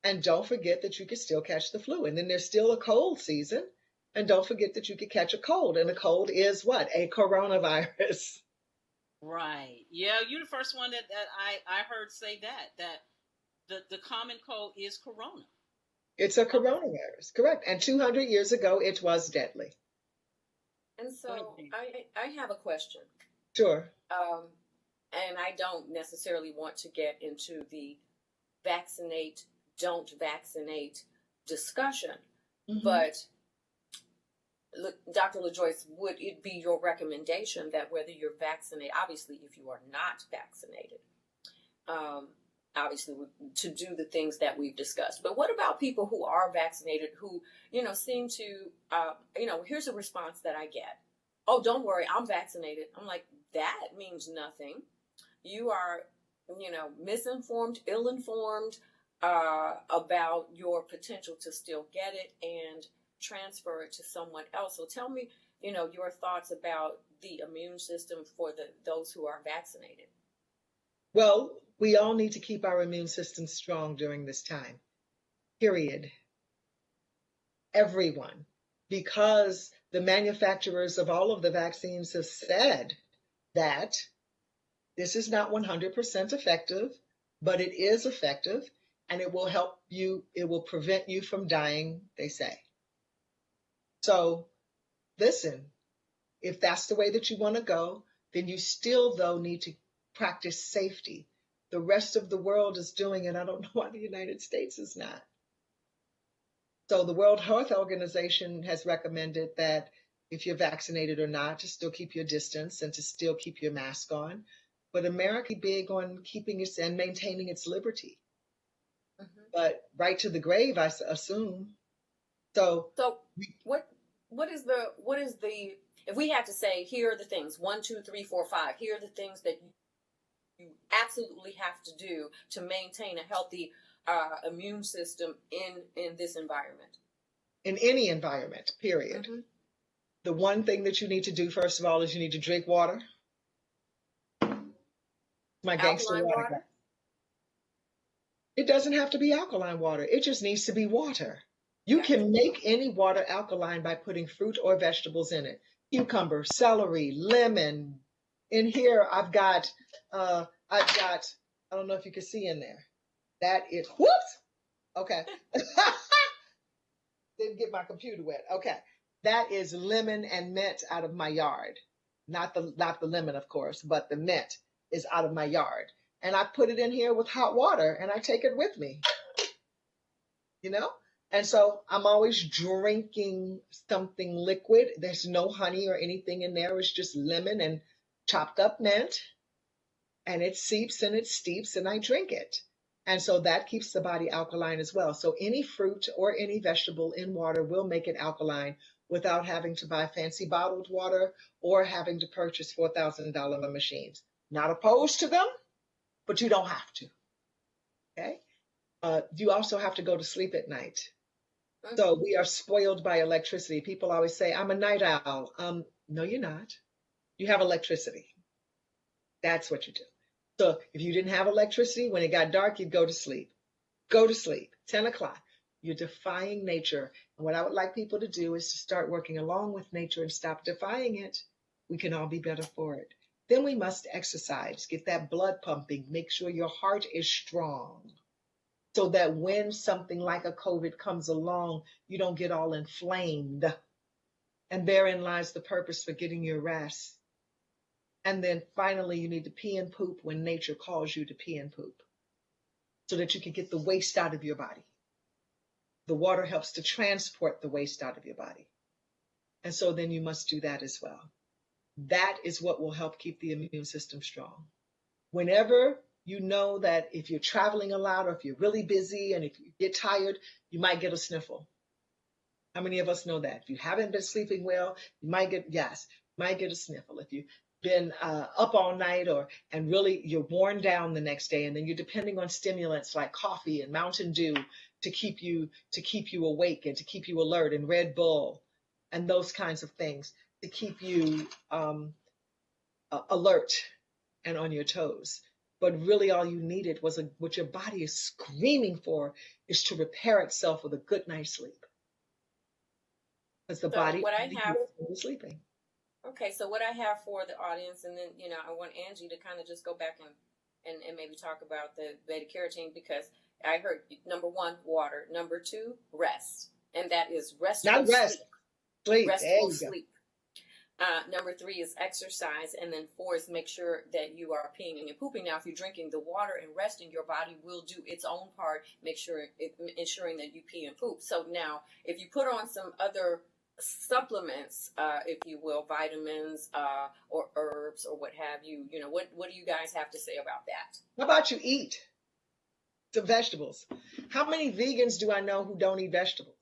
And don't forget that you can still catch the flu. And then there's still a cold season. And don't forget that you could catch a cold. And a cold is what? A coronavirus. Right. Yeah, you're the first one that I heard say that the common cold is corona. It's a coronavirus, correct. And 200 years ago, it was deadly. And so I have a question. Sure. And I don't necessarily want to get into the vaccinate, don't vaccinate discussion. Mm-hmm. But look, Dr. LaJoyce, would it be your recommendation that whether you're vaccinated, obviously if you are not vaccinated, obviously to do the things that we've discussed. But what about people who are vaccinated who, seem to, here's a response that I get. Oh, don't worry, I'm vaccinated. I'm like, that means nothing. You are, misinformed, ill-informed about your potential to still get it and transfer it to someone else. So tell me, your thoughts about the immune system for those who are vaccinated. Well, we all need to keep our immune system strong during this time, period. Everyone, because the manufacturers of all of the vaccines have said that this is not 100% effective, but it is effective, and it will help you, it will prevent you from dying, they say. So, listen, if that's the way that you want to go, then you still, though, need to practice safety. The rest of the world is doing it. I don't know why the United States is not. So the World Health Organization has recommended that if you're vaccinated or not, to still keep your distance and to still keep your mask on. But America is big on keeping its and maintaining its liberty. But right to the grave, I assume. So what is the if we had to say, here are the things 1, 2, 3, 4, 5. Here are the things that you absolutely have to do to maintain a healthy immune system in this environment. In any environment, period. The one thing that you need to do, first of all, is you need to drink water. My gangster water. It doesn't have to be alkaline water. It just needs to be water. You can make any water alkaline by putting fruit or vegetables in it. Cucumber, celery, lemon. In here, I've got, I don't know if you can see in there. That is, whoops! Okay. Didn't get my computer wet. Okay. That is lemon and mint out of my yard. Not the lemon, of course, but the mint is out of my yard. And I put it in here with hot water and I take it with me. You know? And so I'm always drinking something liquid. There's no honey or anything in there. It's just lemon and chopped up mint. And it seeps and it steeps and I drink it. And so that keeps the body alkaline as well. So any fruit or any vegetable in water will make it alkaline without having to buy fancy bottled water or having to purchase $4,000 machines. Not opposed to them, but you don't have to. Okay? You also have to go to sleep at night. So we are spoiled by electricity. People always say, I'm a night owl. No, you're not. You have electricity. That's what you do. So if you didn't have electricity, when it got dark, you'd go to sleep. Go to sleep, 10 o'clock. You're defying nature. And what I would like people to do is to start working along with nature and stop defying it. We can all be better for it. Then we must exercise, get that blood pumping, make sure your heart is strong so that when something like a COVID comes along, you don't get all inflamed. And therein lies the purpose for getting your rest. And then finally, you need to pee and poop when nature calls you to pee and poop so that you can get the waste out of your body. The water helps to transport the waste out of your body. And so then you must do that as well. That is what will help keep the immune system strong. Whenever you know that if you're traveling a lot or if you're really busy and if you get tired, you might get a sniffle. How many of us know that? If you haven't been sleeping well, you might get a sniffle. If you've been up all night and really you're worn down the next day, and then you're depending on stimulants like coffee and Mountain Dew to keep you awake and to keep you alert, and Red Bull and those kinds of things to keep you alert and on your toes. But really all you needed was what your body is screaming for is to repair itself with a good night's sleep. Because the body is sleeping. Okay, so what I have for the audience, and then, I want Angee to kind of just go back and maybe talk about the beta carotene, because I heard, number 1, water. Number 2, rest. And that is restful sleep. Restful sleep. Number 3 is exercise. And then 4 is make sure that you are peeing and pooping. Now, if you're drinking the water and resting, your body will do its own part, ensuring that you pee and poop. So now, if you put on some other supplements, if you will, vitamins or herbs or what have you, what do you guys have to say about that? How about you eat some vegetables? How many vegans do I know who don't eat vegetables?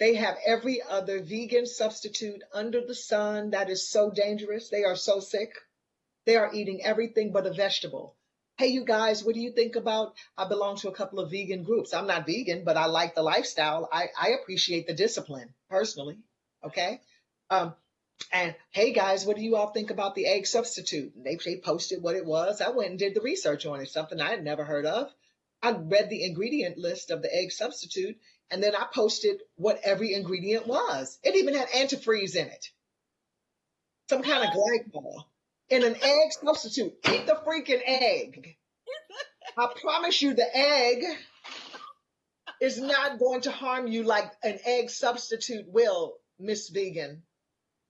They have every other vegan substitute under the sun. That is so dangerous. They are so sick. They are eating everything but a vegetable. Hey, you guys, what do you think about, I belong to a couple of vegan groups. I'm not vegan, but I like the lifestyle. I appreciate the discipline personally. Okay. And hey guys, what do you all think about the egg substitute? And they posted what it was. I went and did the research on it, something I had never heard of. I read the ingredient list of the egg substitute, and then I posted what every ingredient was. It even had antifreeze in it. Some kind of glycol in an egg substitute. Eat the freaking egg. I promise you the egg is not going to harm you like an egg substitute will. Miss Vegan,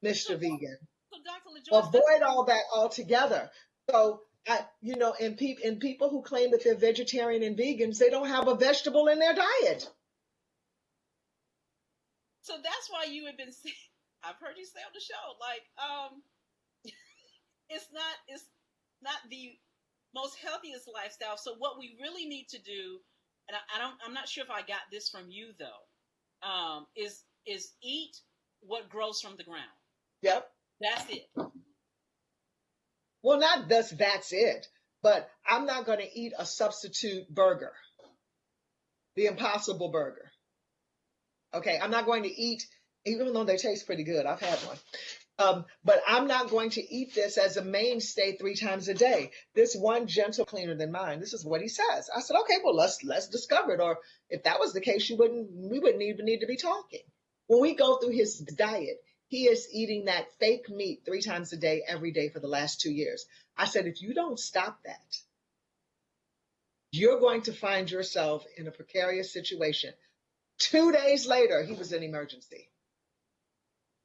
Mr. Vegan. So Dr. LaJoyce, avoid all that altogether. So And people who claim that they're vegetarian and vegans, they don't have a vegetable in their diet. So that's why you have been saying, I've heard you say on the show, like, it's not the most healthiest lifestyle. So what we really need to do, and I'm not sure if I got this from you though, is eat what grows from the ground. Yep. That's it. Well, not that's it, but I'm not going to eat a substitute burger, the Impossible Burger. Okay, I'm not going to eat, even though they taste pretty good. I've had one. But I'm not going to eat this as a mainstay 3 times a day. This one gentle cleaner than mine, this is what he says. I said, okay, well, let's discover it. Or if that was the case, we wouldn't even need to be talking. When we go through his diet, he is eating that fake meat 3 times a day, every day for the last 2 years. I said, if you don't stop that, you're going to find yourself in a precarious situation. 2 days later, he was in emergency.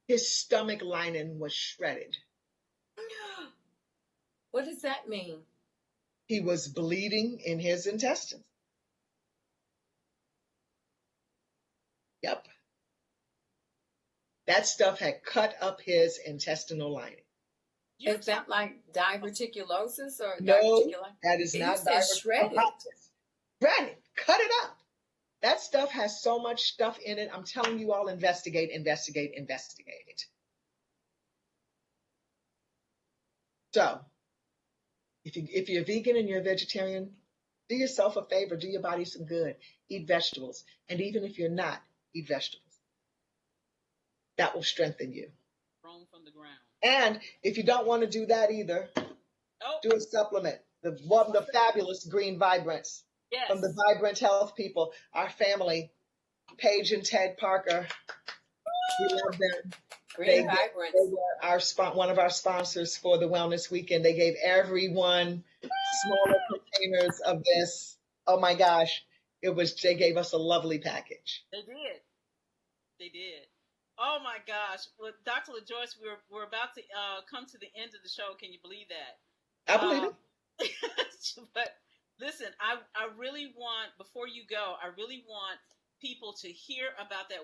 His stomach lining was shredded. What does that mean? He was bleeding in his intestines. Yep. That stuff had cut up his intestinal lining. Is that like diverticulosis or no? Diverticulitis? That is not diverticulosis. Shredded. Shredded. Cut it up. That stuff has so much stuff in it. I'm telling you all, investigate it. So, if you're vegan and you're a vegetarian, do yourself a favor, do your body some good. Eat vegetables. And even if you're not, eat vegetables. That will strengthen you. Grown from the ground. And if you don't want to do that either, do a supplement. The fabulous Green Vibrance. Yes. From the Vibrant Health people, our family, Paige and Ted Parker. We love them. Green Vibrance. They were one of our sponsors for the Wellness Weekend. They gave everyone smaller containers of this. Oh my gosh. They gave us a lovely package. They did. Oh my gosh. Well, Dr. LaJoyce, we're about to come to the end of the show. Can you believe that? I believe it. But listen, I really want, before you go, I really want people to hear about that